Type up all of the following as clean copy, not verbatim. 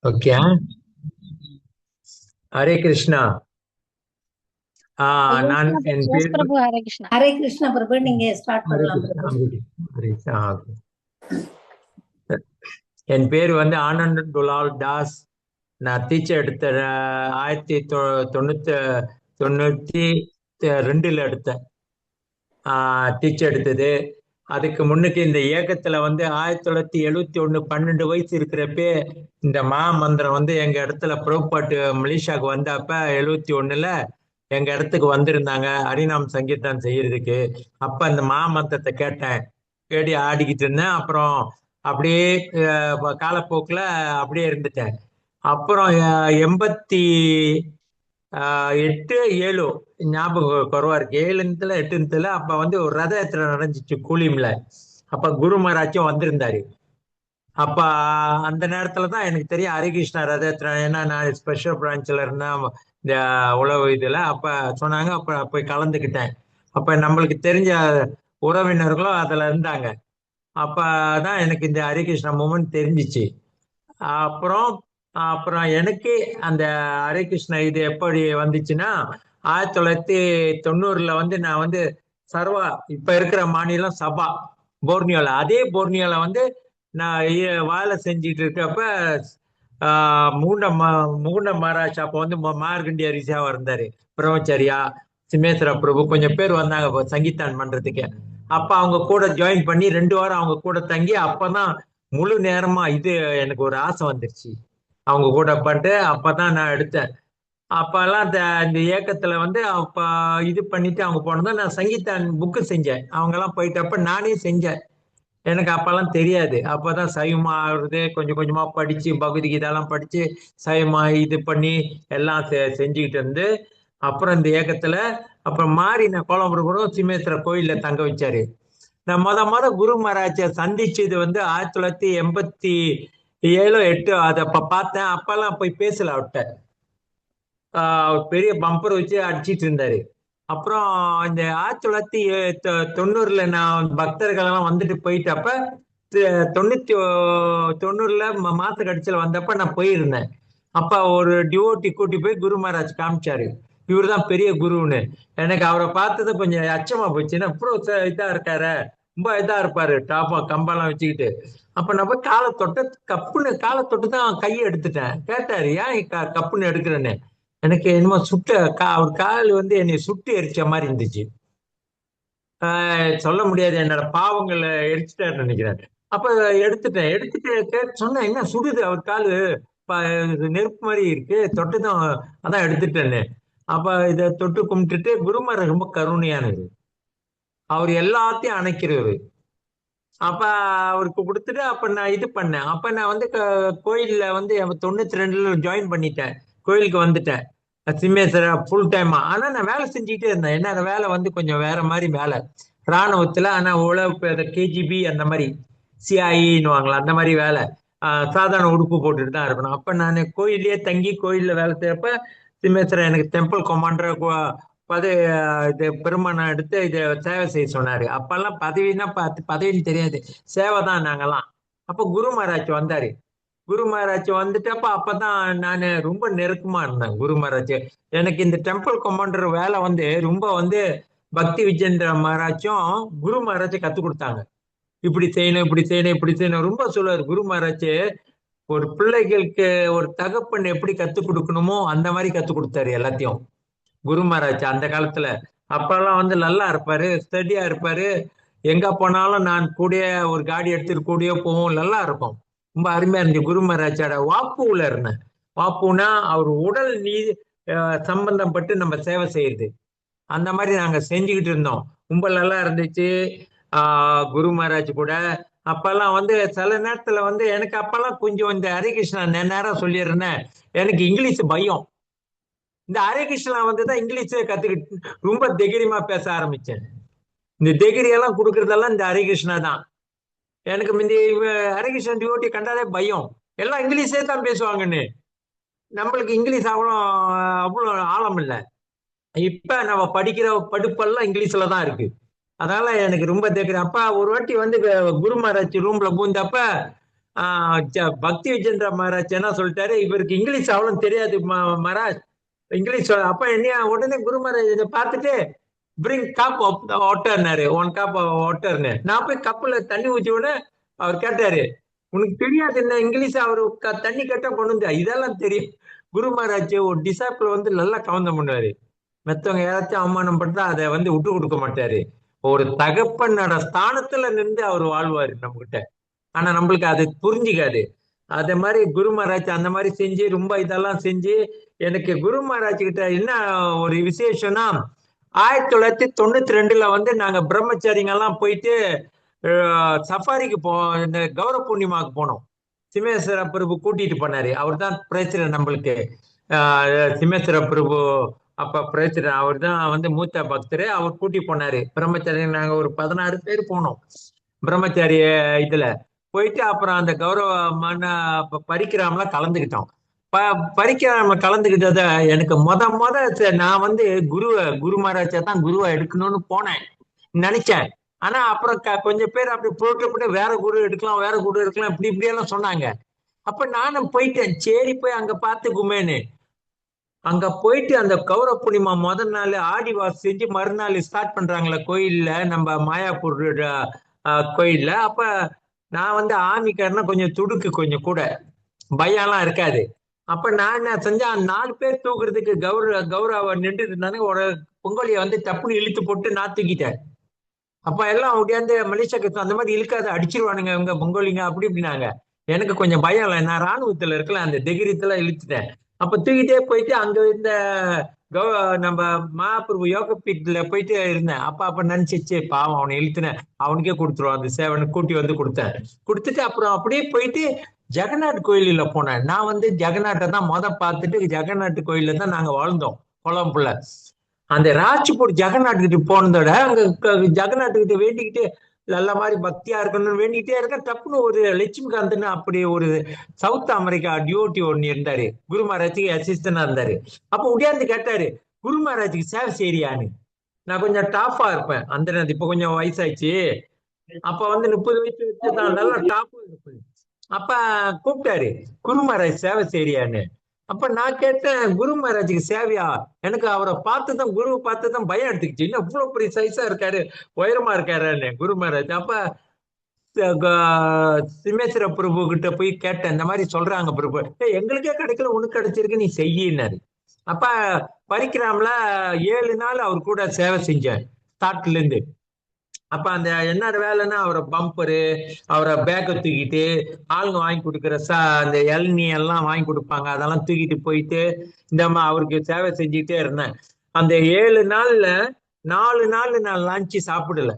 Okay. Hare Krishna. ஐயா நான் N S பேர் பிரபு ஹரே கிருஷ்ணா. ஹரே கிருஷ்ணா பிரபு, நீங்க ஸ்டார்ட் ஹரே பண்ணலாம் கிருஷ்ணா. பிரபு. ஹரே கிருஷ்ணா. என் பேர் வந்து ஆனந்த் துலால் தாஸ். நான் டீச்சர் எடுத்த 1992 எடுத்தேன். டீச்சர் எடுத்தது. அதுக்கு முன்னுக்கு இந்த இயக்கத்துல வந்து 1971 12 வயசு இருக்கிறப்ப இந்த மந்திரம் வந்து எங்க இடத்துல புறப்பாட்டு மலேசியாவுக்கு வந்தப்ப 71ல எங்க இடத்துக்கு வந்திருந்தாங்க ஹரிநாம் சங்கீர்த்தனம் செய்யறதுக்கு. அப்ப அந்த மந்திரத்தை கேட்டேன். கேடி ஆடிக்கிட்டு இருந்தேன். அப்புறம் அப்படியே காலப்போக்குல அப்படியே இருந்துட்டேன். அப்புறம் 88 7 ஞாபகம் குறவா இருக்கு. 7 8 அப்ப வந்து ஒரு ரத யாத்திரை நடந்துச்சு கூலிம்ல. அப்ப குரு மகாராஜும் வந்திருந்தாரு. அப்ப அந்த நேரத்துலதான் எனக்கு தெரியும் ஹரிகிருஷ்ணா ரத யாத்திரை. ஏன்னா நான் ஸ்பெஷல் பிரான்ச்ல இருந்தேன் இந்த உழவு இதுல. அப்ப சொன்னாங்க. அப்ப போய் கலந்துக்கிட்டேன். அப்ப நம்மளுக்கு தெரிஞ்ச உறவினர்களும் அதுல இருந்தாங்க. அப்பதான் எனக்கு இந்த ஹரிகிருஷ்ணா மூமெண்ட் தெரிஞ்சிச்சு. அப்புறம் அப்புறம் எனக்கு அந்த ஹரே கிருஷ்ணா இது எப்படி வந்துச்சுன்னா 1990 வந்து நான் வந்து சர்வா இப்ப இருக்கிற மாநிலம் சபா போர்னியோல, அதே போர்னியோல வந்து நான் வேலை செஞ்சிட்டு இருக்கப்ப முகுண்ட மகாராஜ் அப்ப வந்து மார்கண்டியா ரிஷாவா இருந்தாரு. பிரம்மச்சரியா சிமேஸ்வர பிரபு கொஞ்சம் பேர் வந்தாங்க சங்கீதான் பண்றதுக்கு. அப்ப அவங்க கூட ஜாயின் பண்ணி 2 வாரம் அவங்க கூட தங்கி அப்பதான் முழு நேரமா இது எனக்கு ஒரு ஆசை வந்துருச்சு. அவங்க கூட பட்டு அப்பதான் நான் எடுத்தேன். அப்பெல்லாம் இந்த இயக்கத்துல வந்து அப்ப இது பண்ணிட்டு அவங்க போனதும் நான் சங்கீதான் புக்கு செஞ்சேன். அவங்க எல்லாம் போயிட்டப்ப நானே செஞ்சேன். எனக்கு அப்பெல்லாம் தெரியாது. அப்பதான் சைவமா ஆகுறது கொஞ்சம் கொஞ்சமா படிச்சு பகவத்கீதாலாம் படிச்சு சைவமா இது பண்ணி எல்லாம் செஞ்சுக்கிட்டு இருந்து அப்புறம் இந்த இயக்கத்துல அப்புறம் மாறி நான் கோலம்புரம் சிமேஸ்வர கோயில்ல தங்க வச்சாரு. நான் முத குரு மகாராஜ சந்திச்சது வந்து 1987 8 அதை அப்ப பார்த்தேன். அப்பெல்லாம் போய் பேசல அவர்கிட்ட. பெரிய பம்பர் வச்சு அடிச்சிட்டு இருந்தாரு. அப்புறம் இந்த 1990 நான் பக்தர்கள் எல்லாம் வந்துட்டு போயிட்டப்ப 90 மாச கடைசியில வந்தப்ப நான் போயிருந்தேன். அப்ப ஒரு டிவோட்டி கூட்டி போய் குரு மகாராஜ் காமிச்சாரு. இவருதான் பெரிய குருன்னு. எனக்கு அவரை பார்த்தது கொஞ்சம் அச்சமா போச்சு. அப்புறம் இதா இருக்காரு, ரொம்ப இதா இருப்பாரு, டாப்பா கம்பெல்லாம் வச்சுக்கிட்டு. அப்ப நான் போய் காலை தொட்ட, கப்புன்னு காலை தொட்டு தான் கையை எடுத்துட்டேன். கேட்டாரு ஏன் கப்புன்னு எடுக்கிறேன்னு. எனக்கு என்னமோ அவர் கால் வந்து என்னை சுட்டு எரிச்ச மாதிரி இருந்துச்சு. சொல்ல முடியாது, என்னோட பாவங்களை எரிச்சிட்டாருன்னு நினைக்கிறேன். அப்ப எடுத்துட்டேன். எடுத்துட்டு சொன்னேன் என்ன சுடுது அவர் காலு, நெருப்பு மாதிரி இருக்கு, தொட்டுதான் அதான் எடுத்துட்டேன்னு. அப்ப இதை தொட்டு கும்பிட்டுட்டு குருமார் ரொம்ப கருணையானது. அவர் எல்லாத்தையும் அணைக்கிறவர். அப்ப அவருக்கு கொடுத்துட்டு அப்ப நான் இது பண்ணேன். அப்ப நான் வந்து கோயில்ல வந்து 92 ஜாயின் பண்ணிட்டேன். கோயிலுக்கு வந்துட்டேன் சிம்மேஸ்வர ஃபுல் டைமா. ஆனா நான் வேலை செஞ்சுக்கிட்டே இருந்தேன். என்ன அந்த வேலை வந்து கொஞ்சம் வேற மாதிரி வேலை ராணுவத்துல. ஆனா உழவு கேஜிபி அந்த மாதிரி சிஐன்னுவாங்களா அந்த மாதிரி வேலை. சாதாரண உடுப்பு போட்டுட்டு தான் இருக்கணும். அப்ப நான் கோயிலே தங்கி கோயில்ல வேலை செய்யறப்ப சிம்மேஸ்வரர் எனக்கு டெம்பிள் கொமாண்டர் இது பெருமானம் எடுத்து இதை சேவை செய்ய சொன்னாரு. அப்பெல்லாம் பதவின்னா பதவின்னு தெரியாது, சேவை தான் நாங்கெல்லாம். அப்ப குரு மகாராஜ் வந்தாரு. குரு மகாராஜ் வந்துட்டப்ப அப்பதான் நான் ரொம்ப நெருக்கமா இருந்தேன் குரு மகாராஜ். எனக்கு இந்த டெம்பிள் கமாண்டர் வேலை வந்து ரொம்ப வந்து பக்தி விஜேந்திர மகாராஜும் குரு மகாராஜ் கத்து கொடுத்தாங்க. இப்படி செய்யணும் இப்படி செய்யணும் இப்படி செய்யணும் ரொம்ப சொல்லுவார் குரு மகாராஜ். ஒரு பிள்ளைகளுக்கு ஒரு தகப்பன் எப்படி கத்து கொடுக்கணுமோ அந்த மாதிரி கத்து கொடுத்தாரு எல்லாத்தையும் குரு மகாராஜ் அந்த காலத்துல. அப்பெல்லாம் வந்து நல்லா இருப்பாரு, ஸ்டடியா இருப்பாரு. எங்க போனாலும் நான் கூடயே ஒரு காடி எடுத்துட்டு கூடயே போவோம், நல்லா இருக்கும். ரொம்ப அருமையா இருந்துச்சு. குரு மகாராஜோட வாப்புல இருந்தேன். வாப்புனா அவர் உடல் சம்பந்தம் பட்டு நம்ம சேவை செய்யுது. அந்த மாதிரி நாங்க செஞ்சுக்கிட்டு இருந்தோம். ரொம்ப நல்லா இருந்துச்சு குரு மகாராஜ் கூட. அப்பெல்லாம் வந்து சில நேரத்துல வந்து எனக்கு அப்பெல்லாம் கொஞ்சம் இந்த ஹரிகிருஷ்ணா நேரம் சொல்லிடுறேன், எனக்கு இங்கிலீஷ் பயம். இந்த ஹரேகிருஷ்ணா வந்துதான் இங்கிலீஷே கத்துக்கிட்டு ரொம்ப தைரியமா பேச ஆரம்பிச்சேன். இந்த தைரியம் எல்லாம் கொடுக்கறதெல்லாம் இந்த ஹரேகிருஷ்ணா தான். எனக்கு இந்த ஹரேகிருஷ்ணன் டிவோட்டி கண்டாலே பயம். எல்லாம் இங்கிலீஷே தான் பேசுவாங்கன்னு. நம்மளுக்கு இங்கிலீஷ் அவ்வளோ அவ்வளோ ஆழம் இல்லை. இப்ப நம்ம படிக்கிற படிப்பெல்லாம் இங்கிலீஷ்ல தான் இருக்கு. அதனால எனக்கு ரொம்ப தைரியம். அப்ப ஒரு வாட்டி வந்து குரு மகாராஜ் ரூம்ல பூந்தப்ப பக்தி விஜேந்திர மகாராஜ் என்ன சொல்லிட்டாரு, இவருக்கு இங்கிலீஷ் அவ்வளவு தெரியாது மகாராஜ். இங்கிலீஷ் அப்ப என்ன உடனே குரு மகாராஜ் இதை பார்த்துட்டு பிரிங் கப் வாட்டர்னாரு, 1 கப் வாட்டர்னு. நான் போய் கப்புல தண்ணி ஊத்தி விட அவர் கேட்டாரு, உனக்கு தெரியாது என்ன இங்கிலீஷ்? அவரு தண்ணி கேட்டா கொண்டு வந்து இதெல்லாம் தெரியும். குரு மகாராஜ் ஒரு டிசாப்பிள் வந்து நல்லா கவனம் பண்ணுவாரு. மத்தவங்க யாராச்சும் அவமானம் பண்றா அதை வந்து விட்டு கொடுக்க மாட்டாரு. ஒரு தகப்பனோட ஸ்தானத்துல நின்று அவர் வாழ்வாரு நம்ம கிட்ட. ஆனா நம்மளுக்கு அது புரிஞ்சுக்காது. அதே மாதிரி குரு மகாராஜ் அந்த மாதிரி செஞ்சு ரொம்ப இதெல்லாம் செஞ்சு எனக்கு குரு மகாராஜ் கிட்ட என்ன ஒரு விசேஷம்னா, 1992ல வந்து நாங்க பிரம்மச்சாரிங்க எல்லாம் போயிட்டு சஃபாரிக்கு இந்த கௌரவ பூர்ணிமாவுக்கு போனோம். சிமேஸ்வர பிரபு கூட்டிட்டு போனாரு. அவர் தான் பிரசிடன்ட் நம்மளுக்கு. சிமேஸ்வர பிரபு அப்ப பிரசிடன்ட். அவர் தான் வந்து மூத்த பக்தர். அவர் கூட்டி போனாரு பிரம்மச்சாரி. நாங்க ஒரு 16 பேர் போனோம் பிரம்மச்சாரி இதுல போயிட்டு. அப்புறம் அந்த கௌரவமான பரிக்கிராமலாம் கலந்துக்கிட்டோம். பரிக்கிராம கலந்துக்கிட்டத எனக்கு நான் வந்து குரு மகாராஜா தான் குருவா எடுக்கணும்னு போனேன், நினைச்சேன். ஆனா அப்புறம் கொஞ்சம் பேர் அப்படி போட்டு வேற குரு எடுக்கலாம், வேற குரு எடுக்கலாம், இப்படி இப்படி எல்லாம் சொன்னாங்க. அப்ப நானும் போயிட்டேன். சரி போய் அங்க பாத்துக்குமேன்னு. அங்க போயிட்டு அந்த கௌரவ பூர்ணிமா முதல் நாள் ஆடிவாஸ் செஞ்சு மறுநாள் ஸ்டார்ட் பண்றாங்களே கோயில்ல, நம்ம மாயாப்பூர் கோயில்ல. அப்ப நான் வந்து ஆமிக்காரனா கொஞ்சம் துடுக்கு, கொஞ்சம் கூட பயம்லாம் இருக்காது. அப்ப நான் என்ன செஞ்சேன், 4 பேர் தூக்குறதுக்கு கௌரவ நின்று இருந்தானே, ஒரு பொங்கலிய வந்து டப்புன்னு இழுத்து போட்டு நான் தூக்கிட்டேன். அப்ப எல்லாம் ஒடியாந்து மலேசியா கத்து அந்த மாதிரி இழுக்காத, அடிச்சிருவானுங்க இவங்க பொங்கலிங்க அப்படி இப்படினாங்க. எனக்கு கொஞ்சம் பயம் இல்லை, நான் ராணுவத்துல இருக்கல, அந்த தைரியத்துல இழுத்துட்டேன். அப்ப தூக்கிட்டே போயிட்டு அங்க இருந்த நம்ம மகாபிரபு யோக பீட்ல போயிட்டு இருந்தேன். அப்ப நினைச்சிச்சு பாவம் அவனை இழுத்துனேன், அவனுக்கே கொடுத்துருவான் அந்த சேவனை கூட்டி வந்து கொடுத்தேன். கொடுத்துட்டு அப்புறம் அப்படியே போயிட்டு ஜெகநாத் கோயில்ல போனேன். நான் வந்து ஜெகநாட்டை தான் பார்த்துட்டு ஜெகநாத் கோயில்ல தான் நாங்க வாழ்ந்தோம் கொலம்புல. அந்த ராஜ்பூர் ஜெகநாத் கிட்ட போனதோட அங்க ஜெகநாத் கிட்ட வேண்டிக்கிட்டு நல்ல மாதிரி பக்தியா இருக்கணும்னு வேண்டிக்கிட்டே இருக்க. டப்புன்னு ஒரு லட்சுமிகாந்த்னு அப்படி ஒரு சவுத் அமெரிக்கா டியூட்டி ஒன்னு இருந்தாரு, குரு மகாராஜுக்கு அசிஸ்டன்டா இருந்தாரு. அப்ப உடையாந்து கேட்டாரு, குரு மகாராஜுக்கு சேவை செய்யறியான்னு. நான் கொஞ்சம் டாஃபா இருப்பேன் அந்த நேரத்து, இப்ப கொஞ்சம் வயசாயிடுச்சு. அப்ப வந்து 30 வயசு வச்சுதான் நல்லா டாப் இருப்பேன். அப்ப கூப்பிட்டாரு, குரு மகாராஜ் சேவை செய்யறியான்னு. அப்ப நான் கேட்டேன், குரு மகாராஜுக்கு சேவையா? எனக்கு அவரை பார்த்துதான், குருவை பார்த்துதான் பயம் எடுத்துக்கிச்சு. இன்னும் இவ்வளவு பெரிய சைஸா இருக்காரு, உயரமா இருக்காருன்னு குரு மகாராஜ். அப்ப சிமேஸ்வர பிரபு கிட்ட போய் கேட்டேன், இந்த மாதிரி சொல்றாங்க பிரபு. எங்களுக்கே கிடைக்கல, உனக்கு கிடைச்சிருக்கு, நீ செய்யினாரு. அப்ப பரிக்கிராம்ல 7 நாள் அவர் கூட சேவை செஞ்சேன் ஸ்டார்ட்ல இருந்து. அப்ப அந்த என்னோட வேலைன்னா, அவரை பம்பரு, அவரை பேக்கை தூக்கிட்டு ஆளுங்க வாங்கி கொடுக்குற அந்த இளநீ எல்லாம் வாங்கி கொடுப்பாங்க, அதெல்லாம் தூக்கிட்டு போயிட்டு அவருக்கு சேவை செஞ்சுக்கிட்டே இருந்தேன். அந்த 7 நாள்ல 4 நாள் நான் லஞ்சு சாப்பிடல.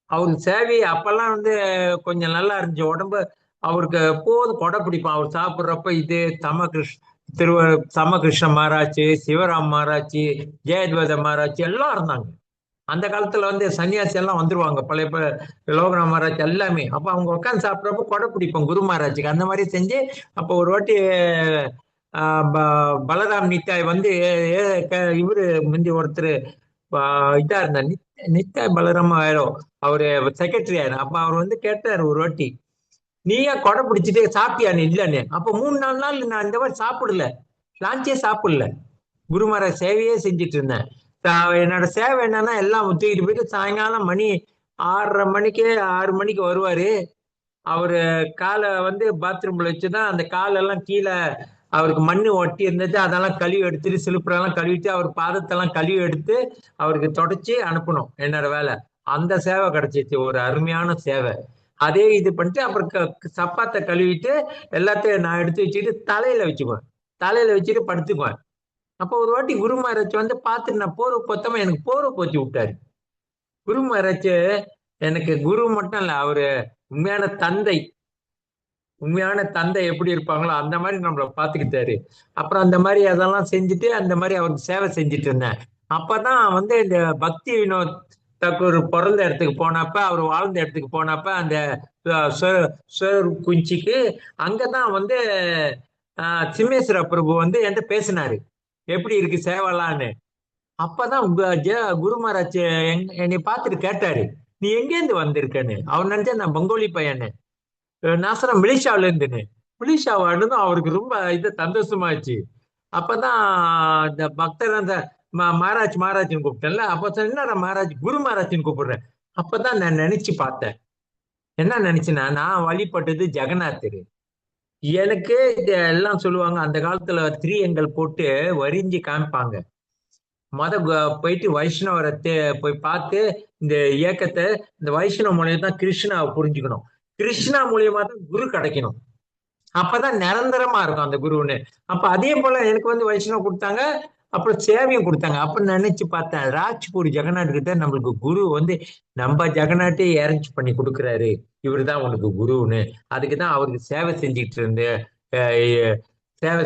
அவருக்கு சேவை அப்பெல்லாம் வந்து கொஞ்சம் நல்லா இருந்துச்சு உடம்பு. அவருக்கு எப்போதும் கொடை பிடிப்பான் அவர் சாப்பிட்றப்ப. இது திரு சமகிருஷ்ண மகாராஜ், சிவராம் மகாராஜ், ஜெயத்வத மகாராஜ் எல்லாம் இருந்தாங்க. அந்த காலத்துல வந்து சன்னியாசி எல்லாம் வந்துருவாங்க, பழைய லோகநாத் மகாராஜ் எல்லாமே. அப்ப அவங்க உட்காந்து சாப்பிட்றப்ப கொடை பிடிப்போம் குரு மகாராஜுக்கு. அந்த மாதிரி செஞ்சு அப்ப ஒரு வாட்டி பலராம் நித்தாய் வந்து இவரு முந்தி ஒருத்தர் இதா இருந்தார், நித்தாய் பலராம ஆயிரும், அவரு செக்ரட்டரி ஆயிரும். அப்ப அவர் வந்து கேட்டாரு ஒரு வாட்டி, நீயே கொடை பிடிச்சிட்டு சாப்பிட்டியான்னு? இல்லன்னு. அப்ப 3-4 நாள் நான் இந்த மாதிரி சாப்பிடல, லாஞ்சே சாப்பிடல, குரு மகாராஜ் சேவையே செஞ்சுட்டு இருந்தேன். என்னோட சேவை என்னன்னா, எல்லாம் தூக்கிட்டு போயிட்டு சாயங்காலம் மணி 6:30 மணிக்கு 6 மணிக்கு வருவாரு. அவரு காலை வந்து பாத்ரூம்ல வச்சுதான் அந்த காலெல்லாம் கீழே அவருக்கு மண்ணு ஒட்டி இருந்துச்சு, அதெல்லாம் கழுவி எடுத்துட்டு சிலுப்புறெல்லாம் கழுவிட்டு அவர் பாதத்தெல்லாம் கழுவி எடுத்து அவருக்கு தொடச்சி அனுப்பணும், என்னோட வேலை. அந்த சேவை கிடைச்சிச்சு, ஒரு அருமையான சேவை. அதே இது பண்ணிட்டு அப்புறம் சப்பாத்தை கழுவிட்டு எல்லாத்தையும் நான் எடுத்து வச்சுட்டு தலையில வச்சுக்குவேன், தலையில வச்சுட்டு படுத்துக்குவேன். அப்போ ஒரு வாட்டி குரு மகாராஜ் வந்து பார்த்துட்டு, நான் போர்வை பொத்தமா எனக்கு போர்வை போத்தி விட்டாரு. குரு மகாராஜ் எனக்கு குரு மட்டும் இல்ல, அவரு உண்மையான தந்தை. உண்மையான தந்தை எப்படி இருப்பாங்களோ அந்த மாதிரி நம்மளை பார்த்துக்கிட்டாரு. அப்புறம் அந்த மாதிரி அதெல்லாம் செஞ்சுட்டு அந்த மாதிரி அவருக்கு சேவை செஞ்சுட்டு இருந்தேன். அப்பதான் வந்து இந்த பக்தி வினோத் தாக்கூர் பிறந்த இடத்துக்கு போனப்ப, அவர் வாழ்ந்த இடத்துக்கு போனப்ப, அந்த குஞ்சிக்கு அங்கதான் வந்து சிம்மேஸ்வர பிரபு வந்து என்கிட்ட பேசினாரு, எப்படி இருக்கு சேவலான்னு. அப்பதான் குரு மகாராஜ் என்னை பார்த்துட்டு கேட்டாரு, நீ எங்கேருந்து வந்திருக்கன்னு. அவர் நினைச்சா நான் பெங்கோலி பையன்னு. நான் சொன்னேன் மலேசியாவில இருந்துன்னு. மலேசியா வாடுன்னு அவருக்கு ரொம்ப இது சந்தோஷமாச்சு. அப்பதான் இந்த பக்தர் அந்த மகாராஜ் மகாராஜ்னு கூப்பிட்டேன்ல, அப்ப சொன்னேன், என்னடா மகாராஜ் குரு மகாராஜ்னு கூப்பிடுறேன். அப்பதான் நான் நினைச்சு பார்த்தேன். என்ன நினைச்சுன்னா, நான் வழிபட்டது ஜெகநாதர். எனக்கு இது எல்லாம் சொல்லுவாங்க அந்த காலத்துல திரியங்கள் போட்டு வரிஞ்சு காமிப்பாங்க. போயிட்டு வைஷ்ணவரை போய் பார்த்து இந்த இயக்கத்தை, இந்த வைஷ்ணவ மூலியமா தான் கிருஷ்ணாவை புரிஞ்சுக்கணும். கிருஷ்ணா மூலியமா தான் குரு கிடைக்கணும். அப்பதான் நிரந்தரமா இருக்கும் அந்த குருன்னு. அப்ப அதே போல எனக்கு வந்து வைஷ்ணவ கொடுத்தாங்க. அப்புறம் சேவையும் கொடுத்தாங்க. அப்ப நினைச்சு பார்த்தேன், ராஜ்பூர் ஜெகநாத் கிட்ட நம்மளுக்கு குரு வந்து நம்ம ஜெகநாட்டே அரேஞ்ச் பண்ணி கொடுக்குறாரு. இவருதான் உனக்கு குருன்னு. அதுக்குதான் அவருக்கு சேவை செஞ்சுட்டு இருந்து அஹ் சேவை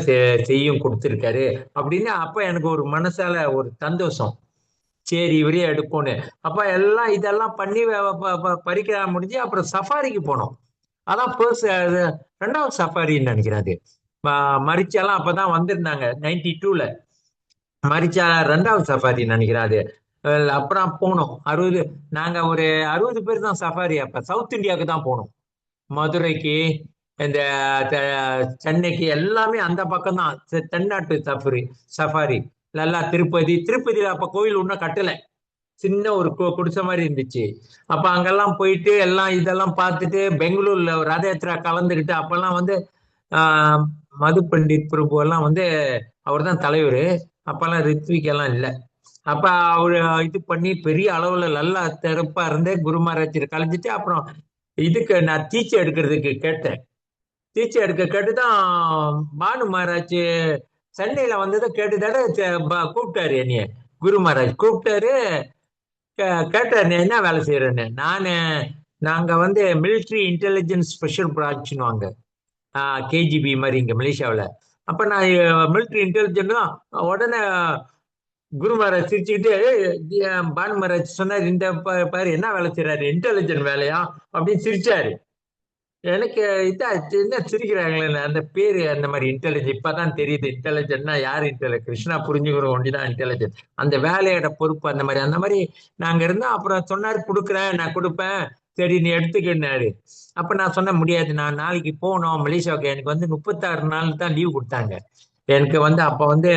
செய்யும் கொடுத்திருக்காரு அப்படின்னு. அப்ப எனக்கு ஒரு மனசால ஒரு சந்தோஷம். சரி இவரே எடுப்போன்னு. அப்ப எல்லாம் இதெல்லாம் பண்ணி பறிக்க முடிஞ்சு அப்புறம் சஃபாரிக்கு போனோம். அதான் ரெண்டாவது சஃபாரின்னு நினைக்கிறேன் அது. மரிச்சாலாம் அப்பதான் வந்திருந்தாங்க 92ல. மரிச்சா ரெண்டாவது சஃபாரி நினைக்கிறேன் அது. அப்புறம் போனோம் 60. நாங்க ஒரு 60 பேர் தான் சஃபாரி. அப்ப சவுத் இந்தியாவுக்கு தான் போனோம். மதுரைக்கு, இந்த சென்னைக்கு எல்லாமே அந்த பக்கம் தான். தென்னாட்டு சஃபாரி. சஃபாரி நல்லா திருப்பதி. திருப்பதியில அப்ப கோயில் இன்னும் கட்டல. சின்ன ஒரு குடிசை மாதிரி இருந்துச்சு. அப்ப அங்கெல்லாம் போயிட்டு எல்லாம் இதெல்லாம் பார்த்துட்டு பெங்களூர்ல ஒரு ரத யாத்திரா கலந்துக்கிட்டு அப்பெல்லாம் வந்து ஆஹ் மது பண்டிட் பிரபு எல்லாம் வந்து அவர் தான் தலைவர். அப்பெல்லாம் ரித்விக் எல்லாம் இல்லை. அப்ப அவரு இது பண்ணி பெரிய அளவுல நல்லா சிறப்பா இருந்து குரு மகாராஜ் கலைஞ்சிட்டு அப்புறம் இதுக்கு நான் தீட்சை எடுக்கிறதுக்கு கேட்டேன். தீட்சை எடுக்க கேட்டுதான் பானு மகாராஜ் சென்னையில வந்ததை கேட்டுதாட கூப்பிட்டாரு என்னைய. குரு மகாராஜ் கூப்பிட்டாரு. கேட்டார், நீ என்ன வேலை செய்யறேன்னு. நாங்க வந்து மிலிட்ரி இன்டெலிஜென்ஸ் ஸ்பெஷல் பிரான்ச்னு வாங்க, கேஜிபி மாதிரி இங்க மலேசியாவில். அப்ப நான் மிலிட்ரி இன்டெலிஜென்ட் தான். உடனே குரு மகாராஜ் சிரிச்சுக்கிட்டு, பானு மகாராஜ் சொன்னார், இந்த பாரு என்ன வேலை செய்யறாரு, இன்டெலிஜென்ட் வேலையா அப்படின்னு சிரிச்சாரு. எனக்கு இதா என்ன சிரிக்கிறாங்களே அந்த பேரு அந்த மாதிரி இன்டெலிஜென்ட். இப்பதான் தெரியுது இன்டெலிஜென்ட்னா யாரு. கிருஷ்ணா புரிஞ்சுக்கிறோம் ஒண்டிதான் இன்டெலிஜென்ட். அந்த வேலையோட பொறுப்பு அந்த மாதிரி நாங்க இருந்தோம். அப்புறம் சொன்னாரு, கொடுக்குறேன் நான் கொடுப்பேன், சரி நீ எடுத்துக்கினாரு. அப்ப நான் சொன்ன முடியாது, நான் நாளைக்கு போகணும் மலேசியாவுக்கு. எனக்கு வந்து 36 நாள் தான் லீவ் கொடுத்தாங்க. எனக்கு வந்து அப்ப வந்து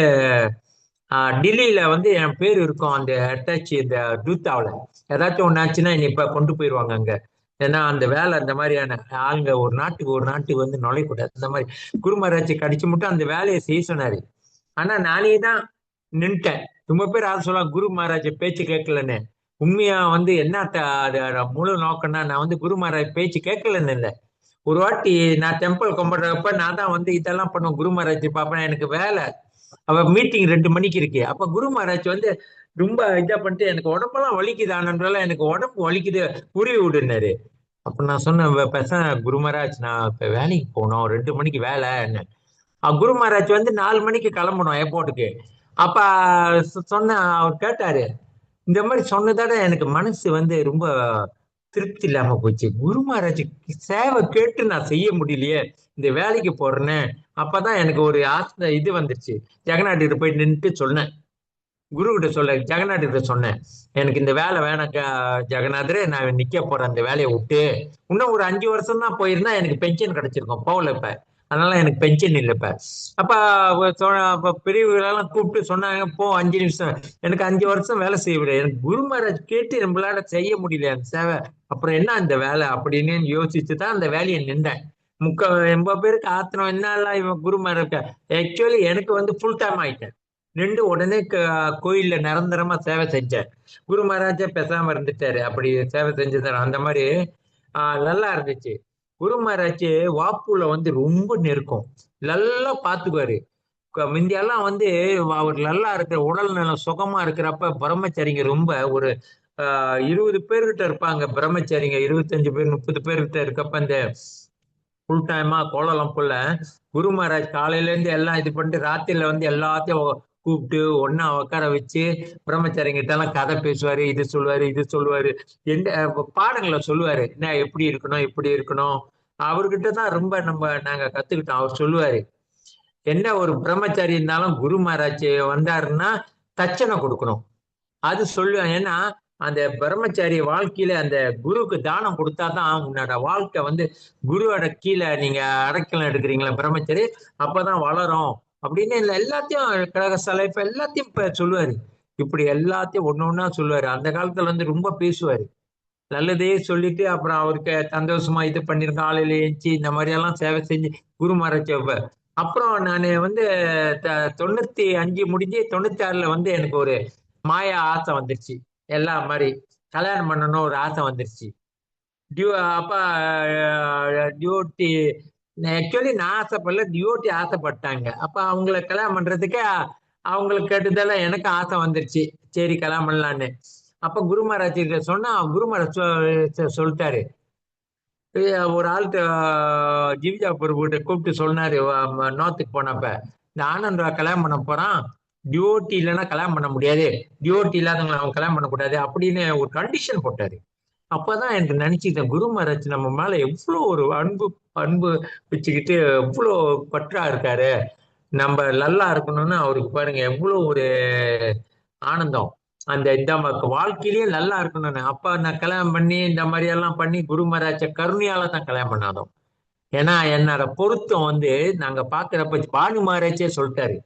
டெல்லியில வந்து என் பேர் இருக்கும் அந்த அட்டாச் இந்த தூத்தாவில். ஏதாச்சும் ஒன்று ஆச்சுன்னா என்னை இப்ப கொண்டு போயிடுவாங்க அங்க. ஏன்னா அந்த வேலை அந்த மாதிரியான ஆளுங்க ஒரு நாட்டுக்கு வந்து நுழையக்கூடாது. அந்த மாதிரி குரு மகாராஜ் கடிச்சு மட்டும் அந்த வேலையை செய்ய சொன்னாரு. ஆனா நானே தான் நின்ட்டேன். ரொம்ப பேர் அதை சொல்லலாம் குரு மகாராஜ் பேச்சு கேட்கலன்னு. உண்மையா வந்து என்ன முழு நோக்கம்னா, நான் வந்து குரு மகாராஜ் பேச்சு கேட்கலன்னு இல்லை. ஒரு வாட்டி நான் டெம்பிள் கும்பிடுறப்ப நான் தான் வந்து இதெல்லாம் பண்ணுவேன். குரு மகாராஜ் பார்ப்பேன். எனக்கு வேலை அவ மீட்டிங் 2 மணிக்கு இருக்கு. அப்ப குரு மகாராஜ் வந்து ரொம்ப இதா பண்ணிட்டு, எனக்கு உடம்பெல்லாம் வலிக்குது ஆனன்றால, எனக்கு உடம்பு வலிக்குது உருவி விடுனாரு. அப்ப நான் சொன்னேன், பேச குரு மகாராஜ் நான் இப்ப வேலைக்கு போகணும், 2 மணிக்கு வேலை என்ன. குரு மகாராஜ் வந்து 4 மணிக்கு கிளம்பணும் ஏர்போர்ட்டுக்கு. அப்ப சொன்ன அவர் கேட்டாரு. இந்த மாதிரி சொன்னதோட எனக்கு மனசு வந்து ரொம்ப திருப்தி இல்லாம போச்சு. குரு மகாராஜ் சேவை கேட்டு நான் செய்ய முடியலையே, இந்த வேலைக்கு போறேன்னு. அப்பதான் எனக்கு ஒரு ஆசை இது வந்துருச்சு. ஜெகநாட்டுக்கிட்ட போய் நின்றுட்டு சொன்னேன். குரு கிட்ட ஜெகநாட்டுக்கிட்ட சொன்னேன், எனக்கு இந்த வேலை வேணாம் ஜெகநாதரே, நான் நிக்க போறேன் அந்த வேலையை விட்டு. இன்னும் ஒரு 5 வருஷம் தான் போயிருந்தா எனக்கு பென்ஷன் கிடைச்சிருக்கும். போகல இப்ப. அதனால எனக்கு பென்ஷன் இல்லை இப்ப. அப்ப அப்ப பிரிவுகளெல்லாம் கூப்பிட்டு சொன்னாங்க, போ 5 நிமிஷம். எனக்கு 5 வருஷம் வேலை செய்ய விட, எனக்கு குரு மகாராஜ் கேட்டு நம்மளால செய்ய முடியல அந்த சேவை. அப்புறம் என்ன அந்த வேலை அப்படின்னு யோசிச்சு தான் அந்த வேலையை நின்றேன். 80 பேருக்கு ஆத்திரம், என்னெல்லாம் இவன் குரு மகாராஜ். ஆக்சுவலி எனக்கு வந்து ஃபுல் டைம் ஆயிட்டேன். நின்று உடனே கோயில்ல நிரந்தரமா சேவை செஞ்சேன். குரு மகாராஜா பேசாம இருந்துட்டாரு. அப்படி சேவை செஞ்சது அந்த மாதிரி நல்லா இருந்துச்சு. குரு மகாராஜ் வாப்புல வந்து ரொம்ப நெருக்கம். நல்லா பாத்துக்குவாரு. முந்தியெல்லாம் வந்து அவர் நல்லா இருக்கிற உடல் நலம் சுகமா இருக்கிறப்ப பிரம்மச்சாரிங்க ரொம்ப ஒரு 20 பேர்கிட்ட இருப்பாங்க. பிரம்மச்சாரிங்க 25 பேர் 30 பேர்கிட்ட இருக்கப்ப இந்த ஃபுல் டைமா கோலாலம்பூர்ல குரு மகாராஜ் காலையில இருந்து எல்லாம் இது பண்ணிட்டு ராத்திரில வந்து எல்லாத்தையும் கூப்பிட்டு ஒன்னா உட்கார வச்சு பிரம்மச்சாரிங்கிட்ட எல்லாம் கதை பேசுவாரு. இது சொல்லுவாரு எந்த பாடங்களை சொல்லுவாரு. என்ன எப்படி இருக்கணும் இப்படி இருக்கணும். அவர்கிட்ட தான் ரொம்ப நாங்க கத்துக்கிட்டோம். அவர் சொல்லுவாரு, என்ன ஒரு பிரம்மச்சாரி இருந்தாலும் குரு மகாராஜ் வந்தாருன்னா தட்சணை கொடுக்கணும். அது சொல்லுவேன். ஏன்னா அந்த பிரம்மச்சாரி வாழ்க்கையில அந்த குருவுக்கு தானம் கொடுத்தாதான் உன்னோட வாழ்க்கை வந்து குருவோட கீழே நீங்க அடைக்கலம் எடுக்கிறீங்களா பிரம்மச்சாரி, அப்பதான் வளரும் அப்படின்னு இல்ல எல்லாத்தையும் கடகசாலை இப்ப எல்லாத்தையும் இப்ப சொல்லுவாரு. இப்படி எல்லாத்தையும் ஒண்ணு ஒண்ணா சொல்லுவாரு. அந்த காலத்துல வந்து ரொம்ப பேசுவாரு. நல்லதே சொல்லிட்டு அப்புறம் அவருக்கு சந்தோஷமா இது பண்ணிருக்க காலையில எழுந்துச்சு இந்த மாதிரி எல்லாம் சேவை செஞ்சு குரு மறைச்ச வைப்பார். அப்புறம் நான் வந்து 95 முடிஞ்சு 96ல வந்து எனக்கு ஒரு மாயா ஆசை வந்துருச்சு. எல்லா மாதிரி கல்யாணம் பண்ணணும் ஒரு ஆசை வந்துருச்சு. டியூ அப்ப டியூட்டி ஆக்சுவலி நான் ஆசைப்படல, டியூட்டி ஆசைப்பட்டாங்க. அப்ப அவங்கள கல்யாணம் பண்றதுக்கு அவங்களுக்கு கேட்டதால எனக்கு ஆசை வந்துருச்சு. சரி கல்யாணம் பண்ணலான்னு. அப்ப குரு மகாராஜ் கிட்ட சொன்னா குரு மகாராஜ் சொல்லிட்டாரு. ஒரு ஆள்கிட்ட ஜீவிதா பிரபுகிட்ட கூப்பிட்டு சொன்னாரு நார்த்துக்கு போனப்ப, இந்த ஆனந்தா கல்யாணம் பண்ண போறான், டிவோட்டி இல்லைன்னா கல்யாணம் பண்ண முடியாது, டிவோட்டி இல்லாதவங்களை அவன் கல்யாணம் பண்ணக்கூடாது அப்படின்னு ஒரு கண்டிஷன் போட்டாரு. அப்பதான் எனக்கு நினைச்சுக்கிட்டேன் குரு மகாராஜ் நம்ம மேல எவ்வளவு ஒரு அன்பு அன்பு வச்சுக்கிட்டு எவ்வளவு பற்றா இருக்காரு. நம்ம நல்லா இருக்கணும்னு அவருக்கு பாருங்க எவ்வளவு ஒரு ஆனந்தம். அந்த இந்த வாழ்க்கையிலேயே நல்லா இருக்கணும்னு அப்ப நான் கல்யாணம் பண்ணி இந்த மாதிரி எல்லாம் பண்ணி குரு மகாராஜ கருணையால தான் கல்யாணம் பண்ணாதோம். ஏன்னா என்னோட பொருத்தம் வந்து நாங்க பாக்குறப்ப பானு மகாராஜே சொல்லிட்டாரு,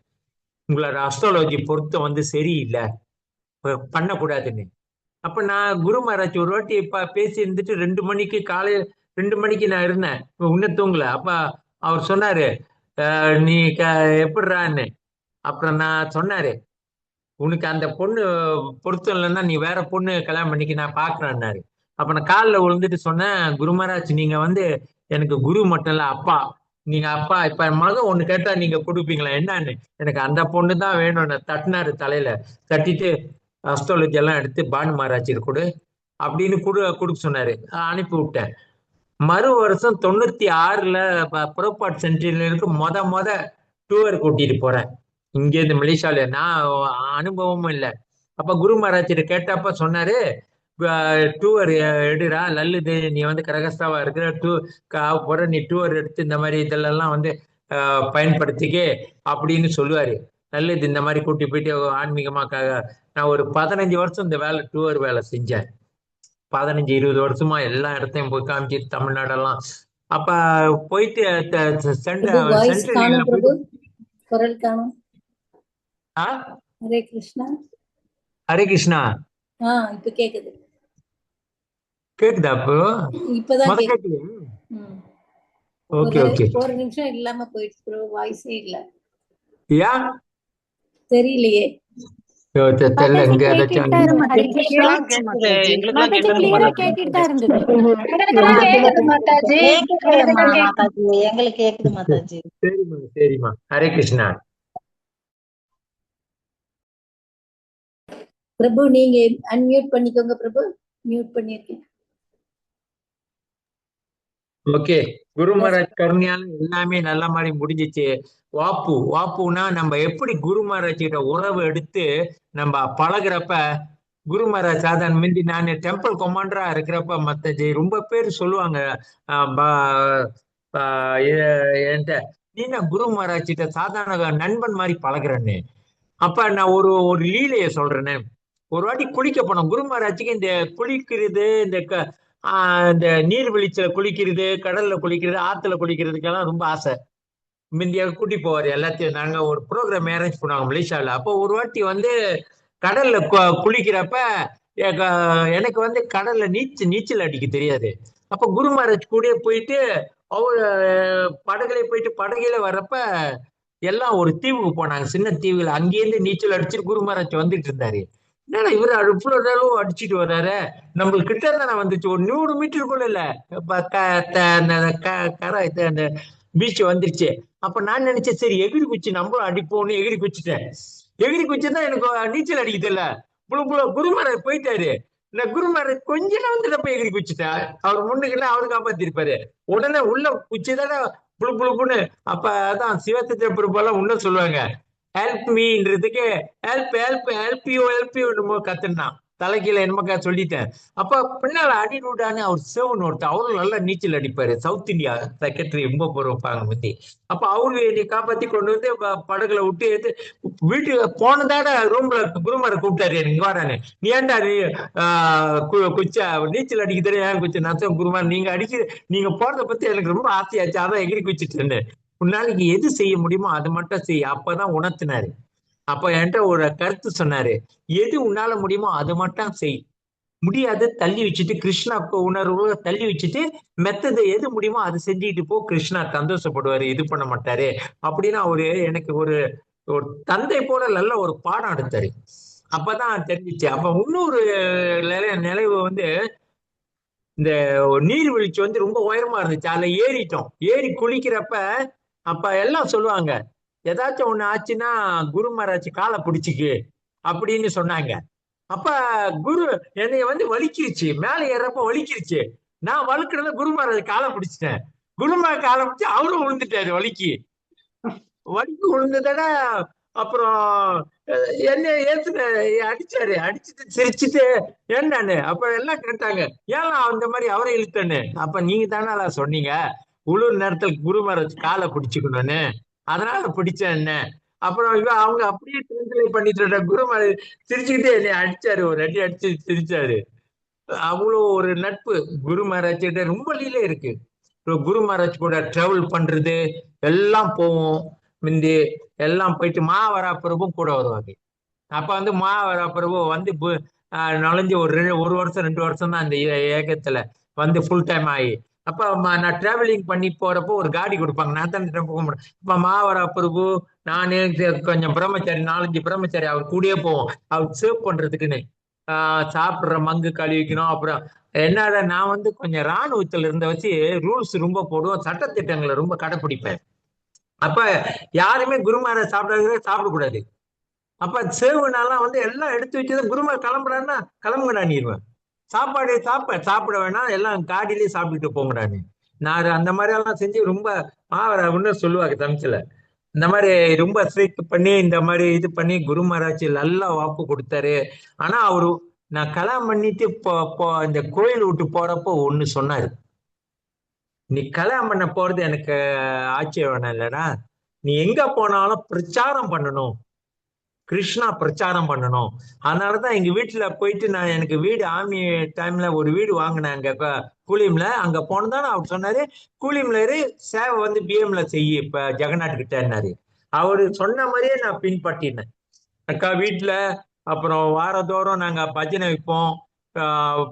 உங்களோட அஸ்ட்ராலஜி பொருத்தம் வந்து சரியில்லை, பண்ணக்கூடாதுன்னு. அப்ப நான் குரு மகாராஜ் ஒரு வாட்டி பேசி இருந்துட்டு 2 மணிக்கு காலையில் 2 மணிக்கு நான் இருந்தேன், இன்னும் தூங்கல. அப்ப அவர் சொன்னாரு, நீ எப்படிறான்னு. அப்புறம் நான் சொன்னாரு, உனக்கு அந்த பொண்ணு பொருத்தம் இல்லைன்னா நீ வேற பொண்ணு கல்யாணம் பண்ணிக்க, நான் பாக்குறேன்னாரு. அப்ப நான் காலில் விழுந்துட்டு சொன்னேன், குரு மகாராஜ் நீங்க வந்து எனக்கு குரு மட்டும் இல்ல அப்பா. நீங்க அப்பா இப்ப என் மகன் ஒண்ணு கேட்டா நீங்க கொடுப்பீங்களா என்னன்னு, எனக்கு அந்த பொண்ணு தான் வேணும்னு தட்டினாரு தலையில. தட்டிட்டு அஸ்ட்ராலஜி எல்லாம் எடுத்து பானு மகாராஜ் கொடு அப்படின்னு கொடுக்க சொன்னாரு. அனுப்பி விட்டேன். மறு வருஷம் 96ல புறப்பாட்டு சென்டர்ல இருக்கு மொத டூர் கூட்டிட்டு போறேன். இங்க இருந்து மலேசியால நான் அனுபவமும் இல்லை. அப்ப குரு மகாராஜிட்ட கேட்டப்ப சொன்னாரு, டூர் எடுடா நல்லது, நீ வந்து கரகஸ்தாவா இருக்கிற போற, நீ டூர் எடுத்து இந்த மாதிரி இதெல்லாம் வந்து பயன்படுத்திக்க அப்படின்னு சொல்லுவாரு. நல்லது, இந்த மாதிரி கூட்டி போயிட்டு ஆன்மீகமாக்காக. நான் ஒரு 15 வருஷம் இந்த வேலை டூர் வேலை செஞ்சேன். 15 20 வருஷமா எல்லா இடத்தையும் போய் காமிச்சு தமிழ்நாடெல்லாம். அப்ப போயிட்டு பிரபு வாய்ஸ் சென்ட்ரல் காணும் பிரபு, குரல் காணும். ஆ ஹரே கிருஷ்ணா. ஹரே கிருஷ்ணா. இப்ப கேக்குது. கேக்குதா அப்போ? இப்பதான் முத கேக்குது. கேக்குது. ம். ஓகே ஒரு ஓகே. ஒரு நிமிஷம் இல்லாம போயிடுச்சு பிரபு, வாய்ஸே இல்ல. யா தெரியலையே. தெரியல மாதாஜி இங்க கேட்டுட்டு தான் இருக்கு. ஹரே கிருஷ்ணா. எங்களுக்கெல்லாம் மாதாஜி கேட்குது கிளியரா மாதாஜி. கேட்டுட்டு தான் இருந்தது. எங்களுக்கெல்லாம் கேக்குது மாதாஜி. கேக்குதுமா எங்களுக்கெல்லாம் கேக்குது. மாதாஜி, எங்களுக்கு கேக்குது மாதாஜி. சரிம்மா சரிம்மா. ஹரே கிருஷ்ணா. பிரபு நீங்க அன்மியூட் பண்ணிக்கோங்க பிரபு. மியூட் பண்ணிருக்கேன். ஓகே. குரு மகாராஜ் கருணையால எல்லாமே நல்ல மாதிரி முடிஞ்சிச்சு. வாப்புனா நம்ம எப்படி குரு மகாராஜ் கிட்ட உறவு எடுத்து நம்ம பழகுறப்ப, குரு மகாராஜ் சாதாரண முந்தி நான் டெம்பிள் கொமாண்டரா இருக்கிறப்ப ரொம்ப பேர் சொல்லுவாங்க, என்கிட்ட, நீ நான் குரு மகாராஜ் கிட்ட சாதாரண நண்பன் மாதிரி பழகுறேன்னு. அப்ப நான் ஒரு ஒரு லீலைய சொல்றேன்னு. ஒரு வாட்டி குளிக்க போனோம். குரு மகாராஜுக்கு இந்த குளிக்கிறது, இந்த நீர்வீழ்ச்சியில குளிக்கிறது, கடல்ல குளிக்கிறது, ஆத்துல குளிக்கிறதுக்கெல்லாம் ரொம்ப ஆசை. முந்தியாக கூட்டி போவாரு எல்லாத்தையும். நாங்க ஒரு ப்ரோக்ராம் அரேஞ்ச் பண்ணுவாங்க மலேசியாவில். அப்போ ஒரு வாட்டி வந்து கடல்ல குளிக்கிறப்ப எனக்கு வந்து கடல்ல நீச்சல் அடிக்க தெரியாது. அப்ப குரு மகாராஜ் கூட போயிட்டு அவர் படகுல போயிட்டு படகுல வர்றப்ப எல்லாம் ஒரு தீவுக்கு போனாங்க, சின்ன தீவுல. அங்கேருந்து நீச்சல் அடிச்சுட்டு குரு மகாராஜ் வந்துட்டு இருந்தாரு. என்னடா இவரு இவ்வளவு நேரம் அடிச்சுட்டு வர்றாரு, நம்மளுக்கு கிட்ட தானே வந்துச்சு, ஒரு 100 மீட்டருக்குள்ள இல்ல அந்த பீச் வந்துருச்சு. அப்ப நான் நினைச்சேன் சரி எகிரி குச்சி நம்மளும் அடிப்போம்னு எகிரி குச்சிட்டேன். எகிரி குச்சிதான் எனக்கு நீச்சல் அடிக்க தெரியல. குருமாரர் போயிட்டாரு. இந்த குருமாரர் கொஞ்ச நேரம் வந்து போய் எகிரி குச்சிட்டா, அவர் முன்னுக்குள்ள அவரு காப்பாத்திருப்பாரு. உடனே உள்ள குச்சிதானே புழு புழுப்புன்னு. அப்ப அதான் சிவசத்திர பொறுப்பெல்லாம் இன்னும் சொல்லுவாங்க, ஹெல்ப் மீன்றதுக்கு help help help you help you கத்துனான். தலைக்கீழ என்னமோக்கா சொல்லிட்டேன். அப்ப பின்னால அடிடுடான்னு அவர் சேவன் ஒருத்தர் அவரும் நல்லா நீச்சல் அடிப்பாரு. சவுத் இந்தியா செக்ரட்டரி ரொம்ப போறப்பாங்க முந்தி. அப்ப அவரு என்னை காப்பாத்தி கொண்டு வந்து படகுல விட்டு எடுத்து வீட்டுக்கு போனதாட ரூம்ல குருமாரை கூப்பிட்டாரு எனக்கு, இங்க வாடான்னு. நீ ஏன்டா நீ குச்சா நீச்சல் அடிக்க தெரியும் ஏன் குச்சா? நான் சொன்னேன், குருமார் நீங்க நீங்க போறத பத்தி எனக்கு ரொம்ப ஆசையாச்சு, அதான் எகிரி குச்சிட்டு நாளைக்கு எது செய்ய முடியுமோ அது மட்டும் செய். அப்பதான் உணர்த்தினாரு. அப்ப என்கிட்ட ஒரு கருத்து சொன்னாரு, எது உன்னால முடியுமோ அது மட்டும் செய், முடியாது தள்ளி வச்சுட்டு கிருஷ்ணா உணர்வு தள்ளி வச்சுட்டு மெத்தது எது முடியுமோ அது செஞ்சுக்கிட்டு போ, கிருஷ்ணா சந்தோஷப்படுவாரு, இது பண்ண மாட்டாரு அப்படின்னு அவரு எனக்கு ஒரு ஒரு தந்தை போல நல்ல ஒரு பாடம் எடுத்தாரு. அப்பதான் தெரிஞ்சிச்சு. அப்ப இன்னொரு நிலைவு வந்து இந்த நீர்வீழ்ச்சி வந்து ரொம்ப உயரமா இருந்துச்சு, அதுல ஏறிட்டோம். ஏறி குளிக்கிறப்ப அப்ப எல்லாம் சொல்லுவாங்க, ஏதாச்சும் ஒண்ணு ஆச்சுன்னா குரு மகாராஜ் காலை பிடிச்சிக்கு அப்படின்னு சொன்னாங்க. அப்ப குரு என்னைய வந்து வலிக்கிருச்சு, மேல ஏறப்ப வலிக்கிருச்சு. நான் வலுக்கிறத குரு மகாராஜ் காலை பிடிச்சிட்டேன். குரு மகாராஜ் காலை பிடிச்சு அவரும் விழுந்துட்டாரு வலிக்கு. வலிக்கு விழுந்ததோட அப்புறம் என்ன ஏத்துன அடிச்சாரு. அடிச்சுட்டு சிரிச்சுட்டு ஏண்டானு அப்ப எல்லாம் கேட்டாங்க, ஏன் அந்த மாதிரி அவரை இழுத்தன்னு. அப்ப நீங்க தானே சொன்னீங்க உளுர் நேரத்துல குரு மகாராஜ் காலை பிடிச்சுக்கணும்னு, அதனால பிடிச்சேன் என்ன. அப்புறம் அவங்க அப்படியே டிரான்ஸ்லேட் பண்ணிட்டு குரு மகாராஜ் சிரிச்சுக்கிட்டே என்னை அடிச்சாரு, ஒரு அடி அடிச்சு சிரிச்சாரு. அவ்வளவு ஒரு நட்பு குரு மகாராஜ் கிட்ட ரொம்ப லீலே இருக்கு. குரு மகாராஜ் கூட டிராவல் பண்றது எல்லாம் போவோம். முந்தி எல்லாம் போயிட்டு மாவரா பிரபும் கூட வருவாங்க. அப்ப வந்து மாவரா பிரபு வந்து நுழைஞ்சு ஒரு வருஷம் 2 வருஷம் தான் அந்த ஏகத்துல வந்து ஃபுல் டைம் ஆகி. அப்ப நான் டிராவலிங் பண்ணி போறப்போ ஒரு காடி கொடுப்பாங்க, நான் தான் போக முடியும். இப்ப மாவரா பிரபு நானு கொஞ்சம் பிரம்மச்சாரி 4-5 பிரம்மச்சாரி அவர் கூடயே போவோம், அவர் சேவ் பண்றதுக்குன்னு. சாப்பிடுற மங்கு கழுவிக்கணும். அப்புறம் என்னடா நான் வந்து கொஞ்சம் ராணுவத்துல இருந்த வச்சு ரூல்ஸ் ரொம்ப போடுவோம், சட்டத்திட்டங்களை ரொம்ப கடைப்பிடிப்பேன். அப்ப யாருமே குருமார சாப்பிடக்கூடாது. அப்ப சேவுனாலாம் வந்து எல்லாம் எடுத்து வச்சுதான் குருமார் கிளம்புறான்னா கிளம்புங்கடா நீருவேன். சாப்பாடு சாப்பிட வேணாம், எல்லாம் காடியிலேயே சாப்பிட்டுட்டு போங்கடான்னு. நான் அந்த மாதிரி எல்லாம் செஞ்சு ரொம்ப மாவரன்னு சொல்லுவாங்க தமிழ்ல. இந்த மாதிரி ரொம்ப ஸ்ட்ரிக்ட் பண்ணி இந்த மாதிரி இது பண்ணி குரு மகாராஜ் நல்லா வாக்கு கொடுத்தாரு. ஆனா அவரு நான் கல்யாணம் பண்ணிட்டு இந்த கோயில் விட்டு போறப்போ ஒண்ணு சொன்னாரு, நீ கல்யாணம் பண்ண போறது எனக்கு ஆட்சேபணம் இல்லைன்னா, நீ எங்க போனாலும் பிரச்சாரம் பண்ணணும், கிருஷ்ணா பிரச்சாரம் பண்ணணும். அதனாலதான் எங்க வீட்டுல போயிட்டு நான் எனக்கு வீடு ஆர்மி டைம்ல ஒரு வீடு வாங்கினேன் அங்க கூலிம்ல. அங்க போனதான் அவர் சொன்னாரு, கூலிம்ல இரு, சேவை வந்து பிஎம்ல செய்ய இப்ப ஜெகநாத் கிட்டன்னாரு. அவரு சொன்ன மாதிரியே நான் பின்பற்றினேன். அக்கா வீட்டுல அப்புறம் வாரந்தோறும் நாங்க பஜனை வைப்போம்,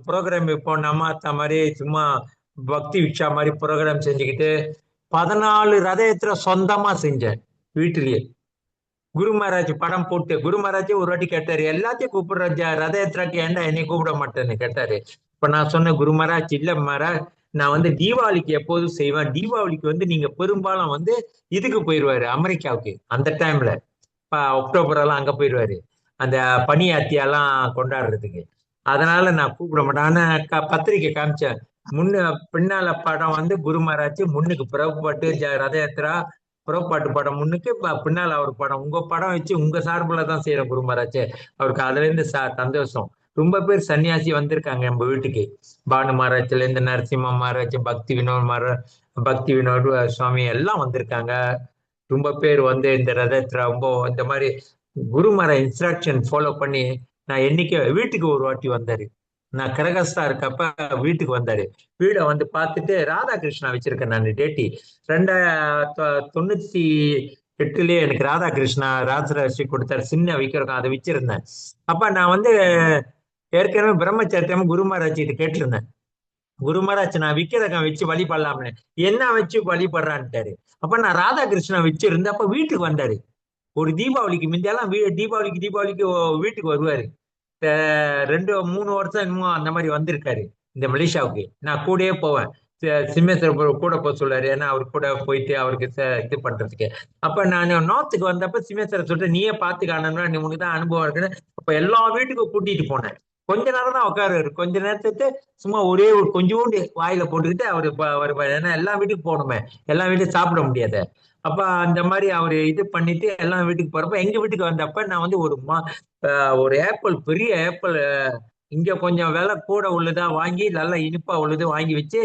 ப்ரோக்ராம் வைப்போம், நம்மாத்த மாதிரி சும்மா பக்தி விக்ஷா மாதிரி ப்ரோக்ராம் செஞ்சுக்கிட்டு 14 ரத யாத்திரை சொந்தமா செஞ்சேன் வீட்டிலேயே. குரு மகாராஜ் படம் போட்டு குரு மகாராஜே ஒரு வாட்டி கேட்டாரு, எல்லாத்தையும் கூப்பிடுற ரத யாத்திராக்கு ஏன்டா என்னை கூப்பிட மாட்டேன்னு கேட்டாரு. இப்ப நான் சொன்னேன், குரு மகாராஜ் இல்ல மகாராஜ், நான் வந்து தீபாவளிக்கு எப்போதும் செய்வேன். தீபாவளிக்கு வந்து நீங்க பெரும்பாலும் வந்து இதுக்கு போயிடுவாரு அமெரிக்காவுக்கு அந்த டைம்ல, அக்டோபர் எல்லாம் அங்க போயிடுவாரு அந்த பனியாத்தியெல்லாம் கொண்டாடுறதுக்கு. அதனால நான் கூப்பிட மாட்டேன். ஆனா பத்திரிக்கை காமிச்சேன், பின்னால படம் வந்து குரு மகாராஜ் முன்னுக்கு புறப்பாட்டு ரத யாத்திரா புறப்பாட்டு படம் முன்னுக்கு, பின்னால அவர் படம் உங்க படம் வச்சு உங்க சார்புல தான் செய்யறேன் குரு மகாராஜ். அவருக்கு அதுல இருந்து சந்தோஷம். ரொம்ப பேர் சன்னியாசி வந்திருக்காங்க நம்ம வீட்டுக்கு, பானு மகாராஜ்ல இருந்து நரசிம்ம மகாராஜ், பக்தி வினோத் சுவாமி எல்லாம் வந்திருக்காங்க. ரொம்ப பேர் வந்து இந்த ரதத்துல ரொம்ப இந்த மாதிரி குரு மகாராஜ் இன்ஸ்ட்ரக்ஷன் ஃபாலோ பண்ணி நான் என்னைக்கு வீட்டுக்கு ஒரு வாட்டி வந்தாரு. நான் கிரகஸ்தா இருக்கப்ப வீட்டுக்கு வந்தாரு. வீட வந்து பார்த்துட்டு ராதாகிருஷ்ணா வச்சிருக்கேன் நான் டேட்டி 1998 எனக்கு ராதாகிருஷ்ணா ராஜராசி கொடுத்தாரு, சின்ன விக்கிறோம் அதை வச்சிருந்தேன். அப்ப நான் வந்து ஏற்கனவே பிரம்மச்சரியம் குரு மகாராஜ் இது கேட்டிருந்தேன், குரு மகாராஜ் நான் விக்கிரகம் வச்சு வழிபடலாம்னு, என்ன வச்சு வழிபடுறான்ட்டாரு. அப்ப நான் ராதாகிருஷ்ணா வச்சிருந்தேன். அப்ப வீட்டுக்கு வந்தாரு ஒரு தீபாவளிக்கு. முந்தியெல்லாம் தீபாவளிக்கு வீட்டுக்கு வருவாரு. 2-3 வருஷம் என்னமோ அந்த மாதிரி வந்திருக்காரு இந்த மலேசியாவுக்கு. நான் கூடயே போவேன், சிம்மேஸ்வரர் கூட போக சொல்லுவாரு, ஏன்னா அவரு கூட போயிட்டு அவருக்கு இது பண்றதுக்கு. அப்ப நான் நார்த்துக்கு வந்தப்ப சிம்மேஸ்வரர் சொல்லிட்டு, நீயே பாத்து காணணும்னா நீ உனக்கு தான் அனுபவம் இருக்குன்னு அப்ப எல்லா வீட்டுக்கும் கூட்டிட்டு போனேன். கொஞ்ச நேரம் தான் உட்காருவாரு, கொஞ்ச நேரத்துக்கு சும்மா ஒரே ஒரு கொஞ்சோண்டு வாயில போட்டுக்கிட்டு அவரு ஏன்னா எல்லா வீட்டுக்கும் போகணுமே, எல்லா வீட்டுக்கும் சாப்பிட முடியாது. அப்ப அந்த மாதிரி அவரு இது பண்ணிட்டு எல்லா வீட்டுக்கு போறப்ப எங்க வீட்டுக்கு வந்தப்ப நான் வந்து ஒரு ஏப்பிள், பெரிய ஏப்பிள் இங்க கொஞ்சம் விலை கூட உள்ளதா வாங்கி நல்லா இனிப்பா உள்ளது வாங்கி வச்சு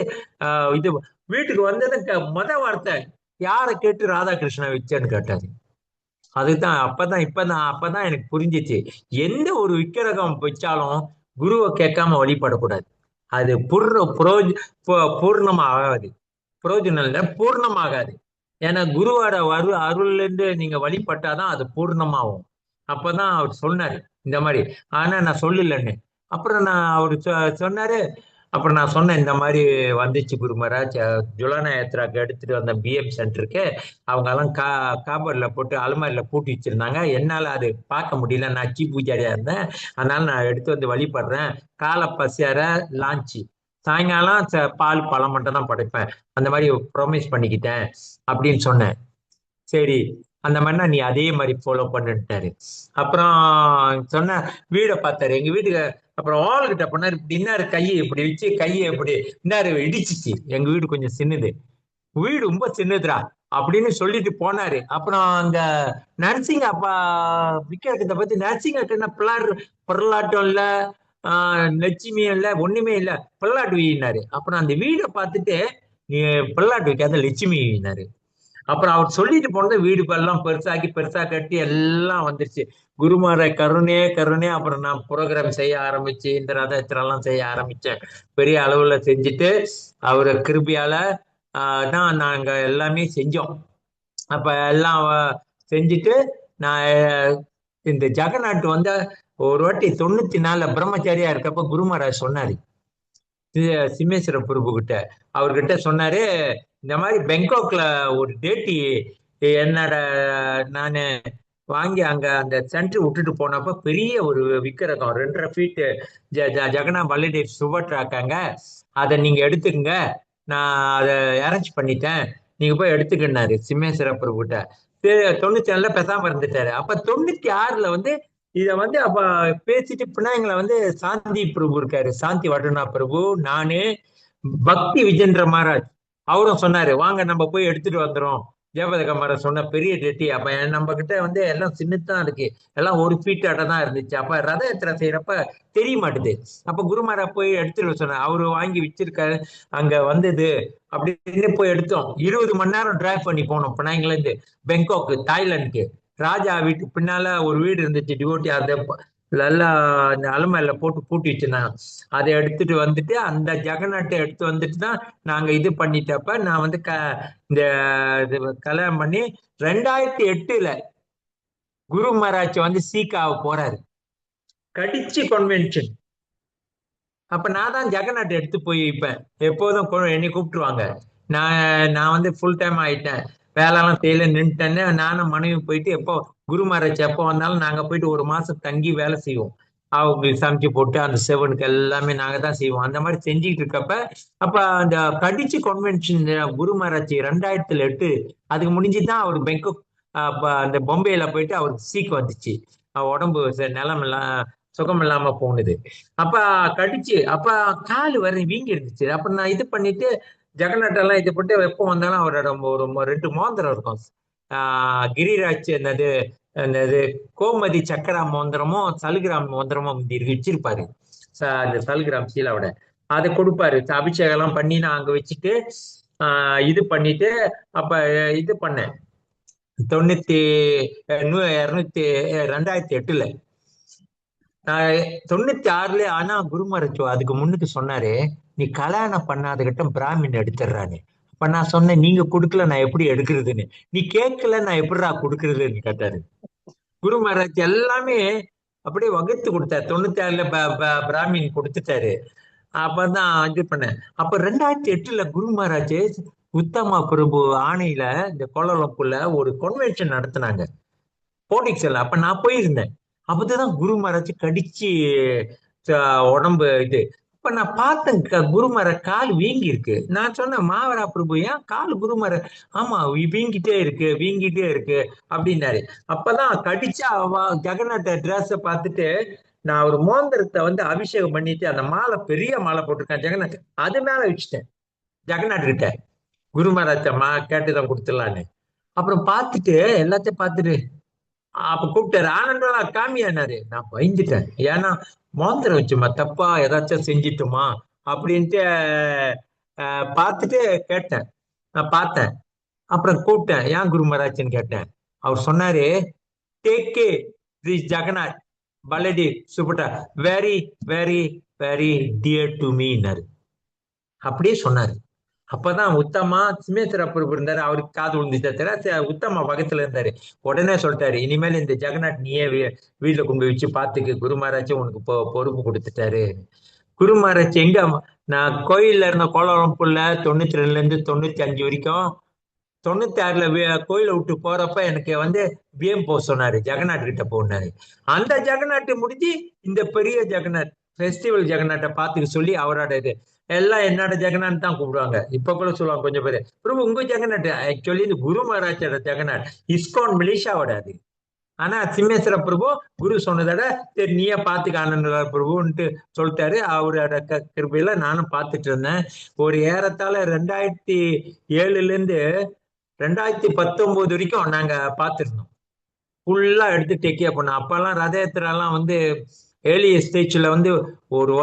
இது வீட்டுக்கு வந்தது முத வார்த்தை யாரை கேட்டு ராதாகிருஷ்ணா வச்சேன்னு கேட்டாரு. அதுதான் அப்பதான் எனக்கு புரிஞ்சிச்சு. எந்த ஒரு விக்கிரகம் வச்சாலும் குருவை கேட்காம வழிபடக்கூடாது. அது பூர்ணமா ஆகாது. புரோஜனம் இல்லை, பூர்ணமாகாது. ஏன்னா குருவோட அருள்ல இருந்து நீங்க வழிபட்டாதான் அது பூர்ணமாகும். அப்பதான் அவர் சொன்னாரு இந்த மாதிரி. ஆனா நான் சொல்லலன்னு. அப்புறம் நான் அவரு சொன்னாரு. அப்புறம் நான் சொன்னேன் இந்த மாதிரி வந்துச்சு குரு மகாராஜ், ஜுலானா யாத்ராக்கு எடுத்துட்டு வந்த பிஎம் சென்டருக்கு அவங்க எல்லாம் காபர்ல போட்டு அலமாரில பூட்டி வச்சிருந்தாங்க. என்னால அது பார்க்க முடியல, நான் சீ பூஜாரியா இருந்தேன். அதனால நான் எடுத்து வந்து வழிபடுறேன். காலை பசியார லான்ச்சு, சாயங்காலம் பால் பழம் மட்டும் தான் படைப்பேன். அந்த மாதிரி ப்ராமிஸ் பண்ணிக்கிட்டேன் அப்படின்னு சொன்னேன். சரி, அந்த மாதிரினா நீ அதே மாதிரி ஃபாலோ பண்ணிட்டாரு. அப்புறம் சொன்ன வீடை பார்த்தாரு, எங்க வீட்டுக்கு. அப்புறம் கிட்ட போனாரு. இப்படி இன்னாரு கையை இப்படி வச்சு கையை இப்படி இன்னாரு இடிச்சிச்சு. எங்க வீடு கொஞ்சம் சின்னது, வீடு ரொம்ப சின்னதுரா அப்படின்னு சொல்லிட்டு போனாரு. அப்புறம் அங்க நர்சிங் அப்பா விக்கிறத பத்தி நர்சிங்க என்ன பிறலாட்டம் இல்ல, லட்சுமியும் இல்ல, ஒண்ணுமே இல்ல, பிள்ளாட்டு வீனாரு. அப்புறம் அந்த வீடை பார்த்துட்டு நீ பிள்ளாட்டு வைக்காத லட்சுமி வீனாரு. அப்புறம் அவர் சொல்லிட்டு போனது வீடு எல்லாம் பெருசா கட்டி எல்லாம் வந்துருச்சு. குருமார கருணே கருணே. அப்புறம் நான் ப்ரோக்ராம் செய்ய ஆரம்பிச்சு இந்த ரதத்திரெல்லாம் செய்ய ஆரம்பிச்சேன். பெரிய அளவுல செஞ்சுட்டு அவரை கிருபியால தான் நாங்க எல்லாமே செஞ்சோம். அப்ப எல்லாம் செஞ்சுட்டு நான் இந்த ஜெகநாட்டு வந்து ஒரு வாட்டி 94 பிரம்மச்சாரியா இருக்கப்ப குருமராஜ் சொன்னாரு சிம்மேஸ்வர பிரபு கிட்ட. அவர்கிட்ட சொன்னாரு இந்த மாதிரி பெங்காக்ல ஒரு டேட்டி என்னோட நானு வாங்கி அங்க அந்த சென்டர் விட்டுட்டு போனப்ப பெரிய ஒரு விக்கிரகம் 2.5 ஃபீட் ஜெகனா பல்லிடே சுபட்ராக்காங்க. அதை நீங்க எடுத்துக்கங்க, நான் அதை அரேஞ்ச் பண்ணிட்டேன், நீங்க போய் எடுத்துக்கினாரு சிம்மேஸ்வர பிரபு கிட்ட. 97 பேசாம இருந்துட்டாரு. அப்ப 96 வந்து இத வந்து அப்ப பேசிட்டு பின்னாங்களை வந்து சாந்தி பிரபு இருக்காரு, சாந்தி வடனா பிரபு, நானு, பக்தி விஜேந்திர மகாராஜ் அவரும் சொன்னாரு வாங்க நம்ம போய் எடுத்துட்டு வந்துடும். ஜெயபதக மகாராஜ் சொன்ன பெரிய டெட்டி. அப்ப நம்ம கிட்ட வந்து எல்லாம் சின்னதான் இருக்கு, எல்லாம் 1 ஃபீட் தான் இருந்துச்சு. அப்ப ரத யாத்திரை செய்யறப்ப தெரிய மாட்டுது. அப்ப குருமாரா போய் எடுத்துட்டு சொன்னார். அவரு வாங்கி வச்சிருக்காரு. அங்க வந்தது அப்படின்னு போய் எடுத்தோம். 20 மணி நேரம் டிரைவ் பண்ணி போனோம் பினாங்கில இருந்து பெங்காக், தாய்லாந்துக்கு. ராஜா வீட்டுக்கு பின்னால ஒரு வீடு இருந்துச்சு டிவோட்டி, அதை நல்லா அந்த அலமாரில போட்டு பூட்டி வச்சிருந்தாங்க. அதை எடுத்துட்டு வந்துட்டு அந்த ஜெகநாட்டை எடுத்து வந்துட்டு தான் நாங்க இது பண்ணிட்டப்ப நான் வந்து இந்த கல்யாணம் பண்ணி 2008 குரு மகாராஜ் வந்து சீக்காவ போறாரு, கடிச்சி கன்வென்ஷன். அப்ப நான் தான் ஜெகநாட்டை எடுத்து போய் வைப்பேன். எப்போதும் என்னை கூப்பிட்டுருவாங்க. நான் வந்து ஃபுல் டைம் ஆயிட்டேன், வேலைலாம் செய்யல, நின்றுட்டேன்னு. நானும் மனைவி போயிட்டு எப்போ குரு மகாராஜ் எப்போ வந்தாலும் நாங்க போயிட்டு 1 மாசம் தங்கி வேலை செய்வோம். அவங்களுக்கு சமைச்சு போட்டு அந்த செவனுக்கு எல்லாமே நாங்க தான் செய்வோம். அந்த மாதிரி செஞ்சுக்கிட்டு இருக்கப்ப அப்ப அந்த கடிச்சு கன்வென்ஷன் குரு மகாராஜ் 2008 அதுக்கு முடிஞ்சுதான் அவர் பெங்காக் அந்த பொம்பேல போயிட்டு அவருக்கு சீக்கு வந்துச்சு. உடம்பு நிலம் எல்லாம் சுகம் இல்லாம போனது. அப்ப கடிச்சு அப்ப கால் வர வீங்கி இருந்துச்சு. அப்ப நான் இது பண்ணிட்டு ஜெகநாட்டெல்லாம் இது பண்ணிட்டு எப்போ வந்தாலும் அவரோட ஒரு 2 மோந்திரம் இருக்கும். கிரிராஜ் என்னது என்னது கோமதி சக்கரா மோந்திரமும் சலுகிராம் மோந்திரமும் வச்சிருப்பாரு. அந்த சலுகிராம் சீலாவோட அதை கொடுப்பாரு. அபிஷேகம் எல்லாம் பண்ணி நான் அங்க வச்சுட்டு இது பண்ணிட்டு அப்ப இது பண்ணேன் 2008 96 ஆனா குருமரச்சோ அதுக்கு முன்னுக்கு சொன்னாரு நீ கல்யாணம் பண்ணாதகிட்ட பிராமின் எடுத்துடுறான்னு. அப்ப நான் சொன்னேன் நீங்க கொடுக்கல நான் எப்படி எடுக்கிறதுன்னு, நீ கேட்கல நான் எப்படிடா கொடுக்கறதுன்னு கேட்டாரு. குரு மகாராஜ் எல்லாமே அப்படியே வகுத்து கொடுத்தாரு. 96 பிராமின் கொடுத்துட்டாரு. அப்பதான் இது பண்ணேன். அப்ப 2008 குரு மகாராஜ் உத்தமா பிரபு ஆணையில இந்த கோலாலம்பூர்ல ஒரு கன்வென்ஷன் நடத்தினாங்க போட்டிக்ஸ்ல. அப்ப நான் போயிருந்தேன். அப்பதான் குரு மகாராஜ் கடிச்சு உடம்பு இது. அப்ப நான் பார்த்தேன் குருமர கால் வீங்கி இருக்கு. நான் சொன்னேன் மாவரா பிரபு ஏன் கால் குருமர, ஆமா வீங்கிட்டே இருக்கு அப்படின்னாரு. அப்பதான் கடிச்சா ஜெகநாட்ட டிரெஸ் பார்த்துட்டு நான் ஒரு மோந்திரத்தை வந்து அபிஷேகம் பண்ணிட்டு அந்த மாலை பெரிய மாலை போட்டிருக்கேன் ஜெகநாத், அது மேல வச்சுட்டேன் ஜெகநாத் கிட்ட. குரு மகாராஜ கேட்டுதான் கொடுத்துடலான்னு. அப்புறம் பார்த்துட்டு எல்லாத்தையும் பார்த்துட்டு அப்ப கூப்பிட்டாரு, ஆனந்தா காமியானாரு. நான் பயந்துட்டேன். ஏன்னா மோந்திரம் வச்சுமா தப்பா ஏதாச்சும் செஞ்சிட்டுமா அப்படின்ட்டு பார்த்துட்டு கேட்டேன். நான் பார்த்தேன். அப்புறம் கூப்பிட்டேன், ஏன் குரு மகாராஜ்னு கேட்டேன். அவர் சொன்னாரு, டேக் தி ஜெகநாத் பலடி சுபட்டா very very very dear to மீனாரு. அப்படியே சொன்னாரு. அப்பதான் உத்தமா சிமேஸ்வர பிரபு இருந்தாரு, அவருக்கு காது விழுந்துச்சு. உத்தமா பக்கத்துல இருந்தாரு. உடனே சொல்லிட்டாரு, இனிமேல் இந்த ஜெகநாத் நீயே வீட்டுல கொண்டு போய் வச்சு பாத்துக்கு, குரு மகாராஜ் உனக்கு பொறுப்பு கொடுத்துட்டாரு. குரு மகாராஜ் எங்க, நான் கோயில்ல இருந்த கோலாலம்பூர்ல 92ல இருந்து 95 வரைக்கும், 96ல கோயிலை விட்டு போறப்ப எனக்கு வந்து விஎம் போக சொன்னாரு, ஜெகநாத் கிட்ட போனாரு. அந்த ஜெகநாட் முடிஞ்சு இந்த பெரிய ஜெகநாத் ஃபெஸ்டிவல் ஜெகநாட்டை பாத்துக்க சொல்லி அவரோட இது எல்லாம் என்னோட ஜெகநாத் தான் கூப்பிடுவாங்க. இப்ப கூட சொல்லுவாங்க கொஞ்சம் பேரு, பிரபு உங்க ஜெகநாட் ஆக்சுவலி இந்த குரு மகாராஜோட ஜெகநாத் இஸ்கான் மலேசியாவோட அது. ஆனா சிம்மேஸ்வர பிரபு குரு சொன்னதோட சரி நீயே பாத்துக்க ஆனந்த பிரபுன்ட்டு சொல்லிட்டாரு. அவரோட கிருபையில நானும் பார்த்துட்டு இருந்தேன். ஒரு ஏறத்தாழ 2007ல இருந்து 2019 வரைக்கும் நாங்க பார்த்திருந்தோம். ஃபுல்லா எடுத்து டேக்கியா பண்ணோம். அப்பெல்லாம் ரத யாத்திரெல்லாம் வந்து ஏர்லி ஸ்டேஜ்ல வந்து ஒரு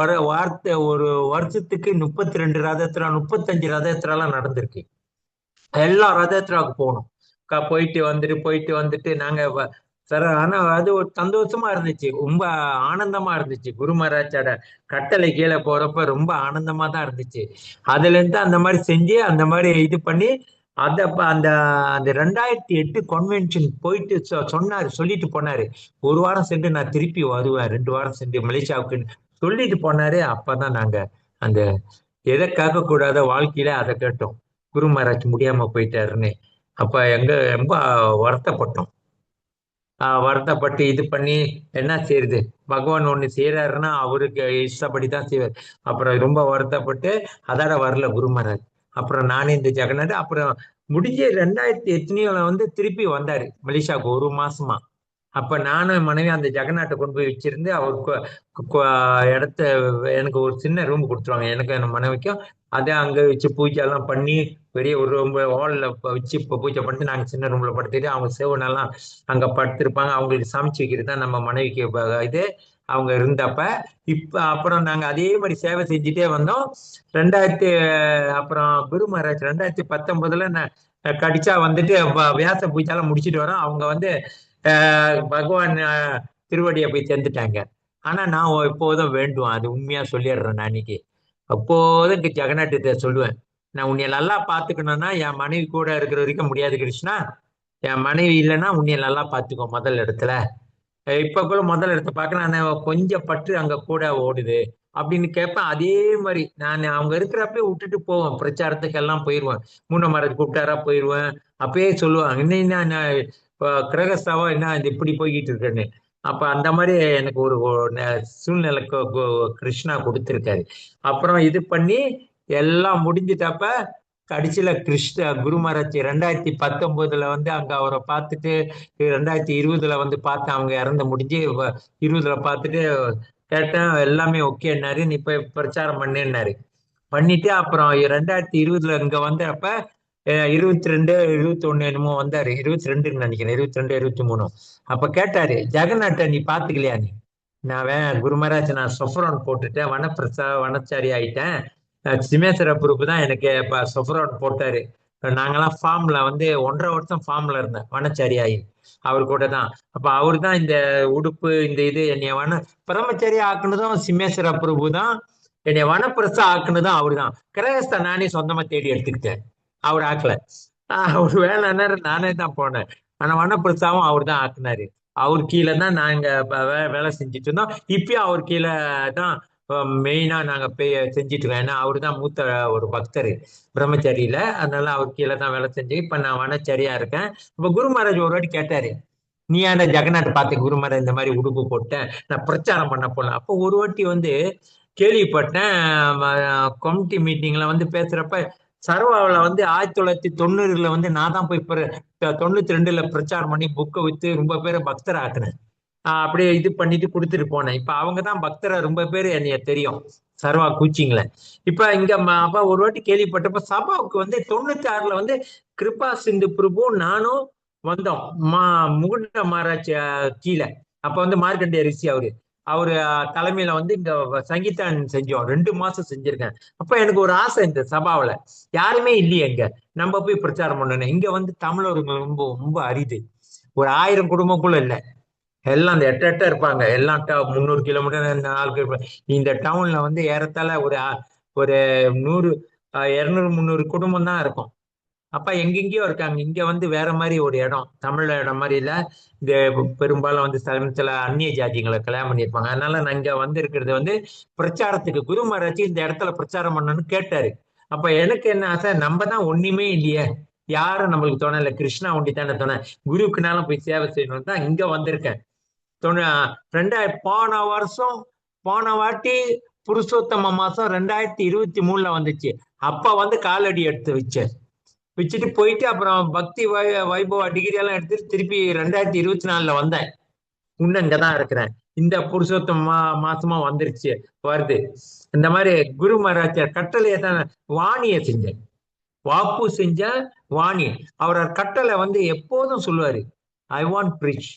வருஷத்துக்கு 32 ரத யாத்திரா 35 ரத யாத்திரெல்லாம் நடந்திருக்கு. எல்லா ரத யாத்திராவுக்கு போகணும். போயிட்டு வந்துட்டு நாங்க சார். ஆனா அது ஒரு சந்தோஷமா இருந்துச்சு, ரொம்ப ஆனந்தமா இருந்துச்சு. குரு மகாராஜோட கட்டளை கீழே போறப்ப ரொம்ப ஆனந்தமா தான் இருந்துச்சு. அதுல இருந்து அந்த மாதிரி செஞ்சு அந்த மாதிரி இது பண்ணி அத அந்த அந்த 2008 கன்வென்ஷன் போயிட்டு சொன்னாரு, சொல்லிட்டு போனாரு. ஒரு வாரம் சென்று நான் திருப்பி வருவேன், 2 வாரம் சென்று மலேசியாவுக்கு சொல்லிட்டு போனாரு. அப்பதான் நாங்க அந்த எதை கேட்க கூடாத வாழ்க்கையில அதை கேட்டோம், குரு மகாராஜ் முடியாம போயிட்டாருன்னு. அப்ப எங்க ரொம்ப வருத்தப்பட்டோம். வருத்தப்பட்டு இது பண்ணி என்ன செய்யுது, பகவான் ஒண்ணு செய்யறாருன்னா அவருக்கு இஷ்டப்படிதான் செய்வார். அப்புறம் ரொம்ப வருத்தப்பட்டு அதோட வரல குரு மகாராஜ். அப்புறம் நானே இந்த ஜெகநாத் அப்புறம் முடிஞ்ச 2008 வந்து திருப்பி வந்தாரு மலேசியாவுக்கு 1 மாசமா. அப்ப நானும் என் மனைவி அந்த ஜெகநாட்டை கொண்டு போய் வச்சிருந்து அவருக்கு இடத்த எனக்கு ஒரு சின்ன ரூம் கொடுத்துருவாங்க, எனக்கு என் மனைவிக்கும். அதை அங்க வச்சு பூஜை எல்லாம் பண்ணி பெரிய ஒரு ரொம்ப ஹால்ல வச்சு பூஜை பண்ணிட்டு நாங்க சின்ன ரூம்ல படுத்துட்டு அவங்க சேவனெல்லாம் அங்க படுத்திருப்பாங்க. அவங்களுக்கு சமைச்சு வைக்கிறது தான் நம்ம மனைவிக்கு இது அவங்க இருந்தப்ப. இப்ப அப்புறம் நாங்க அதே மாதிரி சேவை செஞ்சுட்டே வந்தோம். 2000 அப்புறம் குரு மகாராஜ் 2019ல நான் கடிச்சா வந்துட்டு வியாச பூஜைலாம் முடிச்சுட்டு வரோம். அவங்க வந்து பகவான் திருவடியை போய் சேர்ந்துட்டாங்க. ஆனா நான் எப்போதும் வேண்டுவேன், அது உண்மையா சொல்லிடுறேன். நான் இன்னைக்கு அப்போதும் ஜெகநாட்டத்தை சொல்லுவேன், நான் உன்னை நல்லா பாத்துக்கணும்னா என் மனைவி கூட இருக்கிற வரைக்கும் முடியாது கிருஷ்ணா. என் மனைவி இல்லைன்னா உன்னை நல்லா பாத்துக்கோ முதல் இடத்துல. இப்ப கூட முதல் இடத்த பார்க்க நான் கொஞ்சம் பற்று அங்க கூட ஓடுது அப்படின்னு கேட்பேன். அதே மாதிரி நான் அவங்க இருக்கிறப்பே விட்டுட்டு போவேன், பிரச்சாரத்துக்கு எல்லாம் போயிடுவேன். மூணமரத்து கூப்பிட்டாரா போயிடுவேன். அப்பயே சொல்லுவாங்க, இன்னும் கிரகஸ்தாவா என்ன இது இப்படி போய்கிட்டு இருக்கேன்னு. அப்ப அந்த மாதிரி எனக்கு ஒரு சூழ்நிலை கிருஷ்ணா கொடுத்திருக்காரு. அப்புறம் இது பண்ணி எல்லாம் முடிஞ்சிட்டப்ப கடைசியில குரு மகாராஜ் 2019ல வந்து அங்க அவரை பார்த்துட்டு 2020ல வந்து பார்த்தேன். அவங்க இறந்து முடிஞ்சு 20ல பார்த்துட்டு கேட்டேன், எல்லாமே ஓகேன்னாரு. நீ போய் பிரச்சாரம் பண்ணேன்னாரு. பண்ணிட்டு அப்புறம் 2020ல இங்க வந்தப்ப 22 21 என்னமோ வந்தாரு, 22ன்னு நினைக்கிறேன், 22 23. அப்ப கேட்டாரு, ஜெகநாட்டை நீ பாத்துக்கலையா நீ? நான் குரு மகாராஜ் நான் சொஃப்ரான் போட்டுட்டேன், வனச்சாரி ஆயிட்டேன். சிமேஸ்வர குரூப் தான் எனக்கு இப்ப சொஃப்ரான் போட்டாரு. நாங்கெல்லாம் ஃபார்ம்ல வந்து 1.5 வருஷம் ஃபார்ம்ல இருந்தேன் வனச்சாரி ஆகி அவரு கூட தான். அப்ப அவரு தான் இந்த உடுப்பு இந்த இது என்னைய பிரம்மச்சாரி ஆக்குனதும் சிம்மேஸ்வர பிரபு தான். என்னைய வனப்பிரசா ஆக்குனதும் அவரு தான். கிரகஸ்த நானே சொந்தமா தேடி எடுத்துக்கிட்டேன், அவர் ஆக்கல. அவரு வேலை நானே தான் போனேன். ஆனா வனப்பிரசாவும் அவர் தான் ஆக்குனாரு. அவர் கீழே தான் நாங்க வேலை செஞ்சுட்டு இருந்தோம். இப்பயும் அவர் கீழே தான் மெயினா நாங்க செஞ்சுட்டு இருக்கோம். ஏன்னா அவரு தான் மூத்த ஒரு பக்தர் பிரம்மச்சாரியில, அதனால அவர் கீழே தான் வேலை செஞ்சு இப்ப நான் வனச்சாரியா இருக்கேன். இப்ப குரு மகாராஜ் ஒரு வாட்டி கேட்டாரு, நீ ஏன்டா ஜெகநாட் பார்த்து குரு மகாராஜ் இந்த மாதிரி உடுப்பு போட்டேன் நான் பிரச்சாரம் பண்ண போல. அப்போ ஒரு வாட்டி வந்து கேள்விப்பட்டேன், கமிட்டி மீட்டிங்ல வந்து பேசுறப்ப சர்வாவில் வந்து 1990ல வந்து நான் தான் போய் 92ல பிரச்சாரம் பண்ணி புக்கை வித்து ரொம்ப பேரை பக்தர் ஆக்குனேன். அப்படியே இது பண்ணிட்டு கொடுத்துட்டு போனேன். இப்ப அவங்க தான் பக்தரை ரொம்ப பேர் என்னைய தெரியும் சர்வா கூச்சிங்ல. இப்ப இங்க அப்ப ஒரு வாட்டி கேள்விப்பட்டப்ப சபாவுக்கு வந்து 96ல வந்து கிருபா சிந்து பிரபு நானும் வந்தோம். மா முகுண்ட மகாராஜ் கீழே. அப்ப வந்து மார்க்கண்டேய ரிஷி அவரு அவரு தலைமையில வந்து இங்க சங்கீதான் செஞ்சோம். 2 மாசம் செஞ்சிருக்கேன். அப்ப எனக்கு ஒரு ஆசை, இந்த சபாவில யாருமே இல்லையே இங்க, நம்ம போய் பிரச்சாரம் பண்ணணும். இங்க வந்து தமிழர்கள் ரொம்ப ரொம்ப அரிது. ஒரு 1000 குடும்பம் கூட இல்ல. எல்லாம் அந்த எட்ட எட்ட இருப்பாங்க. எல்லாம் 300 கிலோமீட்டர் 4 கிலோமீட்டர். இந்த டவுன்ல வந்து ஏறத்தாழ ஒரு 100 200 300 குடும்பம் தான் இருக்கும். அப்ப எங்கெங்கயோ இருக்காங்க. இங்க வந்து வேற மாதிரி ஒரு இடம், தமிழ் இடம் மாதிரி இல்ல. இந்த பெரும்பாலும் வந்து சில அந்நிய ஜாதிகளை கல்யாணம் பண்ணியிருப்பாங்க. அதனால நான் இங்க வந்து இருக்கிறது வந்து பிரச்சாரத்துக்கு. குரு மகாராஜ் இந்த இடத்துல பிரச்சாரம் பண்ணணும்னு கேட்டாரு. அப்ப எனக்கு என்ன ஆசை, நம்ம தான் ஒண்ணுமே இல்லையே, யாரும் நம்மளுக்கு துணை இல்லை, கிருஷ்ணா ஒண்டி தானே துணை. குருவுக்குனாலும் போய் சேவை செய்யணும் தான் இங்க வந்திருக்கேன். தொண்ணூ 2000 போன வாட்டி புருஷோத்தம மாசம் 2023ல வந்துச்சு. அப்ப வந்து காலடி எடுத்து வச்சுட்டு போயிட்டு அப்புறம் பக்தி வைபவ டிகிரி எல்லாம் எடுத்துட்டு திருப்பி 2024ல வந்தேன். இன்னும் இங்கதான் இருக்கிறேன். இந்த புருஷோத்தம மாசமா வருது. இந்த மாதிரி குரு மகாராஜ் கட்டளையை தான் வாணியை செஞ்சேன். வாப்பு செஞ்ச வாணி. அவரோட கட்டளை வந்து எப்போதும் சொல்லுவாரு, ஐ வாண்ட் பிரீச்.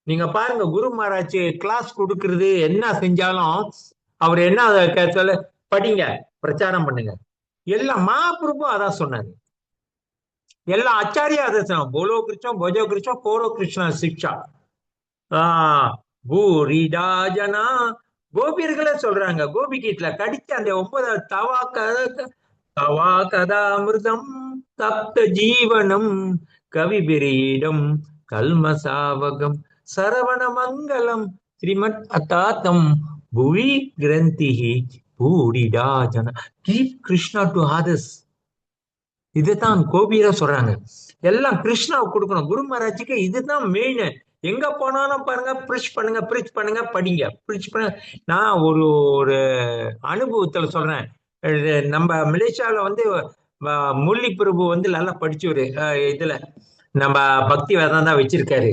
நீங்க பாருங்க, குரு மகாராஜ் கிளாஸ் கொடுக்கறது என்ன செஞ்சாலும் அவர் என்ன சொல்ல, படிங்க, பிரச்சாரம் பண்ணுங்க. எல்லாம் மகாபிரபு அதான் சொன்னாரு. எல்லா ஆச்சாரியா அதை சொன்னாங்க. போலோ கிருஷ்ணா பஜோ கிருஷ்ணா கோரோ கிருஷ்ணா சிக்ஷா. பூரிடாஜனா கோபியர்களே சொல்றாங்க. கோபி கீட்ல கடிச்சு அந்த 9 தவா கதாமிருதம் தப்த ஜீவனம் கவிபிரீடம் கல்மசாவகம் சரவண மங்களம் ஸ்ரீமத் அத்தாத்தம் புவி கிரந்திஹி பூரிடாஜன கீப் கிருஷ்ணா டு அதர்ஸ். இதுதான் கோபியரா சொல்றாங்க. எல்லாம் கிருஷ்ணாவுக்கு கொடுக்கணும். குரு மகாராஜுக்கு இதுதான் மெயின். எங்க போனாலும் பாருங்க, ப்ரீச் பண்ணுங்க, ப்ரீச் பண்ணுங்க, படிங்க, ப்ரீச் பண்ணுங்க. நான் ஒரு ஒரு அனுபவத்துல சொல்றேன். நம்ம மலேசியாவில வந்து முரளி பிரபு வந்து நல்லா படிச்சவரு. இதுல நம்ம பக்தி வேதம் தான் வச்சிருக்காரு.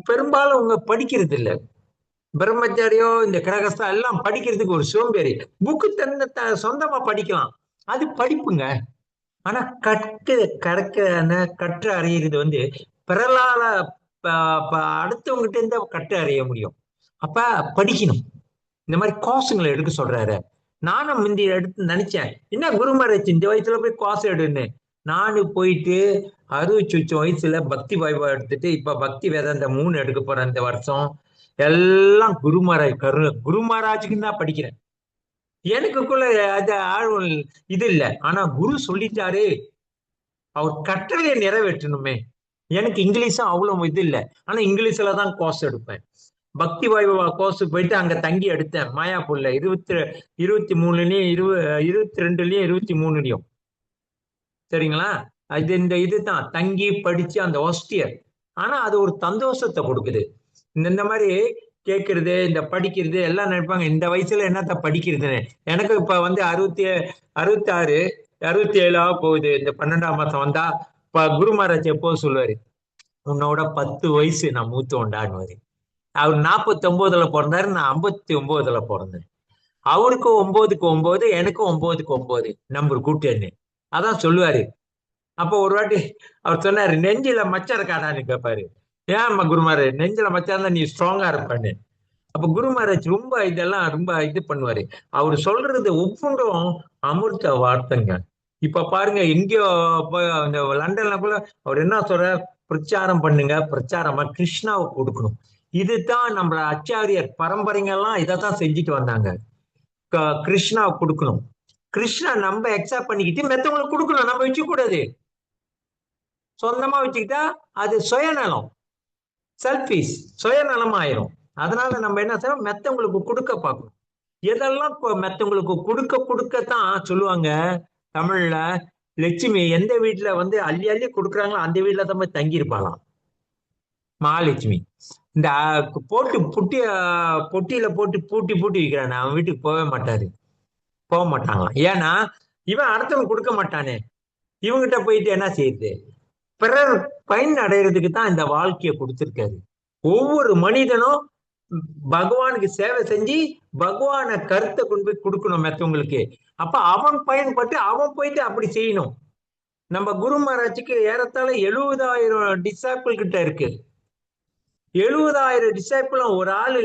பெரும்பாலும் அவங்க படிக்கிறது இல்ல. பிரம்மச்சாரியோ இந்த கிரகஸ்தா எல்லாம் படிக்கிறதுக்கு ஒரு சோம்பேறி. புக்கு சொந்தமா படிக்கலாம், அது படிப்புங்க. ஆனா கற்று அறியறது வந்து பிறலால அடுத்தவங்ககிட்ட இருந்து கற்று அறிய முடியும். அப்ப படிக்கணும். இந்த மாதிரி கோர்ஸுங்களை எடுக்க சொல்றாரு. நானும் முந்தி எடுத்து நினைச்சேன், என்ன குருமராஜ் இந்த வயசுல போய் கோர்ஸ் எடுன்னு. நானும் போயிட்டு 68 வயசுல பக்தி வைபவம் எடுத்துட்டு இப்ப பக்தி வேதாந்த 3 எடுக்க போறேன் இந்த வருஷம். எல்லாம் குருமராஜுக்கு தான் படிக்கிறேன். எனக்குள்ள அது ஆழ்வல் இது இல்லை. ஆனா குரு சொல்லிட்டாரு, அவர் கட்டளையை நிறைவேற்றணுமே. எனக்கு இங்கிலீஷும் அவ்வளவு இது இல்லை. ஆனா இங்கிலீஷ்ல தான் கோர்ஸ் எடுப்பேன். பக்தி வைபவ கோர்ஸ் போயிட்டு அங்க தங்கி எடுத்தேன் மாயாப்பூர்ல. 23லயும் 22லயும் 23லயும். சரிங்களா? இந்த இதுதான் தங்கி படிச்சு அந்த ஹாஸ்டியர். ஆனா அது ஒரு சந்தோஷத்தை கொடுக்குது. இந்த மாதிரி கேட்கறது, இந்த படிக்கிறது எல்லாம் நினைப்பாங்க இந்த வயசுல என்னத்த படிக்கிறதுன்னு. எனக்கு இப்ப வந்து 66 67 போகுது. இந்த 12ஆம் மாசம் வந்தா இப்ப குரு மகாராஜ் எப்போது சொல்லுவாரு, உன்னோட 10 வயசு நான் மூத்த உண்டாடுவாரு. அவர் 49ல பிறந்தாரு, நான் 59ல பிறந்தேன். அவருக்கு 9க்கு 9, எனக்கு 9க்கு 9 நம்பர் கூட்டேன்னு அதான் சொல்லுவாரு. அப்போ ஒரு வாட்டி அவர் சொன்னாரு, நெஞ்சில மச்சம் இருக்காடான்னு கேட்பாரு. ஏன் குரு மகாராஜ், நெஞ்சில மச்சம் இருந்தா நீ ஸ்ட்ராங்கா இருப்பான்னு. அப்ப குரு மகாராஜ் ரொம்ப இதெல்லாம் ரொம்ப இது பண்ணுவாரு. அவர் சொல்றது ஒவ்வொன்றும் அமிர்த வார்த்தைங்க. இப்ப பாருங்க, எங்கேயோ இந்த லண்டன்ல கூட அவர் என்ன சொல்ற, பிரச்சாரம் பண்ணுங்க, பிரச்சாரமா கிருஷ்ணாவை கொடுக்கணும். இதுதான் நம்ம ஆச்சாரியர் பரம்பரைங்கெல்லாம் இதைத்தான் செஞ்சுட்டு வந்தாங்க. கிருஷ்ணாவை கொடுக்கணும். கிருஷ்ணா நம்ம எக்ஸாப்ட் பண்ணிக்கிட்டு மத்தவங்களுக்கு கொடுக்கணும். நம்ம வச்சுக்க கூடாது. சொந்தமா வச்சுக்கிட்டா அது சுயநலம், செல்ஃபிஷ், சுயநலம் ஆயிரும். அதனால நம்ம என்ன செய்யணும், மத்தவங்களுக்கு கொடுக்க பார்க்கணும். எதெல்லாம் மத்தவங்களுக்கு கொடுக்கத்தான் சொல்லுவாங்க தமிழ்ல. லட்சுமி எந்த வீட்டுல வந்து அள்ளி அள்ளி கொடுக்குறாங்களோ அந்த வீட்டுல தான் போய் தங்கி இருப்பாளாம் மகாலட்சுமி. இந்த பொட்டியில போட்டு பூட்டி வைக்கிறானே அவன் வீட்டுக்கு போக மாட்டாங்களாம். ஏன்னா இவன் அடுத்தவன் கொடுக்க மாட்டானே, இவங்கிட்ட போயிட்டு என்ன செய்யுது, பிறர் பயன் அடைகிறதுக்கு தான் இந்த வாழ்க்கையை கொடுத்திருக்காரு. ஒவ்வொரு மனிதனும் பகவானுக்கு சேவை செஞ்சு பகவான கருத்தை கொண்டு போய் கொடுக்கணும் மற்றவங்களுக்கு. அப்ப அவன் பயன்பட்டு அவன் போயிட்டு அப்படி செய்யணும். நம்ம குரு மகாராஜுக்கு ஏறத்தாழ 70,000 டிசாப்பிள் கிட்ட இருக்கு. 70,000 டிசாப்பிளும் ஒரு ஆளு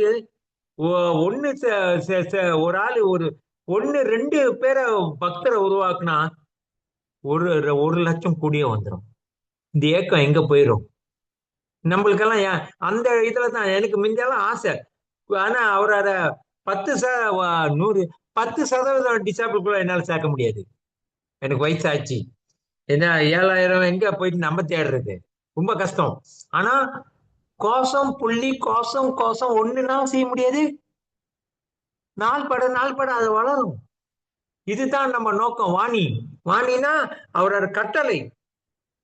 ஒண்ணு ஒரு ஆளு ஒண்ணு 2 பேரை பக்தரை உருவாக்குனா ஒரு 1,00,000 கூடிய வந்துடும். இந்த ஏக்கம் எங்க போயிரும்? நம்மளுக்கெல்லாம் அந்த இதுலதான் எனக்கு முந்தியெல்லாம் ஆசை. ஆனா அவரோட 10% டிசாபிள் என்னால சேர்க்க முடியாது. எனக்கு வயசாச்சு. ஏன்னா 7,000 எங்க போயிட்டு நம்ம தேடுறது ரொம்ப கஷ்டம். ஆனா கோஷம் புள்ளி கோஷம் கோஷம் ஒண்ணுனாலும் செய்ய முடியாது. நாள் பட அது வளரும். இதுதான் நம்ம நோக்கம். வாணினா அவரோட கட்டளை.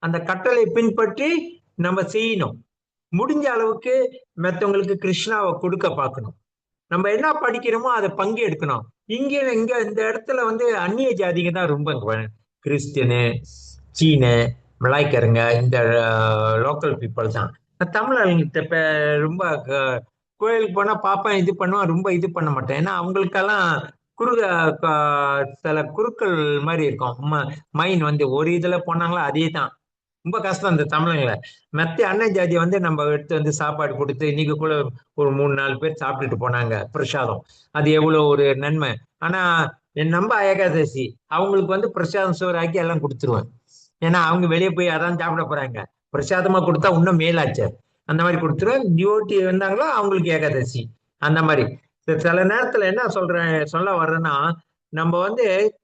அந்த கட்டளை பின்பற்றி நம்ம செய்யணும். முடிஞ்ச அளவுக்கு மற்றவங்களுக்கு கிருஷ்ணாவை கொடுக்க பார்க்கணும். நம்ம என்ன படிக்கிறோமோ அதை பங்கு எடுக்கணும். இங்க இந்த இடத்துல அந்நிய ஜாதிங்க தான் ரொம்ப, கிறிஸ்டியனு, சீன, மலாய்க்காரங்க, இந்த லோக்கல் பீப்புள் தான். தமிழர்கிட்ட ரொம்ப கோயிலுக்கு போனா பாப்பேன், இது பண்ணுவான், ரொம்ப இது பண்ண மாட்டேன். ஏன்னா அவங்களுக்கெல்லாம் சில குருக்கள் மாதிரி இருக்கும். மைண்ட் ஒரு இதுல போனாங்களா அதே தான். ரொம்ப கஷ்டம் இந்த தமிழங்களை. மத்திய அன்ன ஜாதி நம்ம எடுத்து சாப்பாடு கொடுத்து இன்னைக்கு கூட ஒரு 3-4 பேர் சாப்பிட்டுட்டு போனாங்க பிரசாதம். அது எவ்வளவு ஒரு நன்மை. ஆனா நம்ம ஏகாதசி அவங்களுக்கு பிரசாதம் சோறு ஆக்கி எல்லாம் கொடுத்துருவேன். ஏன்னா அவங்க வெளியே போய் அதான் சாப்பிட போறாங்க. பிரசாதமா கொடுத்தா இன்னும் மேலாச்சு. அந்த மாதிரி கொடுத்துருவேன். டிவோட்டி வந்தாங்களோ அவங்களுக்கு ஏகாதசி. அந்த மாதிரி சில நேரத்துல என்ன சொல்ல வர்றேன்னா, நம்ம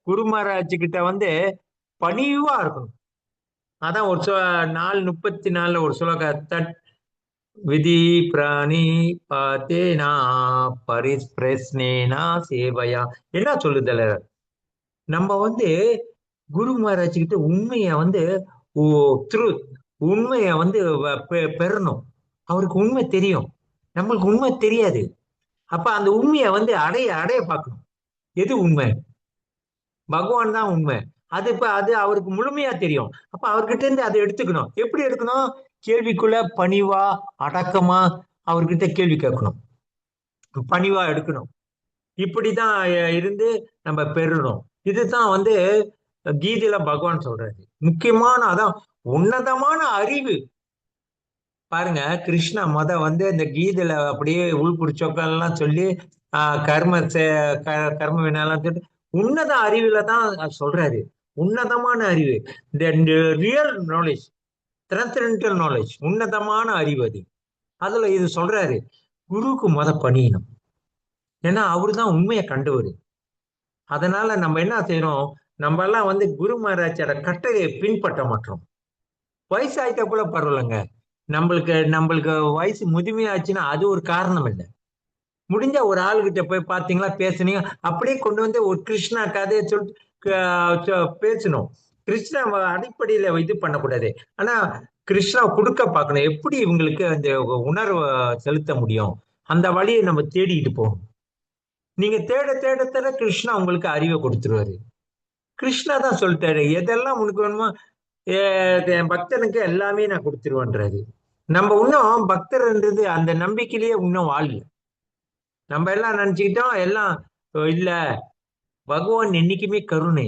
குரு மகாராஜ் கிட்ட பணிவா இருக்கணும். அதான் ஒரு 4:34 ஒரு சுலோக தட் விதி பிராணி பாத்தேனா பரிஸ்பிரஸ்னேனா சேவையா. என்ன சொல்லுதல, நம்ம குரு மகாராஜ் கிட்ட உண்மைய ட்ரூத் உண்மைய பெறணும். அவருக்கு உண்மை தெரியும், நம்மளுக்கு உண்மை தெரியாது. அப்ப அந்த உண்மைய அடைய பார்க்கணும். எது உண்மை? பகவான் தான் உண்மை. அது அவருக்கு முழுமையா தெரியும். அப்ப அவர்கிட்ட இருந்து அதை எடுத்துக்கணும். எப்படி எடுக்கணும்? கேள்விக்குள்ள பணிவா அடக்கமா அவர்கிட்ட கேள்வி கேட்கணும், பணிவா எடுக்கணும். இப்படிதான் இருந்து நம்ம பெறணும். இதுதான் கீதையில பகவான் சொல்றாரு. முக்கியமான அதான் உன்னதமான அறிவு. பாருங்க, கிருஷ்ணா இந்த கீதையில அப்படியே உள்புடிச்சோக்கெல்லாம் சொல்லி கர்ம வினாலாம் சொல்லி உன்னத அறிவுல தான் சொல்றாரு. உன்னதமான அறிவு, ரியல் நாலேஜ், டிரான்சென்டென்டல் நாலேஜ், உன்னதமான அறிவு அது. அதுல இது சொல்றாரு, குருக்கு பணியணும். ஏன்னா அவரு தான் உண்மையை கண்டவர். அதனால நம்ம என்ன செய்யறோம், நம்ம எல்லாம் குரு மகாராஜோட கட்டளையை பின்பற்ற மாட்டோம். வயசாயிட்டா கூட பரவாயில்லைங்க. நம்மளுக்கு வயசு முதுமையாச்சுன்னா அது ஒரு காரணம் இல்லை. முடிஞ்ச ஒரு ஆளுகிட்ட போய் பாத்தீங்களா, பேசுனீங்க, அப்படியே கொண்டு ஒரு கிருஷ்ணா கதையை சொல்லிட்டு பேசணும். கிருஷ்ணா அடிப்படையில இது பண்ணக்கூடாது. ஆனா கிருஷ்ணா கொடுக்க பார்க்கணும். எப்படி இவங்களுக்கு அந்த உணர்வை செலுத்த முடியும், அந்த வழியை நம்ம தேடிட்டு போகணும். நீங்க தேட தேட தேட கிருஷ்ணா உங்களுக்கு அறிவை கொடுத்துருவாரு. கிருஷ்ணா தான் சொல்லிட்டாரு, எதெல்லாம் உனக்கு வேணுமோ என் பக்தனுக்கு எல்லாமே நான் கொடுத்துருவேன்றாரு. நம்ம இன்னும் பக்தர்ன்றது அந்த நம்பிக்கையிலேயே இன்னும் வாழல. நம்ம எல்லாம் நினைச்சுக்கிட்டோம் எல்லாம் இல்ல, பகவான் என்னைக்குமே கருணை.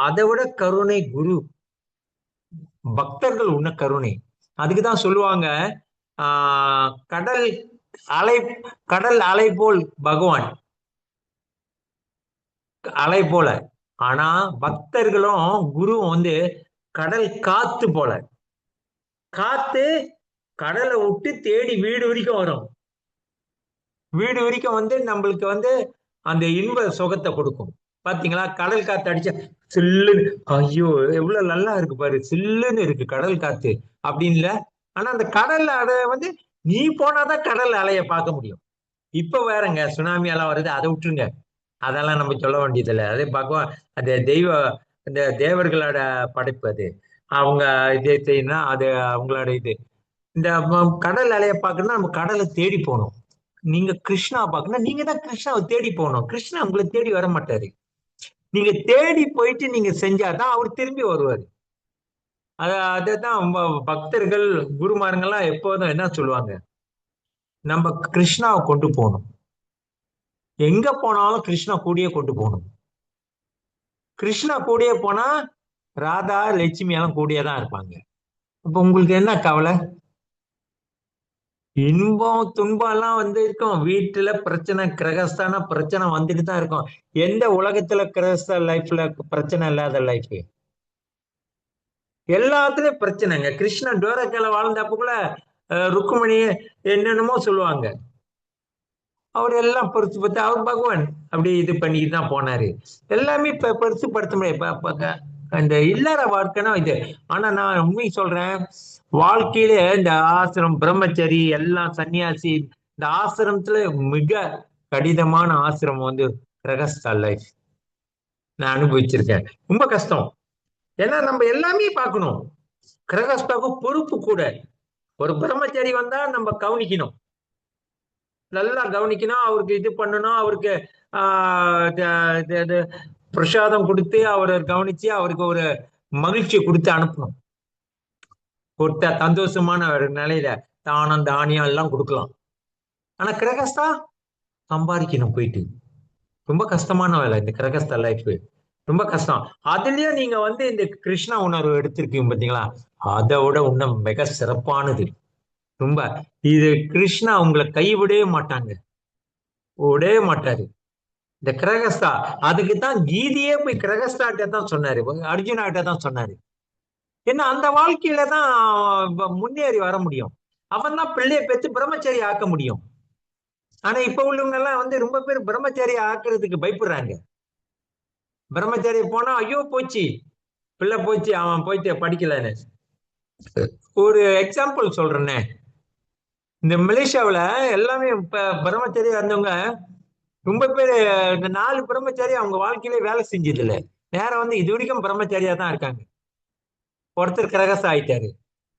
அதை விட கருணை குரு, பக்தர்கள் உன்ன கருணை. அதுக்குதான் சொல்லுவாங்க, கடல் அலை போல் பகவான், அலை போல. ஆனா பக்தர்களும் குருவும் கடல் காத்து போல. காத்து கடலை விட்டு தேடி வீடு வரைக்கும் வரும். வீடு வரைக்கும் நம்மளுக்கு அந்த இன்ப சுகத்தை கொடுக்கும். பாத்தீங்களா, கடல் காத்து அடிச்சா சில்லுன்னு, ஐயோ எவ்வளவு நல்லா இருக்கு பாரு, சில்லுன்னு இருக்கு கடல் காத்து அப்படின்னு. ஆனா அந்த கடல் அலை நீ போனாதான் கடல் அலைய பார்க்க முடியும். இப்ப வேறங்க சுனாமி எல்லாம் வருது, அதை விட்டுருங்க. அதெல்லாம் நம்ம சொல்ல வேண்டியதில்லை. அதே பகவான், அது இந்த தேவர்களோட படைப்பு. அது அவங்க இதே செய்யணும், அது அவங்களோட இது. இந்த கடல் அலைய பார்க்கணும்னா நம்ம கடலை தேடி போகணும். நீங்க கிருஷ்ணா பார்க்கணும், நீங்க தான் கிருஷ்ணாவை தேடி போகணும். கிருஷ்ணா உங்களை தேடி வர மாட்டாரு. நீங்க தேடி போயிட்டு நீங்க செஞ்சாதான் அவர் திரும்பி வருவாரு. அதுதான் பக்தர்கள் குருமாருங்கெல்லாம் எப்போதும் என்ன சொல்லுவாங்க, நம்ம கிருஷ்ணாவை கொண்டு போகணும். எங்க போனாலும் கிருஷ்ணா கூடயே கொண்டு போகணும். கிருஷ்ணா கூடயே போனா ராதா லட்சுமி எல்லாம் கூடயே தான் இருப்பாங்க. அப்ப உங்களுக்கு என்ன கவலை? இன்பம் துன்பம் எல்லாம் வந்து இருக்கும். வீட்டுல பிரச்சனை, கிரகஸ்தான பிரச்சனை வந்துட்டு தான் இருக்கும். எந்த உலகத்துல கிரகஸ்த லைஃப்ல பிரச்சனை இல்லாத லைஃப்? எல்லாத்துலயும் பிரச்சனைங்க. கிருஷ்ணன் டோரக்கல வாழ்ந்தப்ப கூட ருக்குமணி என்னென்னமோ சொல்லுவாங்க. அவர் எல்லாம் பொறுத்து பார்த்து அவர் பகவான் அப்படி இது பண்ணிட்டு தான் போனாரு. எல்லாமே இப்ப பெருசு படுத்த முடியாது. அந்த இல்லற வாழ்க்கைனா இது. ஆனா நான் உண்மை சொல்றேன், வாழ்க்கையில இந்த ஆசிரம் பிரம்மச்சரி எல்லாம் சன்னியாசி, இந்த ஆசிரமத்துல மிக கடினமான ஆசிரமம் வந்து கிரகஸ்தா லைஃப். நான் அனுபவிச்சிருக்கேன். ரொம்ப கஷ்டம். ஏன்னா நம்ம எல்லாமே பார்க்கணும். கிரகஸ்தாவுக்கு பொறுப்பு கூட. ஒரு பிரம்மச்சாரி வந்தா நம்ம கவனிக்கணும், நல்லா கவனிக்கணும். அவருக்கு இது பண்ணணும், அவருக்கு பிரசாதம் கொடுத்து அவரை கவனிச்சு அவருக்கு ஒரு மகிழ்ச்சியை கொடுத்து அனுப்பணும். கொடுத்த சந்தோஷமான ஒரு நிலையில தானம் தானியம் எல்லாம் கொடுக்கலாம். ஆனா கிரகஸ்தா சம்பாதிக்கணும் போயிட்டு. ரொம்ப கஷ்டமான வேலை இந்த கிரகஸ்தா லைஃப். ரொம்ப கஷ்டம். அதுலயும் நீங்க வந்து இந்த கிருஷ்ண உணர்வு எடுத்திருக்கீங்க பாத்தீங்களா, அதை விட இன்னும் மிக சிறப்பானது. ரொம்ப இது கிருஷ்ணா உங்களை கைவிடவே மாட்டாங்க, விடவே மாட்டாரு. இந்த கிரகஸ்தா அதுக்கு தான் கீதையே போய் கிரகஸ்தாட்ட தான் சொன்னாரு, அர்ஜுனாட்ட தான் சொன்னாரு. ஏன்னா அந்த வாழ்க்கையில தான் முன்னேறி வர முடியும். அவன் தான் பிள்ளைய பெற்று பிரம்மச்சாரி ஆக்க முடியும். ஆனா இப்ப உள்ளவங்க எல்லாம் வந்து ரொம்ப பேர் பிரம்மச்சாரி ஆக்குறதுக்கு பயப்படுறாங்க. பிரம்மச்சாரி போனா ஐயோ போச்சு, பிள்ளை போச்சு, அவன் போயிட்டு படிக்கலன்னு. ஒரு எக்ஸாம்பிள் சொல்றேன்னே, இந்த மலேசியாவுல எல்லாமே இப்ப பிரம்மச்சாரியா இருந்தவங்க ரொம்ப பேர், இந்த 4 பிரம்மச்சாரி அவங்க வாழ்க்கையிலே வேலை செஞ்சது இல்ல. நேரம் வந்து இது வரைக்கும் பிரம்மச்சாரியா தான் இருக்காங்க. ஒருத்தர் கிரகஸ்த ஆயிட்டாரு,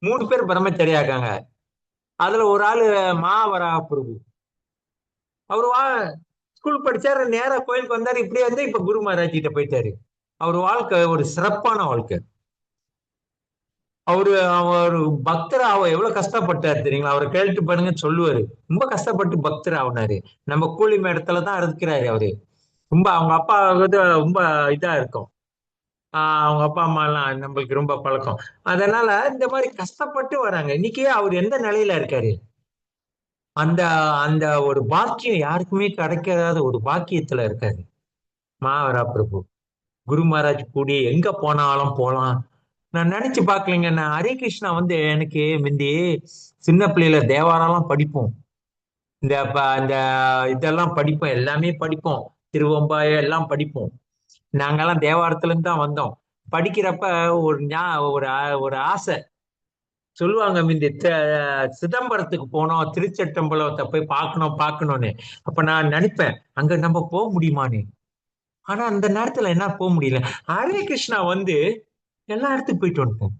3 பேர் பிரம்மச்சாரியா இருக்காங்க. அதுல ஒரு ஆளு மாவரா பிரபு. அவரு ஸ்கூல் படிச்சாரு, நேரா கோயிலுக்கு வந்தாரு, இப்படியே வந்து இப்ப குரு மகாராஜ் கிட்ட போயிட்டாரு. அவர் வாழ்க்கை ஒரு சிறப்பான வாழ்க்கை. அவர் பக்தர் எவ்வளவு கஷ்டப்பட்டாரு தெரியுங்களா? அவரை கேட்டு பாருங்க சொல்லுவாரு. ரொம்ப கஷ்டப்பட்டு பக்தர் ஆகுனாரு. நம்ம கூலி இடத்துல தான் இருக்கிறாரு அவரு. ரொம்ப அவங்க அப்பா வந்து ரொம்ப இதா இருக்கும். அவங்க அப்பா அம்மா எல்லாம் நம்மளுக்கு ரொம்ப பழக்கம். அதனால இந்த மாதிரி கஷ்டப்பட்டு வராங்க. இன்னைக்கு அவர் எந்த நிலையில இருக்காரு? அந்த அந்த ஒரு பாக்கியம் யாருக்குமே கிடைக்காத ஒரு பாக்கியத்துல இருக்காரு மாவரா பிரபு. குரு மகாராஜ் கூடி எங்க போனாலும் போலாம். நான் நினைச்சு பாக்கலைங்க. நான் ஹரே கிருஷ்ணா வந்து எனக்கு முந்தி சின்ன பிள்ளையில தேவாரெல்லாம் படிப்போம். இந்த இதெல்லாம் படிப்போம், எல்லாமே படிப்போம். திருவம்பாய எல்லாம் படிப்போம். நாங்கெல்லாம் தேவாரத்துல இருந்து தான் வந்தோம். படிக்கிறப்ப ஒரு ஒரு ஆசை சொல்லுவாங்க, முந்தி சிதம்பரத்துக்கு போனோம், திருச்சட்டம்பலத்தை போய் பார்க்கணும்னு. அப்ப நான் நினைப்பேன் அங்க நம்ம போக முடியுமான்னு. ஆனா அந்த நேரத்துல என்ன போக முடியல. ஹரே கிருஷ்ணா வந்து எல்லா இடத்துக்கும் போயிட்டு வந்துட்டோம்.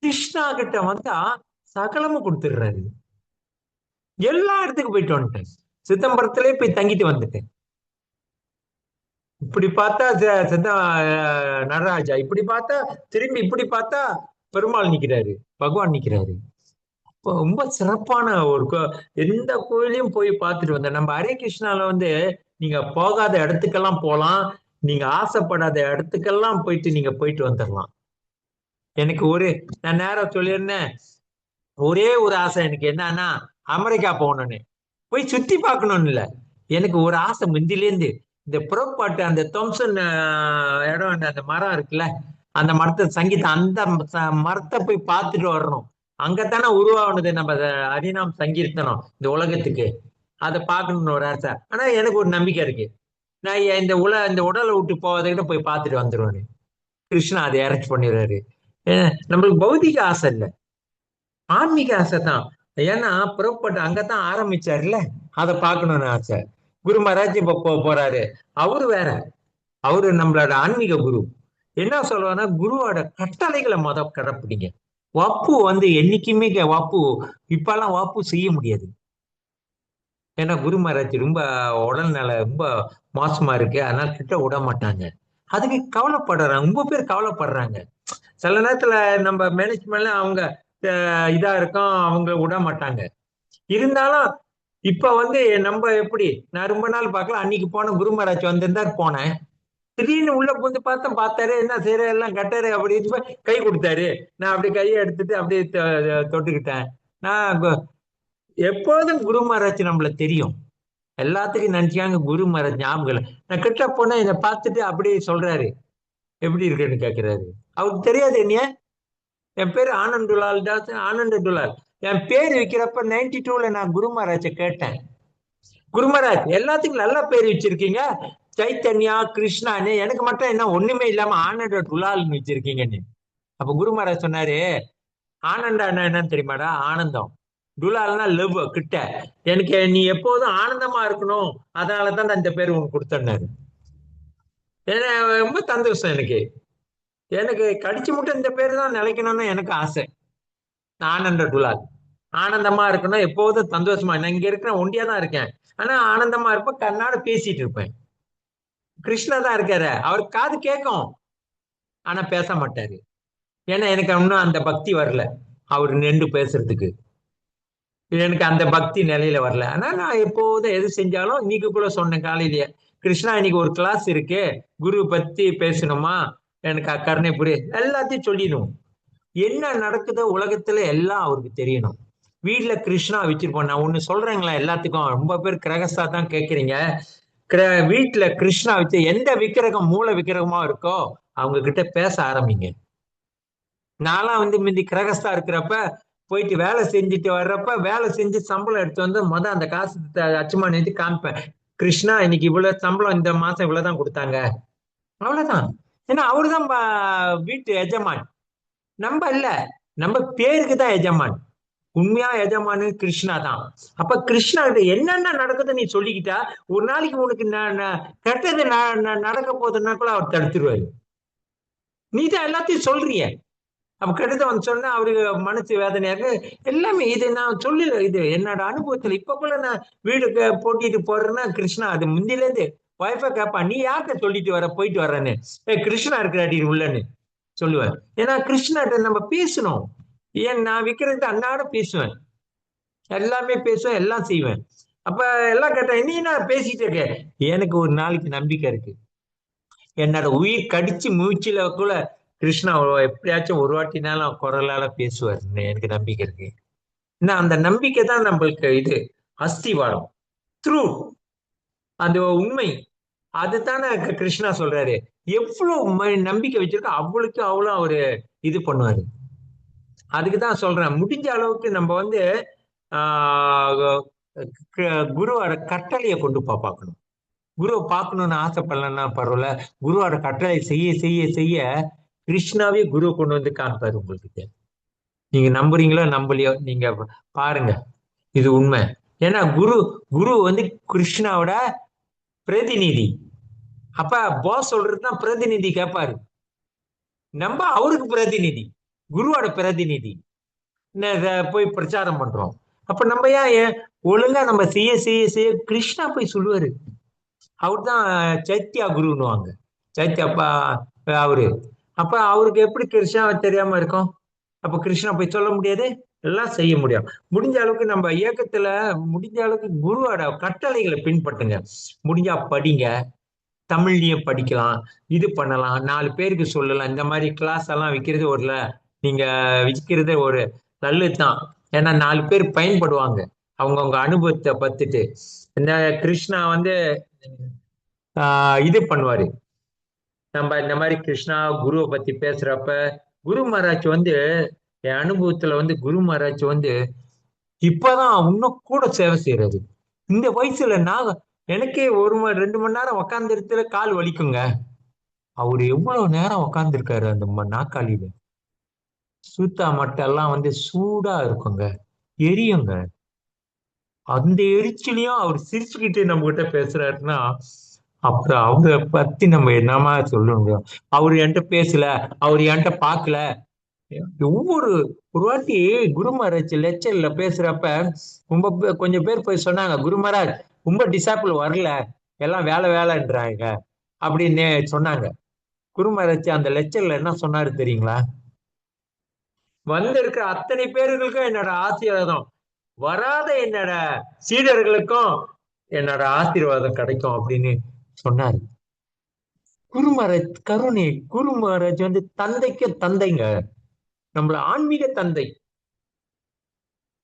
கிருஷ்ணா கிட்ட வந்தா சகலமும் கொடுத்துடுறாரு. எல்லா இடத்துக்கும் போயிட்டு வந்துட்டேன். சிதம்பரத்திலே போய் தங்கிட்டு வந்துட்டேன். இப்படி பார்த்தா நடராஜா, இப்படி பார்த்தா திரும்பி இப்படி பார்த்தா பெருமாள் நிக்கிறாரு, பகவான் நிக்கிறாரு. ரொம்ப சிறப்பான ஒரு எந்த கோயிலையும் போய் பார்த்துட்டு வந்தேன். நம்ம ஹரே கிருஷ்ணால வந்து நீங்க போகாத இடத்துக்கெல்லாம் போலாம், நீங்க ஆசைப்படாத இடத்துக்கெல்லாம் போயிட்டு நீங்க போயிட்டு வந்துடலாம். எனக்கு நான் நேரம் சொல்லியிருந்தேன், ஒரே ஒரு ஆசை எனக்கு என்னன்னா அமெரிக்கா போகணும்னு, போய் சுத்தி பார்க்கணும்னு இல்ல. எனக்கு ஒரு ஆசை முந்திலேருந்து, இந்த புறப்பாட்டு அந்த தொம்சன் இடம், அந்த மரம் இருக்குல்ல, அந்த மரத்தை சங்கீதம், அந்த மரத்தை போய் பார்த்துட்டு வரணும். அங்கத்தானே உருவானது நம்ம ஹரிநாம் சங்கீர்த்தனம் இந்த உலகத்துக்கு. அதை பார்க்கணும்னு ஒரு ஆசை. ஆனா எனக்கு ஒரு நம்பிக்கை இருக்கு, நான் இந்த உடலை விட்டு போவதை போய் பார்த்துட்டு வந்துருவேன். கிருஷ்ணா அதை அரேஞ்ச் பண்ணிடுறாரு. நம்மளுக்கு பௌதிக ஆசை இல்லை, ஆன்மீக ஆசை தான். ஏன்னா புறப்பட்டு அங்கதான் ஆரம்பிச்சாருல்ல, அதை பார்க்கணும்னு ஆசை. குரு மகாராஜ் இப்ப போறாரு, அவரு வேற. அவரு நம்மளோட ஆன்மீக குரு. என்ன சொல்லுவாங்கன்னா, குருவோட கட்டளைகளை கடைப்பிடிங்க. வப்பு வந்து என்னைக்குமே வப்பு இப்பெல்லாம் வப்பு செய்ய முடியாது. ஏன்னா குரு மகாராஜ் ரொம்ப உடல்நல ரொம்ப மோசமா இருக்கு, அதனால கிட்ட விட மாட்டாங்க. அதுக்கு கவலைப்படுறாங்க, ரொம்ப பேர் கவலைப்படுறாங்க. சில நேரத்துல நம்ம மேனேஜ்மெண்ட்ல அவங்க இதா இருக்கும், அவங்க விட மாட்டாங்க. இருந்தாலும் இப்ப வந்து நம்ம எப்படி, நான் ரொம்ப நாள் பார்க்கல, அன்னைக்கு போன குரு மகாராஜ் வந்திருந்தாரு, போனேன். திடீர்னு உள்ள புகுந்து பார்த்தாரு, என்ன செய்யற எல்லாம் கட்டாரு அப்படின்னு கை கொடுத்தாரு. நான் அப்படி கையை எடுத்துட்டு அப்படியே தொட்டுக்கிட்டேன். நான் எப்போதும் குரு மகாராஜ் நம்மள தெரியும். எல்லாத்துக்கும் நினைச்சாங்க குரு மகாராஜ் ஞாபகம் இல்லை. நான் கிட்ட போனா என்னை பார்த்துட்டு அப்படியே சொல்றாரு, எப்படி இருக்குன்னு கேட்கிறாரு. அவருக்கு தெரியாது என்னைய. என் பேரு ஆனந்த் துலால் தாஸ், ஆனந்த துலால். என் பேர் வைக்கிறப்ப 92ல நான் குரு மகாராஜை கேட்டேன். குரு மகாராஜ் எல்லாத்துக்கும் நல்ல பேர் வச்சிருக்கீங்க, சைத்தன்யா, கிருஷ்ணான்னு, எனக்கு மட்டும் என்ன ஒண்ணுமே இல்லாம ஆனந்த துலால்னு வச்சிருக்கீங்கன்னு. அப்ப குரு மகாராஜ் சொன்னாரு, ஆனந்தான்னா என்னன்னு தெரியுமாடா? ஆனந்தம். துலால்னா லவ், கிட்ட. எனக்கு நீ எப்போதும் ஆனந்தமா இருக்கணும், அதனாலதான் நான் இந்த பேர் உனக்கு கொடுத்தேன்னாரு. ஏன்னா ரொம்ப சந்தோஷம் எனக்கு. எனக்கு கடிச்சு மட்டும் இந்த பேர் தான் நிலைக்கணும்னு எனக்கு ஆசை. ஆனந்த துலால். ஆனந்தமா இருக்கணும், எப்போதும் சந்தோஷமா. நான் இங்க இருக்கிற ஒண்டியா தான் இருக்கேன், ஆனா ஆனந்தமா இருப்பேன், கண்ணாட பேசிட்டு இருப்பேன். கிருஷ்ணா தான் இருக்காரு, அவருக்கு காது கேட்கும், ஆனா பேச மாட்டாரு. ஏன்னா எனக்கு இன்னும் அந்த பக்தி வரல, அவர் நின்று பேசுறதுக்கு. எனக்கு அந்த பக்தி நிலையில வரல. ஆனா நான் எப்போதும் எது செஞ்சாலும், இன்னைக்கு கூட சொன்னேன் காலையிலேயே, கிருஷ்ணா இன்னைக்கு ஒரு கிளாஸ் இருக்கு, குரு பத்தி பேசணுமா, எனக்கு கருணை புரிய, எல்லாத்தையும் சொல்லிடணும். என்ன நடக்குதோ உலகத்துல எல்லாம் அவருக்கு தெரியணும். வீட்டுல கிருஷ்ணா வச்சிருப்போம். நான் ஒண்ணு சொல்றேங்களா, எல்லாத்துக்கும் ரொம்ப பேர் கிரகஸ்தா தான் கேக்குறீங்க. வீட்டுல கிருஷ்ணா வச்சு எந்த விக்கிரகம் மூல விக்கிரகமா இருக்கோ அவங்க கிட்ட பேச ஆரம்பிங்க. நான்லாம் முந்தி கிரகஸ்தா இருக்கிறப்ப போயிட்டு வேலை செஞ்சுட்டு வர்றப்ப, வேலை செஞ்சு சம்பளம் எடுத்து வந்து அந்த காசு அச்சுமா நிறுத்தி காமிப்பேன். கிருஷ்ணா இன்னைக்கு இவ்வளவு சம்பளம், இந்த மாசம் இவ்வளவுதான் கொடுத்தாங்க, அவ்வளவுதான். ஏன்னா அவருதான் வீட்டு எஜமான், நம்ம இல்ல. நம்ம பேருக்கு தான் எஜமான். உண்மையா எஜமானு கிருஷ்ணா தான். அப்ப கிருஷ்ணா கிட்ட என்னென்ன நடக்குது நீ சொல்லிக்கிட்டா, ஒரு நாளைக்கு உனக்கு கெட்டது நடக்க போகுதுன்னா கூட அவர் தடுத்துருவாரு. நீ தான் எல்லாத்தையும் சொல்றிய. அப்ப கெட்டதை சொன்னா அவருக்கு மனசு வேதனையாக எல்லாமே. இது நான் சொல்லல, இது என்னோட அனுபவத்துல. இப்ப போல நான் வீடு போட்டிட்டு போறேன்னா கிருஷ்ணா, அது முந்தில இருந்து ஒய்ஃபா கேப்பா, நீ யார்கிட்ட சொல்லிட்டு வர போயிட்டு வர்றேன்னு. கிருஷ்ணா இருக்கிறாடி உள்ளன்னு சொல்லுவேன். ஏன்னா கிருஷ்ணாட்ட நம்ம பேசணும். ஏன் நான் விக்கிறது அன்னாட பேசுவேன், எல்லாமே பேசுவேன், எல்லாம் செய்வேன். அப்ப எல்லாம் கேட்டேன், நீ நான் பேசிட்டு இருக்க. எனக்கு ஒரு நாளைக்கு நம்பிக்கை இருக்கு, என்னோட உயிர் கடிச்சு மூச்சுல கூட கிருஷ்ணா எப்படியாச்சும் ஒரு வாட்டினாலும் குரலால பேசுவார், எனக்கு நம்பிக்கை இருக்கு. இன்னும் அந்த நம்பிக்கை தான் நம்மளுக்கு இது அஸ்திவாரம், த்ரூ அந்த உண்மை. அதுதானே கிருஷ்ணா சொல்றாரு. எவ்வளவு நம்பிக்கை வச்சிருக்கோ அவ்வளவுக்கு அவ்வளவு அவரு இது பண்ணுவாரு. அதுக்குதான் சொல்றேன், முடிஞ்ச அளவுக்கு நம்ம ஆஹ் குருவோட கட்டளையை கொண்டு பார்க்கணும். குருவை பார்க்கணும்னு ஆசைப்படலன்னா பரவாயில்ல, குருவோட கட்டளை செய்ய செய்ய செய்ய கிருஷ்ணாவே குரு கொண்டு வந்து காமிப்பாரு உங்களுக்கு. நீங்க நம்புறீங்களோ நம்பலையோ, நீங்க பாருங்க, இது உண்மை. ஏன்னா குரு குரு கிருஷ்ணாவோட பிரதிநிதி. அப்ப பாஸ் சொல்றதுதான் பிரதிநிதி கேட்பாரு. நம்ம அவருக்கு பிரதிநிதி, குருவோட பிரதிநிதி. போய் பிரச்சாரம் பண்றோம். அப்ப நம்ம ஏன் ஒழுங்கா நம்ம செய்ய செய்ய செய்ய கிருஷ்ணா போய் சொல்லுவாரு. அவர் தான் சைத்தியா குருன்னுவாங்க, சைத்தியப்பா அவரு. அப்ப அவருக்கு எப்படி கிருஷ்ணா தெரியாம இருக்கும்? அப்ப கிருஷ்ணா போய் சொல்ல முடியாது, எல்லாம் செய்ய முடியும். முடிஞ்ச அளவுக்கு நம்ம இயக்கத்துல முடிஞ்ச அளவுக்கு குருவோட கட்டளைகளை பின்பற்றுங்க. முடிஞ்சா படிங்க, தமிழ்லயும் படிக்கலாம், இது பண்ணலாம், 4 பேருக்கு சொல்லலாம். இந்த மாதிரி கிளாஸ் எல்லாம் வைக்கிறது நீங்க விற்கிறது ஒரு நல்லதுதான். ஏன்னா 4 பேர் பயன்படுவாங்க அவங்கவுங்க அனுபவத்தை பத்துட்டு. இந்த கிருஷ்ணா இது பண்ணுவாரு. நம்ம இந்த மாதிரி கிருஷ்ணா குருவை பத்தி பேசுறப்ப, குரு மகாராஜ் என் அனுபவத்துல குரு மகாராஜ் இப்பதான் இன்னும் கூட சேவை செய்யறது. இந்த வயசுல நான் எனக்கே 2 மணி நேரம் உக்காந்து இடத்துல கால் வலிக்குங்க. அவரு எவ்வளவு நேரம் உக்காந்துருக்காரு அந்த நாக்காளியில. சூத்தா மட்டெல்லாம் சூடா இருக்குங்க, எரியுங்க. அந்த எரிச்சலையும் அவர் சிரிச்சுக்கிட்டு நம்ம கிட்ட பேசுறாருன்னா, அப்புறம் அவரை பத்தி நம்ம என்னமா சொல்லுங்க. அவரு என்கிட்ட பேசல, அவர் என்கிட்ட பார்க்கல. ஒவ்வொரு ஒரு வாட்டி குரு மகாராஜ் லெக்சர்ல பேசுறப்ப கொஞ்சம் பேர் போய் சொன்னாங்க, குரு மகாராஜ் ரொம்ப டிசாப்பிள் வரல, எல்லாம் வேலை வேலைன்றாங்க அப்படின்னு சொன்னாங்க. குரு மகாராஜ் அந்த லெக்சர்ல என்ன சொன்னாரு தெரியுங்களா? வந்திருக்கிற அத்தனை பேர்களுக்கும் என்னோட ஆசீர்வாதம், வராத என்னோட சீடர்களுக்கும் என்னோட ஆசீர்வாதம் கிடைக்கும் அப்படின்னு சொன்னாரு. குரு மகாராஜ் கருணை. குரு மகாராஜ் வந்து தந்தைக்கு தந்தைங்க, நம்மள ஆன்மீக தந்தை.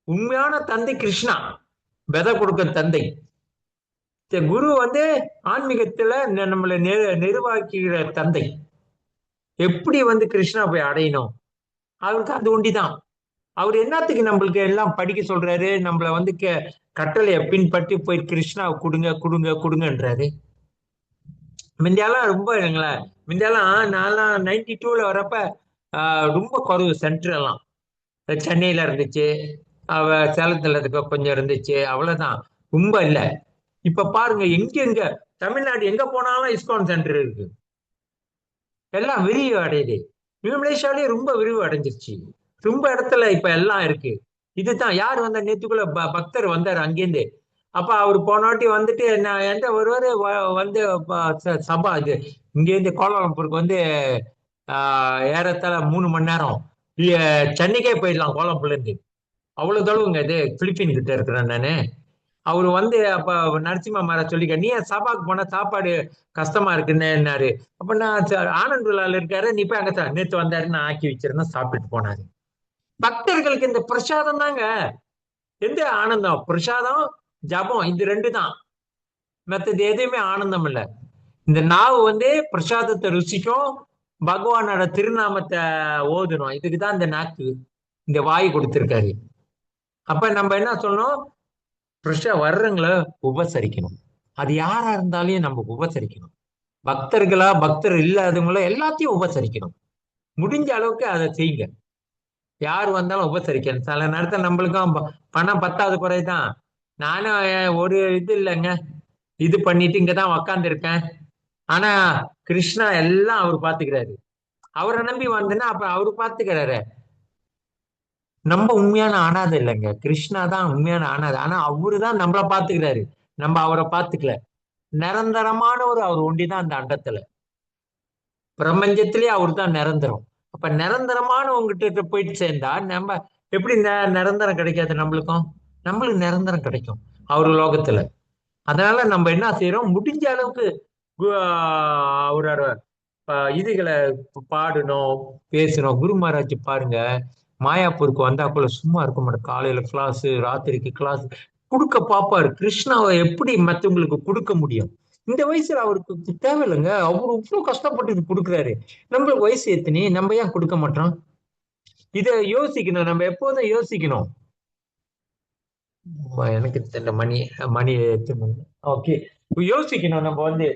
உண்மையான தந்தை கிருஷ்ணா, விதை கொடுக்க தந்தை. குரு வந்து ஆன்மீகத்துல நம்மளை நிர்வாகிக்கிற தந்தை. எப்படி வந்து கிருஷ்ணா போய் அடையணும், அவருக்கு அது ஒண்டிதான். அவர் என்னத்துக்கு நம்மளுக்கு எல்லாம் படிக்க சொல்றாரு, நம்மள வந்து கட்டளைய பின்பற்றி போய் கிருஷ்ணாவை கொடுங்க கொடுங்க கொடுங்கன்றாரு. முந்தியெல்லாம் ரொம்ப இல்லைங்களா, முந்தியெல்லாம் நான்லாம் 92ல வரப்ப ரொம்ப குறைவு. சென்டர் எல்லாம் சென்னையில இருந்துச்சு, சேலத்துல இருக்க கொஞ்சம் இருந்துச்சு, அவ்வளவுதான், ரொம்ப இல்ல. இப்ப பாருங்க, எங்க தமிழ்நாடு எங்க போனாலும் இஸ்கான் சென்டர் இருக்கு. எல்லாம் விரிவு அடையுது. மலேசியாலே ரொம்ப விரிவு அடைஞ்சிருச்சு. ரொம்ப இடத்துல இப்ப எல்லாம் இருக்கு. இதுதான் யார் வந்த நேத்துக்குள்ள பக்தர் வந்தாரு அங்கேருந்து. அப்ப அவர் போன வாட்டி வந்துட்டு நான் எந்த ஒருவர் வந்து சபா இது இங்கேருந்து கோலாலம்பூருக்கு வந்து ஏறத்தாழ 3 மணி நேரம். சென்னைக்கே போயிடலாம் கோலாலம்பூர்ல இருந்து. அவ்வளவு தொலைவுங்க. இது பிலிப்பீன் கிட்ட இருக்கிறேன் நானு. அவரு வந்து அப்ப நரசிம்ம மகாராஜ் சொல்லிக்க, நீ சபாக்கு போனா சாப்பாடு கஷ்டமா இருக்குன்னு. அப்ப நான் ஆனந்த் விழால இருக்காரு, நீ போய் அங்க நேத்து வந்தாரு, நான் ஆக்கி வச்சிருந்தேன், சாப்பிட்டுட்டு போனாரு. பக்தர்களுக்கு இந்த பிரசாதம் தாங்க எந்த ஆனந்தம். பிரசாதம் ஜபம் இது 2 தான், மற்றது எதுவுமே ஆனந்தம் இல்ல. இந்த நாவு வந்து பிரசாதத்தை ருசிக்கும், பகவானோட திருநாமத்தை ஓதணும், இதுக்குதான் இந்த நாக்கு, இந்த வாய் கொடுத்திருக்காரு. அப்ப நம்ம என்ன சொல்லணும், வர்றவங்கள உபசரிக்கணும். அது யாரா இருந்தாலும் நம்ம உபசரிக்கணும். பக்தர்களா பக்தர் இல்லாதவங்கள எல்லாத்தையும் உபசரிக்கணும். முடிஞ்ச அளவுக்கு அதை செய்யுங்க. யார் வந்தாலும் உபசரிக்கணும். சில நேரத்தில் நம்மளுக்கும் பணம் பத்தாவது குறைதான். நானும் ஒரு இது இல்லைங்க, இது பண்ணிட்டு இங்கதான் உக்காந்து இருக்கேன். ஆனா கிருஷ்ணா எல்லாம் அவர் பாத்துக்கிறாரு. அவரை நம்பி வந்தேன்னா அப்ப அவரு பாத்துக்கிறாரு. நம்ம உண்மையான அனாதை இல்லைங்க, கிருஷ்ணா தான் உண்மையான அனாதை. ஆனா அவருதான் நம்மளை பாத்துக்கிறாரு, நம்ம அவரை பாத்துக்கல. நிரந்தரமானவர் அவர் ஒண்டிதான் அந்த அண்டத்துல, பிரபஞ்சத்திலேயே அவர் தான் நிரந்தரம். அப்ப நிரந்தரமான உங்ககிட்ட போயிட்டு சேர்ந்தா நம்ம எப்படி நிரந்தரம் கிடைக்காது நம்மளுக்கும்? நம்மளுக்கு நிரந்தரம் கிடைக்கும் அவர் லோகத்துல. அதனால நம்ம என்ன செய்யறோம், முடிஞ்ச அளவுக்கு அவரோட இதுகளை பாடணும், பேசணும். குரு மகாராஜ் பாருங்க, மாயாப்பூருக்கு வந்தா போல சும்மா இருக்க மாட்டேன். காலையில கிளாஸ், ராத்திரிக்கு கிளாஸ் கொடுக்க பாப்பாரு. கிருஷ்ணாவை எப்படி மத்தவங்களுக்கு கொடுக்க முடியும்? இந்த வயசுல அவருக்கு தேவையில்லைங்க, அவரு இவ்வளவு கஷ்டப்பட்டு இது கொடுக்குறாரு. நம்மளுக்கு வயசு எத்தனை, நம்ம ஏன் கொடுக்க மாட்டோம்? இத யோசிக்கணும், நம்ம எப்போதும் யோசிக்கணும். எனக்கு தெரியல, மணி மணி ஓகே, யோசிக்கணும் நம்ம வந்து,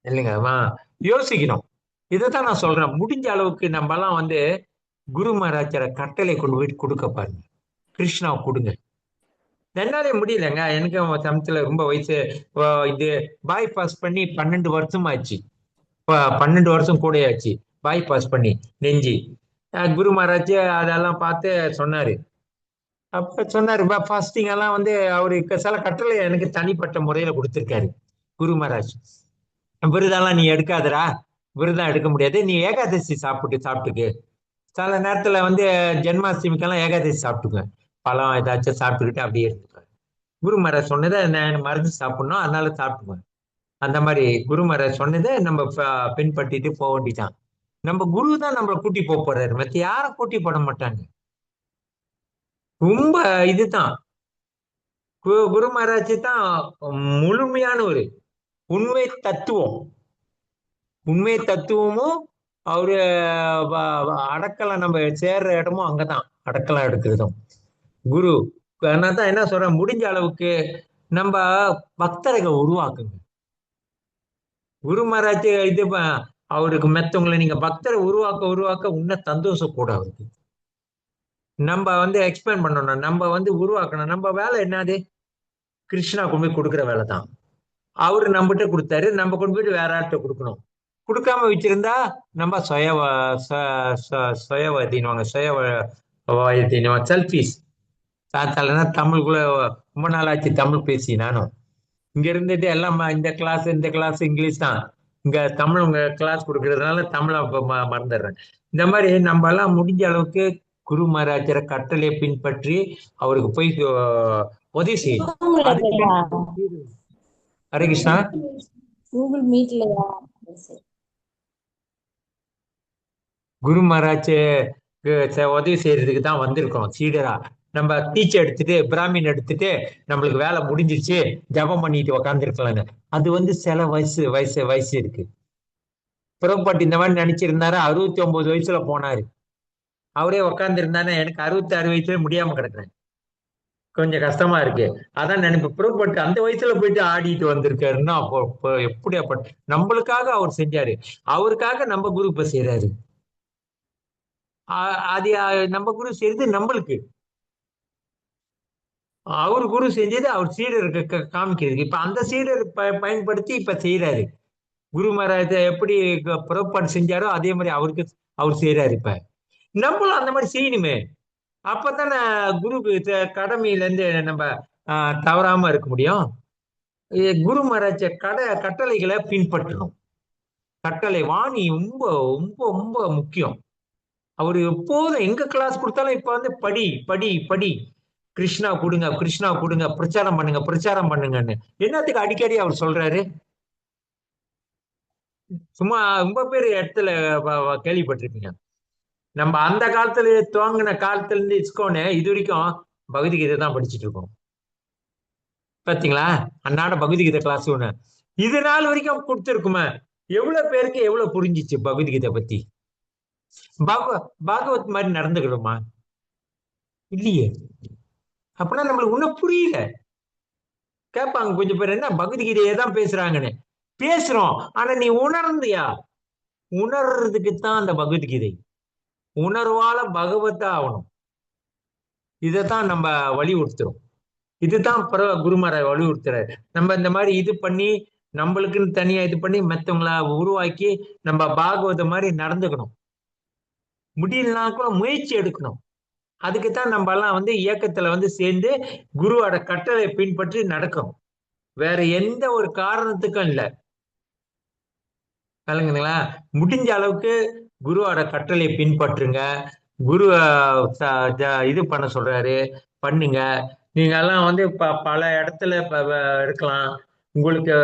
இல்லைங்க யோசிக்கணும். இதைத்தான் நான் சொல்றேன். முடிஞ்ச அளவுக்கு நம்ம எல்லாம் வந்து குரு மகாராஜர கட்டளை கொண்டு போயிட்டு கொடுக்க பாருங்க, கிருஷ்ணாவை கொடுங்க. என்னாலே முடியலங்க, எனக்கு சமயத்துல ரொம்ப வயசு. இது பாஸ் பண்ணி 12 வருஷம் ஆச்சு. 12 வருஷம் கூட ஆச்சு பாஸ் பண்ணி நெஞ்சு. குரு மகாராஜ் அதெல்லாம் பார்த்து சொன்னாரு. அப்ப சொன்னாரு, ஃபாஸ்டிங் எல்லாம் வந்து அவருக்கு சில கட்டளை எனக்கு தனிப்பட்ட முறையில கொடுத்திருக்காரு குரு மகாராஜ். விரதெல்லாம் நீ எடுக்காதடா, விரதம் எடுக்க முடியாது, நீ ஏகாதசி சாப்பிட்டுக்கு. சில நேரத்துல வந்து ஜென்மாஷ்டமிக்கெல்லாம் ஏகாதசி சாப்பிட்டுக்குவேன், பழம் ஏதாச்சும் சாப்பிட்டுக்கிட்டு அப்படியே இருந்துக்குவேன். குரு மகாராஜ் சொன்னதை நான் மருந்து சாப்பிடணும், அதனால சாப்பிட்டுக்குவேன். அந்த மாதிரி குரு மகாராஜ் சொன்னதை நம்ம பின்பற்றிட்டு போக வேண்டிதான். நம்ம குரு தான் நம்மளை கூட்டி போறாரு, மத்த யாரும் கூட்டி போட மாட்டாங்க. ரொம்ப இதுதான் குரு மகாராஜ் தான் முழுமையான ஒரு உண்மை தத்துவம். உண்மை தத்துவமும் அவரு அடக்கலாம், நம்ம சேர்ற இடமும் அங்கதான் அடக்கலாம் எடுக்கிறதும் குரு. அதனால்தான் என்ன சொல்றேன், முடிஞ்ச அளவுக்கு நம்ம பக்தர்கள் உருவாக்குங்க. குரு மகாராஜ் இது அவருக்கு மெத்தவங்களை நீங்க பக்தரை உருவாக்க உன்ன சந்தோஷம் கூட அவருக்கு. நம்ம வந்து எக்ஸ்பிளைன் பண்ணணும், நம்ம வந்து உருவாக்கணும். நம்ம வேலை என்னது, கிருஷ்ணா கொண்டு போய் கொடுக்குற வேலை தான். அவரு நம்மகிட்ட கொடுத்தாரு, நம்ம கொண்டு போயிட்டு வேற ஆள்கிட்ட கொடுக்கணும். கொடுக்காம வச்சிருந்தா நம்ம சுயவதினுவாங்க, செல்ஃபீஸ். தாத்தாலன்னா தமிழுக்குள்ள ரொம்ப நாளாச்சு தமிழ் பேசி நானும். இங்க இருந்துட்டு எல்லாம் இந்த கிளாஸ் இங்கிலீஷ் தான். இங்க தமிழ் உங்க கிளாஸ் கொடுக்கறதுனால தமிழை மறந்துடுறேன். இந்த மாதிரி நம்ம எல்லாம் முடிஞ்ச அளவுக்கு குரு மகாராஜரை கட்டளையை பின்பற்றி அவருக்கு போய் உதவி செய்யணும். ஹரே கிருஷ்ணா. கூகுள் மீட்லயா? குரு மகாராஜ் உதவி செய்யறதுக்கு தான் வந்திருக்கோம் சீடரா. நம்ம டீச்சர் எடுத்துட்டு பிராமின் எடுத்துட்டு நம்மளுக்கு வேலை முடிஞ்சிருச்சு, ஜபம் பண்ணிட்டு உக்காந்துருக்கலாம்னு. அது சில வயசு வயசு வயசு இருக்கு. புறப்பட்டு இந்த மாதிரி நினைச்சிருந்தாரு. 69 வயசுல போனாரு. அவரே உக்காந்து இருந்தானே, எனக்கு 66 வயசுல முடியாம கிடக்குறேன். கொஞ்சம் கஷ்டமா இருக்கு. அதான் நினைப்பேன், புறப்பட்டு அந்த வயசுல போயிட்டு ஆடிட்டு வந்திருக்காருன்னா அப்போ எப்படி நம்மளுக்காக அவர் செஞ்சாரு. அவருக்காக நம்ம குரு இப்ப செய்யறாரு. அது நம்ம குரு செய்யறது நம்மளுக்கு. அவர் குரு செஞ்சது அவர் சீடருக்கு காமிக்கிறது. இப்ப அந்த சீடர் பயன்படுத்தி இப்ப செய்யறாரு. குரு மகாராஜ எப்படி புறப்பாடு செஞ்சாரோ அதே மாதிரி அவருக்கு அவர் செய்யறாரு. இப்ப நம்மளும் அந்த மாதிரி செய்யணுமே. அப்பதானே குரு கடமையில இருந்து நம்ம தவறாம இருக்க முடியும். குரு மகாராஜ கட்டளைகளை பின்பற்றணும். கட்டளை வாணி ரொம்ப ரொம்ப ரொம்ப முக்கியம். அவரு எப்போதும் எங்க கிளாஸ் கொடுத்தாலும் இப்ப படி படி படி, கிருஷ்ணா கொடுங்க கிருஷ்ணா கொடுங்க, பிரச்சாரம் பண்ணுங்க பிரச்சாரம் பண்ணுங்கன்னு என்னத்துக்கு அடிக்கடி அவர் சொல்றாரு. சும்மா ரொம்ப பேர் இடத்துல கேள்விப்பட்டிருப்பீங்க. நம்ம அந்த காலத்துல துவங்கின காலத்துல இருந்து இஸ்கோன்னு இது வரைக்கும் பகவத்கீதை தான் படிச்சுட்டு இருக்கோம். பாத்தீங்களா, அன்னாட பகவத்கீதை கிளாஸ் ஒண்ணு இது நாள் வரைக்கும் கொடுத்துருக்குமே. எவ்வளவு பேருக்கு எவ்வளவு புரிஞ்சிச்சு பகவத்கீதை பத்தி? பாகவத் மாதிரி நடந்துக்கிறோமா? இல்லையே. அப்படின்னா நம்மளுக்கு ஒன்னும் புரியல. கேட்பாங்க கொஞ்சம் பேர், என்ன பகவத்கீதையே தான் பேசுறாங்கன்னு. பேசுறோம், ஆனா நீ உணர்ந்தியா? உணர்றதுக்குத்தான் அந்த பகவத்கீதை. உணர்வால பகவத்தா ஆகணும். இதைத்தான் நம்ம வலியுறுத்துறோம். இதுதான் குருமார வலியுறுத்துறாரு. நம்ம இந்த மாதிரி இது பண்ணி நம்மளுக்குன்னு தனியா இது பண்ணி மற்றவங்கள உருவாக்கி நம்ம பாகவத மாதிரி நடந்துக்கணும். முடியலனா கூட முயற்சி எடுக்கணும். அதுக்குத்தான் நம்ம எல்லாம் இயக்கத்துல சேர்ந்து குருவோட கட்டளை பின்பற்றி நடக்கணும். வேற எந்த ஒரு காரணத்துக்கும் இல்லை. கலங்குங்களா, முடிஞ்ச அளவுக்கு குருவோட கட்டளை பின்பற்றுங்க. குரு இது பண்ண சொல்றாரு, பண்ணுங்க. நீங்க எல்லாம் பல இடத்துல இருக்கலாம். உங்களுக்கு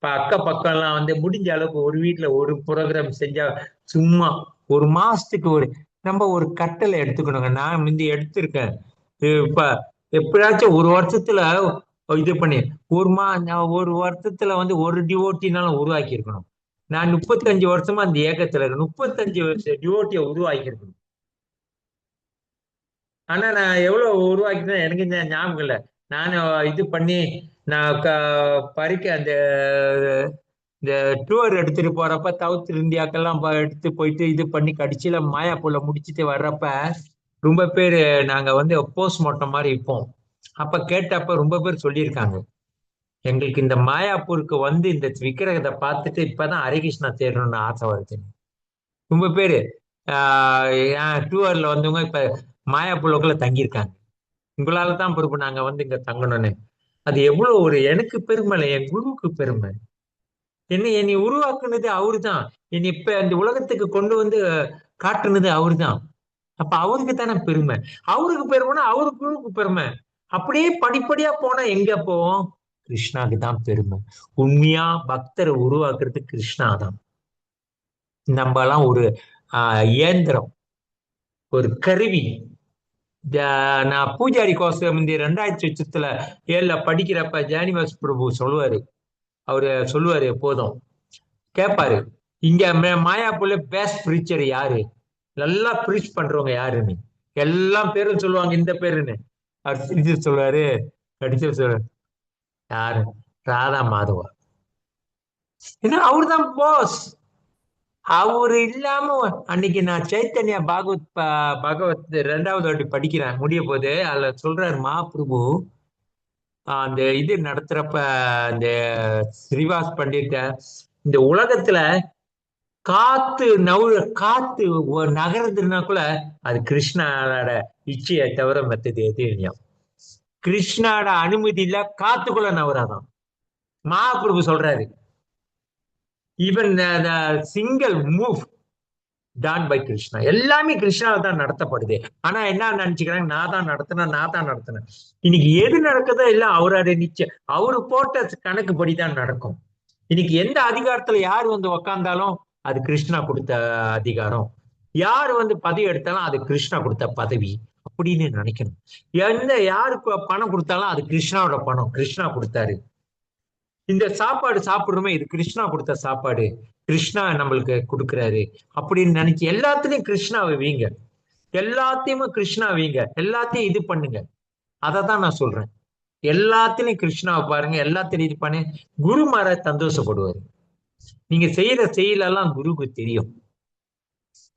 அக்க பக்கம் எல்லாம் முடிஞ்ச அளவுக்கு ஒரு வீட்டுல ஒரு ப்ரோக்ராம் செஞ்சா, சும்மா ஒரு மாசத்துக்கு நம்ம ஒரு கட்டளை எடுத்துக்கணுங்க. நான் முந்தி எடுத்திருக்கேன். இப்ப எப்படியாச்சும் ஒரு வருஷத்துல இது பண்ணி ஒரு வருஷத்துல ஒரு டிவோட்டினாலும் உருவாக்கி இருக்கணும். நான் 35 வருஷமா அந்த இயக்கத்துல இருக்கேன். 35 வருஷம் டிவோட்டிய உருவாக்கி இருக்கணும். ஆனா நான் எவ்வளவு உருவாக்கினேன் எனக்கு இந்த ஞாபகம் இல்லை. நான் இது பண்ணி நான் பறிக்க அந்த இந்த டூர் எடுத்துட்டு போறப்ப சவுத் இந்தியாக்கெல்லாம் எடுத்து போயிட்டு இது பண்ணி கடிச்சில மாயாப்பூல முடிச்சுட்டு வர்றப்ப ரொம்ப பேர் நாங்க போஸ்ட்மார்ட்டம் மாதிரி இருப்போம். அப்ப கேட்டப்ப ரொம்ப பேர் சொல்லியிருக்காங்க, எங்களுக்கு இந்த மாயாப்பூருக்கு இந்த விக்கிரகத்தை பார்த்துட்டு இப்பதான் ஹரிகிருஷ்ணா தேடணும்னு ஆசை வருது. ரொம்ப பேரு டூர்ல வந்தவங்க இப்ப மாயாப்பூருக்குள்ள தங்கியிருக்காங்க. உங்களால தான் பொறுப்பு நாங்க இங்க தங்கணும்னு. அது எவ்வளவு எனக்கு பெருமை இல்லை, என் குருவுக்கு பெருமை. என்னை உருவாக்குனது அவரு தான். என்னை இப்ப அந்த உலகத்துக்கு கொண்டு காட்டுனது அவரு தான். அப்ப அவருக்கு தானே பெருமை. அவருக்கு பெருமைனா அவரு குருவுக்கு பெருமை. அப்படியே படிப்படியா போனா எங்க போவோம்? கிருஷ்ணாக்கு தான் பெருமை. உண்மையா பக்தரை உருவாக்குறது கிருஷ்ணா தான். நம்ம எல்லாம் ஒரு இயந்திரம், ஒரு கருவி. நான் பூஜாரி கோஷம் 2007 படிக்கிறப்ப ஜானிவாஸ் பிரபு சொல்லுவாரு. அவரு சொல்லுவாரு, எப்போதும் கேட்பாரு, இங்க மாயாப்பூர்ல பெஸ்ட் ப்ரீச்சர் யாரு, நல்லா ப்ரீச் பண்றவங்க யாருன்னு எல்லாம் பேரும் சொல்லுவாங்க, இந்த பேருன்னு. அவர் இது சொல்லுவாரு, கடிச்சு சொல்லுவாரு, யாரு? ராதா மாதவா. ஏன்னா அவரு தான் போஸ். அவரு இல்லாம அன்னைக்கு நான் சைத்தன்யா பகவத் 2வது வாட்டி படிக்கிறேன், முடிய போது அதுல சொல்றாரு மகாபிரபு அந்த இது நடத்துறப்ப அந்த ஸ்ரீவாஸ் பண்டிட்ட, இந்த உலகத்துல காத்து நகர்றதுன்னா கூட அது கிருஷ்ணாவோட இச்சையை தவிர மத்தது எது இல்லையா. கிருஷ்ணாவோட அனுமதி இல்ல காத்துக்குள்ள நவராதான். மகாபிரபு சொல்றாரு, even single move done by Krishna. எல்லாமே கிருஷ்ணாவை தான் நடத்தப்படுது. ஆனா என்ன நினைச்சுக்கிறாங்க, நான் தான் நடத்தினேன். இன்னைக்கு எது நடக்குதோ எல்லாம் அவரோட நிச்சயம், அவரு போட்ட கணக்கு படிதான் நடக்கும். இன்னைக்கு எந்த அதிகாரத்துல யார் உக்காந்தாலும் அது கிருஷ்ணா கொடுத்த அதிகாரம். யார் வந்து பதவி எடுத்தாலும் அது கிருஷ்ணா கொடுத்த பதவி அப்படின்னு நினைக்கணும். யாருக்கு பணம் கொடுத்தாலும் அது கிருஷ்ணாவோட பணம், கிருஷ்ணா கொடுத்தாரு. இந்த சாப்பாடு சாப்பிடுறோமே இது கிருஷ்ணா கொடுத்த சாப்பாடு, கிருஷ்ணா நம்மளுக்கு கொடுக்குறாரு அப்படின்னு நினைச்சு எல்லாத்துலயும் கிருஷ்ணாவை வீங்க, எல்லாத்தையுமே கிருஷ்ணா வீங்க, எல்லாத்தையும் இது பண்ணுங்க. அததான் நான் சொல்றேன். எல்லாத்திலையும் கிருஷ்ணாவை பாருங்க, எல்லாத்திலையும் இது பண்ணி குரு மகாராஜ் சந்தோஷப்படுவாரு. நீங்க செய்யற செயலெல்லாம் குருக்கு தெரியும்.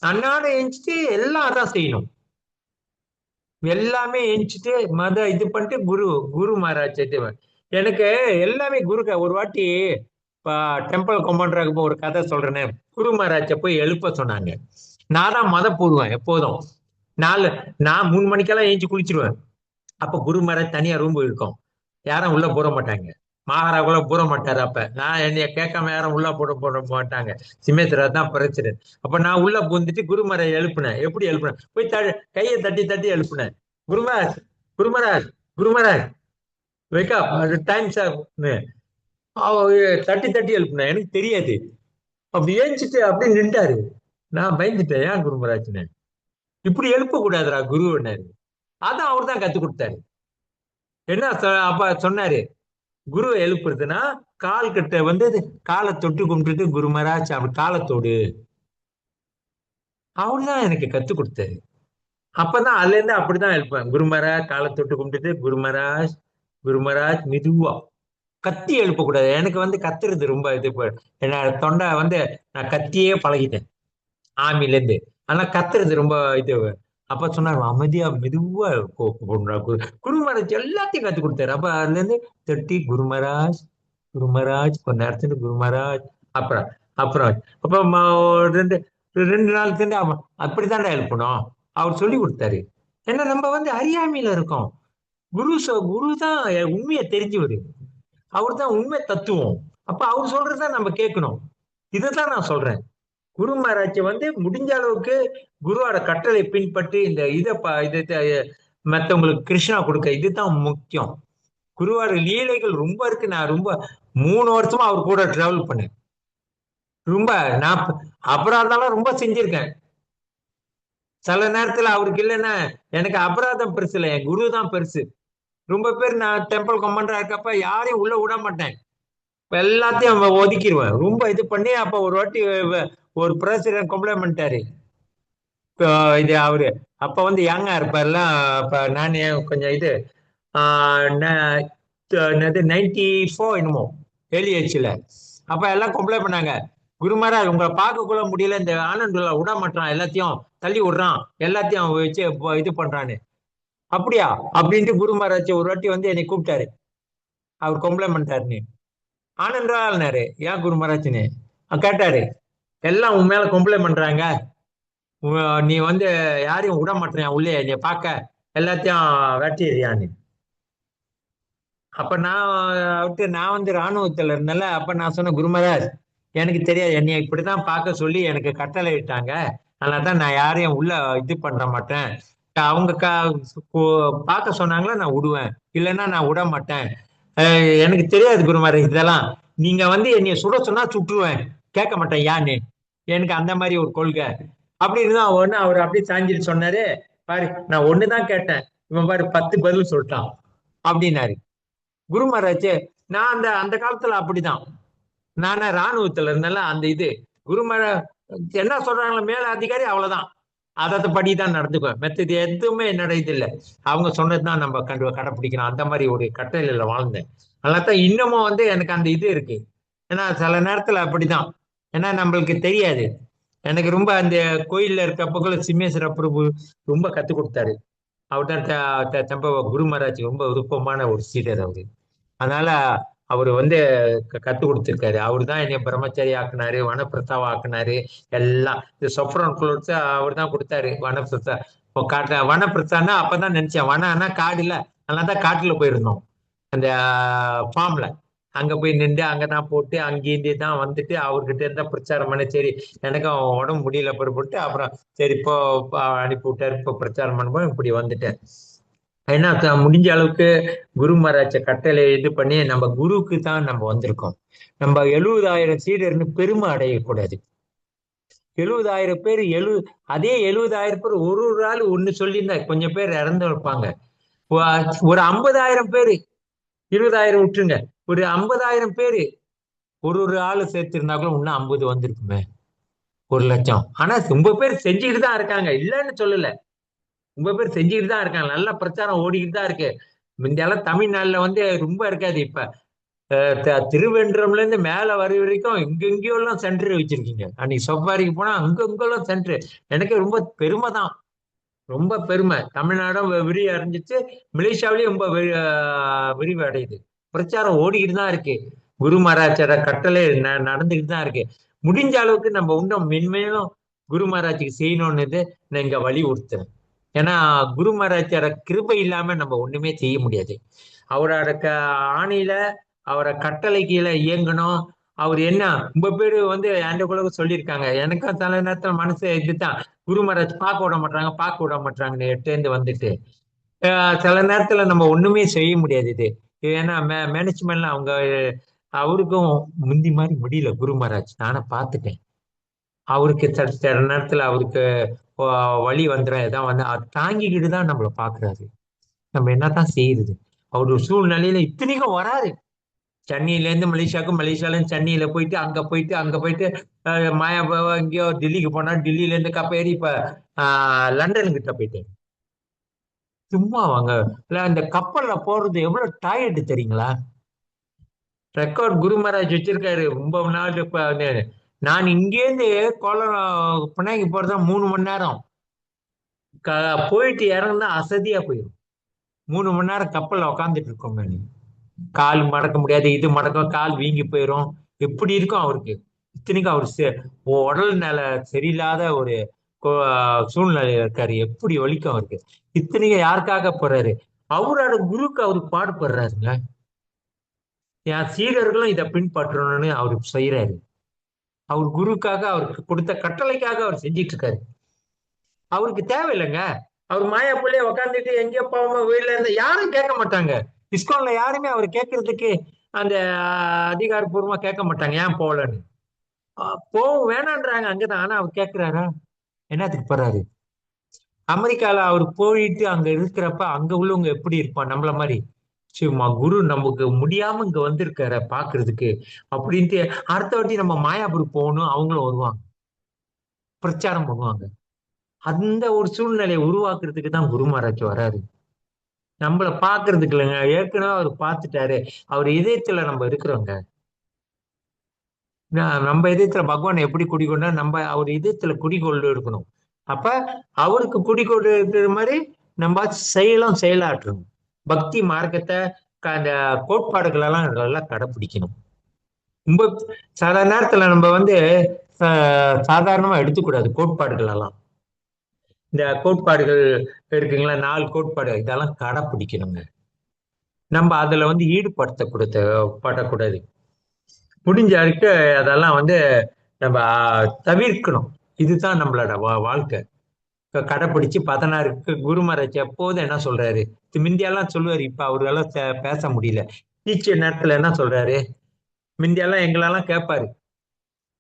அன்னாட எஞ்சிட்டு எல்லாம் அதான் செய்யணும். எல்லாமே எஞ்சிட்டு இது பண்ணிட்டு குரு மகாராஜ் எனக்கு எல்லாமே குருக்க. ஒரு வாட்டி டெம்பிள் கொமாண்டராக ஒரு கதை சொல்றேன்னு, குரு மகாராஜ போய் எழுப்ப சொன்னாங்க. நான் தான் மத போடுவேன் எப்போதும். நான் 3 மணிக்கெல்லாம் ஏஞ்சி குளிச்சிருவேன். அப்ப குரு மகாராஜ் தனியா ரூம் இருக்கும், யாரும் உள்ள போட மாட்டாங்க. மகாராஜ் போட மாட்டாரு. அப்ப நான் என்னைய கேட்காம யாரும் உள்ள போட மாட்டாங்க. சிமேத்ரா தான் பிரச்சனை. அப்ப நான் உள்ள பூந்துட்டு குரு மகாராஜ் எழுப்புனேன். எப்படி எழுப்புனேன்? போய் கையை தட்டி தட்டி எழுப்புனேன். குருமராஜ் குருமராஜ் குருமராஜ் வைக்கா டைம் சார் தட்டி தட்டி எழுப்புனேன். எனக்கு தெரியாது. அப்படி ஏஞ்சிட்டு அப்படியே நின்றாரு. நான் பயந்துட்டேன், ஏன் குருமராஜ்னு இப்படி எழுப்ப கூடாதுரா குருன்னாரு. அதான் அவர் தான் கத்து கொடுத்தாரு. என்ன அப்ப சொன்னாரு, குரு எழுப்புறதுன்னா கால் கிட்ட வந்து காலை தொட்டு கும்பிட்டுட்டு குருமராஜ் அப்படி காலத்தோடு. அவரு தான் எனக்கு கத்து கொடுத்தாரு. அப்பதான் அதுல இருந்து அப்படிதான் எழுப்பேன். குருமராஜ் காலை தொட்டு கும்பிட்டுட்டு குருமராஜ் குருமராஜ் மெதுவா கத்தி எழுப்பக்கூடாது. எனக்கு வந்து கத்துறது ரொம்ப என்ன தொண்டை வந்து நான் கத்தியே பழகிட்டேன் ஆமில இருந்து. ஆனா கத்துறது ரொம்ப அப்ப சொன்னாரு அமைதியா மெதுவா குருமராஜ் எல்லாத்தையும் கத்து கொடுத்தாரு. அப்ப அதுல இருந்து தட்டி குருமராஜ் குருமராஜ் கொஞ்ச நேரத்துக்கு குருமராஜ் அப்புறம் அப்புறம் அப்ப ரெண்டு 2 நாளுக்கு அப்படித்தாண்டா எழுப்பணும் அவர் சொல்லி கொடுத்தாரு. ஏன்னா நம்ம வந்து அறியாமையில இருக்கோம். குரு தான் உண்மையை தெரிஞ்சவரு. அவர் தான் உண்மை தத்துவம். அப்ப அவர் சொல்றதுதான் நம்ம கேட்கணும். இதைதான் நான் சொல்றேன். குரு மகாராஜ் வந்து முடிஞ்ச அளவுக்கு குருவோட கட்டளை பின்பற்றி இந்த மத்தவங்களுக்கு கிருஷ்ணா கொடுக்க இதுதான் முக்கியம். குருவோட லீலைகள் ரொம்ப இருக்கு. நான் ரொம்ப 3 வருஷமா அவர் கூட டிராவல் பண்ணேன். ரொம்ப நான் அபராதம் ரொம்ப செஞ்சிருக்கேன். சில நேரத்துல அவருக்கு இல்லைன்னா எனக்கு அபராதம் பெருசு இல்லை, என் குரு தான் பெருசு. ரொம்ப பேர் நான் டெம்பிள் கமாண்டரா இருக்கப்ப யாரையும் உள்ள விட மாட்டேன். எல்லாத்தையும் ஒதுக்கிடுவேன். ரொம்ப இது பண்ணி அப்ப ஒரு வாட்டி ஒரு பிரசிடென்ட் கம்ப்ளைண்ட் பண்ணிட்டாரு. அவரு அப்ப வந்து யங்கா இருப்பார்ல. அப்ப நானே கொஞ்சம் 94 என்னமோ ஏலியேஜ்ல. அப்ப எல்லாம் கம்ப்ளைண்ட் பண்ணாங்க, குருமராஜ் உங்களை பார்க்கக்குள்ள முடியல, இந்த ஆனந்துல விட மாட்டான், எல்லாத்தையும் தள்ளி விடுறான், எல்லாத்தையும் வச்சு இது பண்றான்னு. அப்படியா அப்படின்ட்டு குரு மகாராஜ் ஒரு வாட்டி வந்து என்னை கூப்பிட்டாரு. அவர் கம்ப்ளைண்ட் பண்ணிட்டாருன்னு. ஆனந்தாரு ஏன் குரு மகாராஜ்னு கேட்டாரு. எல்லாம் உன் மேல கம்ப்ளைண்ட் பண்றாங்க, நீ வந்து யாரையும் விட மாட்டேன் உள்ளே, நீ பார்க்க எல்லாத்தையும் வெட்டிடுறியான்னு. அப்ப நான் வந்து ராணுவத்துல இருந்தேன்ல. அப்ப நான் சொன்ன, குருமராஜ் எனக்கு தெரியாது, என்னைய இப்படிதான் பார்க்க சொல்லி எனக்கு கட்டளை இட்டாங்க, அதனாலதான் நான் யாரையும் உள்ள இது பண்ண மாட்டேன். அவங்க பார்க்க சொன்னாங்களா நான் விடுவேன், இல்லைன்னா நான் விட மாட்டேன். எனக்கு தெரியாது குருமராஜ் இதெல்லாம். நீங்க வந்து என்னைய சுட சொன்னா சுட்டுருவேன், கேட்க மாட்டேன் யான்னு. எனக்கு அந்த மாதிரி ஒரு கொள்கை அப்படின்னு தான் ஒண்ணு. அவர் அப்படி சாஞ்சிட்டு சொன்னாரு, பாரு நான் ஒண்ணுதான் கேட்டேன், இவன் பாரு 10 பதில் சொல்லிட்டான் அப்படின்னாரு குரு மகாராஜ். நான் அந்த காலத்துல அப்படிதான், நானே ராணுவத்துல இருந்தேன்ல. அந்த குரு மகாராஜ் என்ன சொல்றாங்களோ மேல அதிகாரி, அவ்வளவுதான் அதை படிதான் நடந்துக்குவேன். மெத்தது எதுவுமே என்னோட இது இல்லை, அவங்க சொன்னதுதான் நம்ம கடைப்பிடிக்கணும். அந்த மாதிரி ஒரு கட்டளையில வாழ்ந்தேன். அதனால்தான் இன்னமும் வந்து எனக்கு அந்த இருக்கு. ஏன்னா சில நேரத்துல அப்படிதான், ஏன்னா நம்மளுக்கு தெரியாது. எனக்கு ரொம்ப அந்த கோயில்ல இருக்கப்போ சிம்மேஸ்வர பிரபு ரொம்ப கத்து கொடுத்தாரு. அவர் தான் குரு மகாராஜ் ரொம்ப விருப்பமான ஒரு சீடர் அவரு. அதனால அவரு வந்து கத்து கொடுத்திருக்காரு. அவரு தான் என்னை பிரம்மச்சாரி ஆக்குனாரு, வனப்பிரஸ்தாவ ஆக்குனாரு. எல்லாம் இந்த சொப்ரான் குளோட்ஸ் அவர் தான் கொடுத்தாரு. வனப்பிரஸ்தா வனப்பிரஸ்தான்னா அப்பதான் நினைச்சேன், வனம்னா காடு இல்ல, அதனாலதான் காட்டுல போயிருந்தோம். அந்த ஃபார்ம்ல அங்க போய் நின்று அங்கதான் போட்டு அங்கேருந்து தான் வந்துட்டு அவர்கிட்ட இருந்தா பிரச்சாரம் பண்ண. சரி எனக்கும் உடம்பு முடியல பொறுப்பட்டு அப்புறம் சரி இப்போ அனுப்பி விட்டாரு. இப்போ பிரச்சாரம் பண்ணும்போது இப்படி வந்துட்டேன். ஏன்னா முடிஞ்ச அளவுக்கு குரு மகாராஜ கட்டளை இது பண்ணி நம்ம குருவுக்கு தான் நம்ம வந்திருக்கோம். நம்ம 70,000 சீடர்னு பெருமை அடையக்கூடாது. 70,000 பேர் அதே 70,000 பேர் ஒரு ஒரு ஆள் ஒண்ணு சொல்லியிருந்தா கொஞ்சம் பேர் இறந்து இருப்பாங்க. ஒரு 50,000 பேரு, 20,000 விட்டுருங்க, ஒரு 50,000 பேரு ஒரு ஒரு ஆளு சேர்த்திருந்தா கூட இன்னும் 50 வந்திருக்குமே, 1,00,000. ஆனா ரொம்ப பேர் செஞ்சுக்கிட்டு தான் இருக்காங்க, இல்லைன்னு சொல்லல. ரொம்ப பேர் செஞ்சுக்கிட்டு தான் இருக்காங்க, நல்ல பிரச்சாரம் ஓடிக்கிட்டு தான் இருக்கு. முந்தையெல்லாம் தமிழ்நாட்டுல வந்து ரொம்ப இருக்காது. இப்ப திருவென்றம்ல இருந்து மேல வர வரைக்கும் எங்கெங்கயோ எல்லாம் சென்டர் வச்சிருக்கீங்க. அன்னைக்கு சஃபாரிக்கு போனா அங்கெல்லாம் சென்டர். எனக்கு ரொம்ப பெருமை தான், ரொம்ப பெருமை. தமிழ்நாடும் விரிவு அடைஞ்சிச்சு, மலேசியாவிலேயும் ரொம்ப விரிவு அடையுது. பிரச்சாரம் ஓடிக்கிட்டு தான் இருக்கு. குரு மகாராஜோட கட்டளை நடந்துகிட்டு தான் இருக்கு. முடிஞ்ச அளவுக்கு நம்ம இன்னும் மென்மேலும் குரு மகாராஜுக்கு செய்யணும்னு நான் இங்க வலியுறுத்துறேன். ஏன்னா குரு மகாராஜோட கிருபை இல்லாம நம்ம ஒண்ணுமே செய்ய முடியாது. அவரோட ஆணையில, அவரை கட்டளை கீழே இயங்கணும். அவர் என்ன ரொம்ப பேரு வந்து என்கிட்ட கூட சொல்லியிருக்காங்க, எனக்கும் சில நேரத்துல மனசு இதுதான், குரு மகாராஜ் பார்க்க விட மாட்டாங்கன்னு எட்டேந்து வந்துட்டு. சில நேரத்துல நம்ம ஒண்ணுமே செய்ய முடியாது இது. ஏன்னா மேனேஜ்மெண்ட்ல அவருக்கும் முந்தி மாதிரி முடியல குரு மகாராஜ். நானே பார்த்துட்டேன். அவருக்கு சில நேரத்துல அவருக்கு வழி வந்துடும், ஏதாவது வந்து அதை தாங்கிக்கிட்டு தான் நம்மளை பாக்குறாரு. நம்ம என்னதான் செய்யுறது? அவரு சூழ்நிலையில இத்தனைக்கும் வராரு. சென்னையில இருந்து மலேசியாவுக்கு, மலேசியால இருந்து சென்னையில போயிட்டு அங்க போயிட்டு மாயாபாவா எங்கேயோ டெல்லிக்கு போனா, டெல்லியில இருந்து கப்பேறி இப்ப லண்டன் கிட்ட போயிட்டாரு. சும்மா வாங்க, இல்ல அந்த கப்பல்ல போறது எவ்வளவு டயர்டு தெரியுங்களா? ரெக்கார்ட் குரு மகாராஜ் வச்சிருக்காரு ரொம்ப நாள். இப்ப நான் இங்கேருந்து பினாங்கி போறதா 3 மணி நேரம். போயிட்டு இறங்குனா அசதியா போயிடும். 3 மணி நேரம் கப்பல்ல உக்காந்துட்டு இருக்கோம். கால் மடக்க முடியாது, இது மடக்கம் கால் வீங்கி போயிடும். எப்படி இருக்கும் அவருக்கு? இத்தனைக்கும் அவர் உடல் நிலை சரியில்லாத ஒரு சூழ்நிலை இருக்காரு. எப்படி வலிக்கும் அவருக்கு? இத்தனைக்கும் யாருக்காக போறாரு? அவரோட குருக்கு அவருக்கு பாடுபடுறாருங்க. என் சீடர்களும் இதை பின்பற்றணும்னு அவருக்கு செய்யறாரு. அவர் குருக்காக, அவருக்கு கொடுத்த கட்டளைக்காக அவர் செஞ்சிட்டு இருக்காரு. அவருக்கு தேவையில்லைங்க. அவர் மாயா பிள்ளைய உக்காந்துட்டு எங்கேயோ போகாம வீட்டுல இருந்து யாரும் கேட்க மாட்டாங்க. இஸ்கான்ல யாருமே அவர் கேட்கறதுக்கு அந்த அதிகாரப்பூர்வமா கேட்க மாட்டாங்க ஏன் போகலன்னு. போவும் வேணான்றாங்க அங்கதான். ஆனா அவர் கேட்கிறாரா? என்னத்துக்கு போறாரு? அமெரிக்கால அவர் போயிட்டு அங்க இருக்கிறப்ப அங்க உள்ளவங்க எப்படி இருப்பான்? நம்மள மாதிரி சரிம்மா குரு நமக்கு முடியாம இங்க வந்திருக்கார பாக்குறதுக்கு அப்படின்ட்டு அடுத்த வாட்டி நம்ம மாயாபுரி போகணும், அவங்களும் வருவாங்க, பிரச்சாரம் பண்ணுவாங்க. அந்த ஒரு சூழ்நிலையை உருவாக்குறதுக்கு தான் குரு மகாராஜ் வராரு, நம்மள பாக்குறதுக்கு இல்லைங்க. ஏற்கனவே அவர் பார்த்துட்டாரு. அவர் இதயத்துல நம்ம இருக்கிறோங்க. நம்ம இதயத்துல பகவான் எப்படி குடிக்கொண்டா நம்ம அவர் இதயத்துல குடிகொண்டு இருக்கணும். அப்ப அவருக்கு குடிகொண்டு இருக்கிற மாதிரி நம்ம செயலாற்றணும். பக்தி மார்க்கத்தை, அந்த கோட்பாடுகள் எல்லாம் நல்லா கடைப்பிடிக்கணும். ரொம்ப சில நேரத்துல நம்ம வந்து சாதாரணமா எடுத்துக்கூடாது கோட்பாடுகள் எல்லாம். இந்த கோட்பாடுகள் இருக்குங்களா, 4 கோட்பாடு, இதெல்லாம் கடைப்பிடிக்கணுங்க. நம்ம அதுல வந்து படக்கூடாது. முடிஞ்ச வரைக்கும் அதெல்லாம் வந்து நம்ம தவிர்க்கணும். இதுதான் நம்மளோட வாழ்க்கை. கடைப்பிடிச்சு 16க்கு குரு மகாராஜ் எப்போதும் என்ன சொல்றாரு? முந்தியெல்லாம் சொல்லுவாரு, இப்ப அவரெல்லாம் பேச முடியல. டீச்சர் நேரத்துல என்ன சொல்றாரு? முந்தியெல்லாம் எங்களெல்லாம் கேட்பாரு,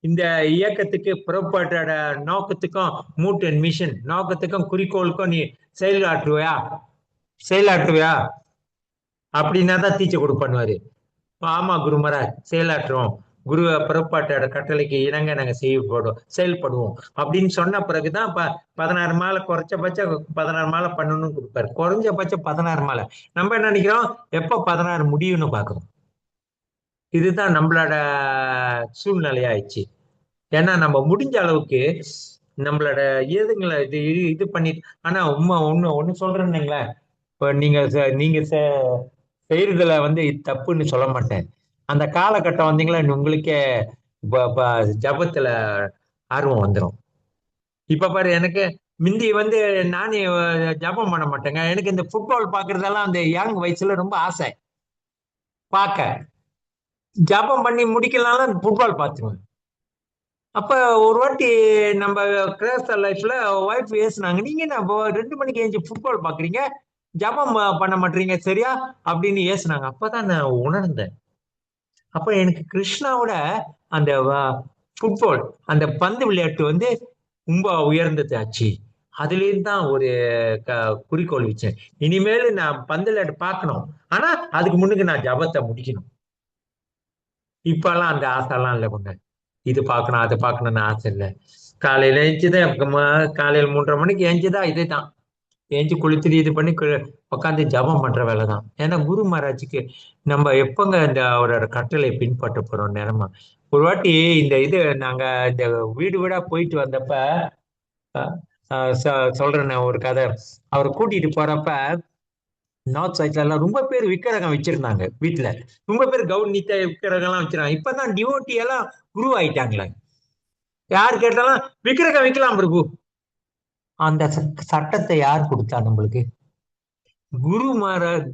இந்த இயக்கத்துக்கு புறப்பாட்டோட நோக்கத்துக்கும் மூட் அண்ட் மிஷன் நோக்கத்துக்கும் குறிக்கோளுக்கும் நீ செயலாற்றுவியா அப்படின்னா தான் டீச்சர் கொடுப்பாரு. ஆமா குரு மகாராஜ், செயலாற்றுவோம். குரு புறப்பாட்டோட கட்டளைக்கு இணங்க நாங்க செயல்படுவோம் அப்படின்னு சொன்ன பிறகுதான் 16 மாலை, குறைஞ்சபட்சம் 16 மாலை பண்ணணும்னு கொடுப்பாரு. குறைஞ்சபட்சம் 16 மாலை. நம்ம என்ன நினைக்கிறோம்? எப்ப 16 முடியும்னு பாக்குறோம். இதுதான் நம்மளோட சூழ்நிலையாயிடுச்சு. ஏன்னா நம்ம முடிஞ்ச அளவுக்கு நம்மளோட இதுங்களை இது பண்ணிட்டு. ஆனா ஒண்ணு சொல்றேன்னுங்களேன். இப்ப நீங்க செய்யறதுல வந்து தப்புன்னு சொல்ல மாட்டேன். அந்த காலகட்டம் வந்தீங்களா உங்களுக்கே ஜபத்துல ஆர்வம் வந்துடும். இப்ப பாரு, எனக்கு முந்தி வந்து நானே ஜபம் பண்ண மாட்டேங்க. எனக்கு இந்த ஃபுட்பால் பாக்குறதெல்லாம் அந்த யங் வயசுல ரொம்ப ஆசை பார்க்க. ஜபம் பண்ணி முடிக்கலாம்ல ஃபுட்பால் பார்த்துருவேன். அப்ப ஒரு வாட்டி நம்ம கிறிஸ்தவ லைஃப்ல ஒய்ஃப் பேசுனாங்க, நீங்க என்ன 2 மணிக்கு எழுந்து ஃபுட்பால் பாக்குறீங்க, ஜபம் பண்ண மாட்டீங்க சரியா அப்படின்னு ஏசுனாங்க. அப்பதான் நான் உணர்ந்தேன். அப்ப எனக்கு கிருஷ்ணாவோட அந்த ஃபுட்பால் அந்த பந்து விளையாட்டு வந்து ரொம்ப உயர்ந்தது ஆச்சு. அதுல இருந்து தான் ஒரு குறிக்கோள் வச்சேன். இனிமேல் நான் பந்து விளையாட்டு பார்க்கணும். ஆனா அதுக்கு முன்னுக்கு நான் ஜபத்தை முடிக்கணும். இப்பெல்லாம் அந்த ஆசைலாம் இல்லை கொண்ட. இது பார்க்கணும் அதை பார்க்கணும்னு ஆசை இல்லை. காலையில எழுந்துதான் காலையில 3:30 மணிக்கு எழுந்துதான் இதேதான். ஏஞ்சி குளிச்சுட்டு இது பண்ணி உட்காந்து ஜபம் பண்ற வேலை தான். ஏன்னா குரு மகாராஜுக்கு நம்ம எப்பங்க இந்த அவரோட கட்டளை பின்பற்ற போறோம் நேரமா. ஒரு வாட்டி இந்த இது நாங்க இந்த வீடு வீடா போயிட்டு வந்தப்ப சொல்றேன் ஒரு கதை. அவரை கூட்டிட்டு போறப்ப நார்த் சைட்ல எல்லாம் ரொம்ப பேர் விக்கிரகம் வச்சிருந்தாங்க வீட்டுல. ரொம்ப பேர் கவுனித்த விக்கிரகம் எல்லாம் வச்சிருக்காங்க. இப்பதான் டிவோட்டி எல்லாம் குரு ஆயிட்டாங்களே. யாரு கேட்டாலும் விக்கிரகம் வைக்கலாம் பிரபு. அந்த சட்டத்தை யார் கொடுத்தா நம்மளுக்கு? குரு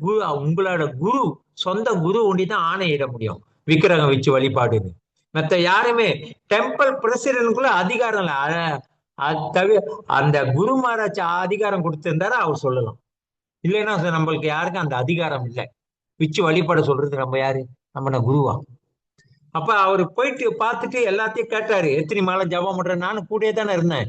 குரு உங்களோட குரு, சொந்த குரு ஒண்டிதான் ஆணையிட முடியும் விக்கிரகம் வச்சு வழிபாடுன்னு. மத்த யாருமே டெம்பிள் பிரசிடென்ட்குள்ள அதிகாரம் இல்லை. அது தவிர அந்த குரு மகாராஜ் அதிகாரம் கொடுத்திருந்தாரு அவர் சொல்லலாம். இல்லைன்னா நம்மளுக்கு யாருக்கும் அந்த அதிகாரம் இல்லை. வச்சு வழிபாட சொல்றது நம்ம யாரு? நம்ம குருவா? அப்ப அவரு போயிட்டு பார்த்துட்டு எல்லாத்தையும் கேட்டாரு, எத்தனை மாலை ஜபம் பண்ற. நானும் கூடயே தானே இருந்தேன்.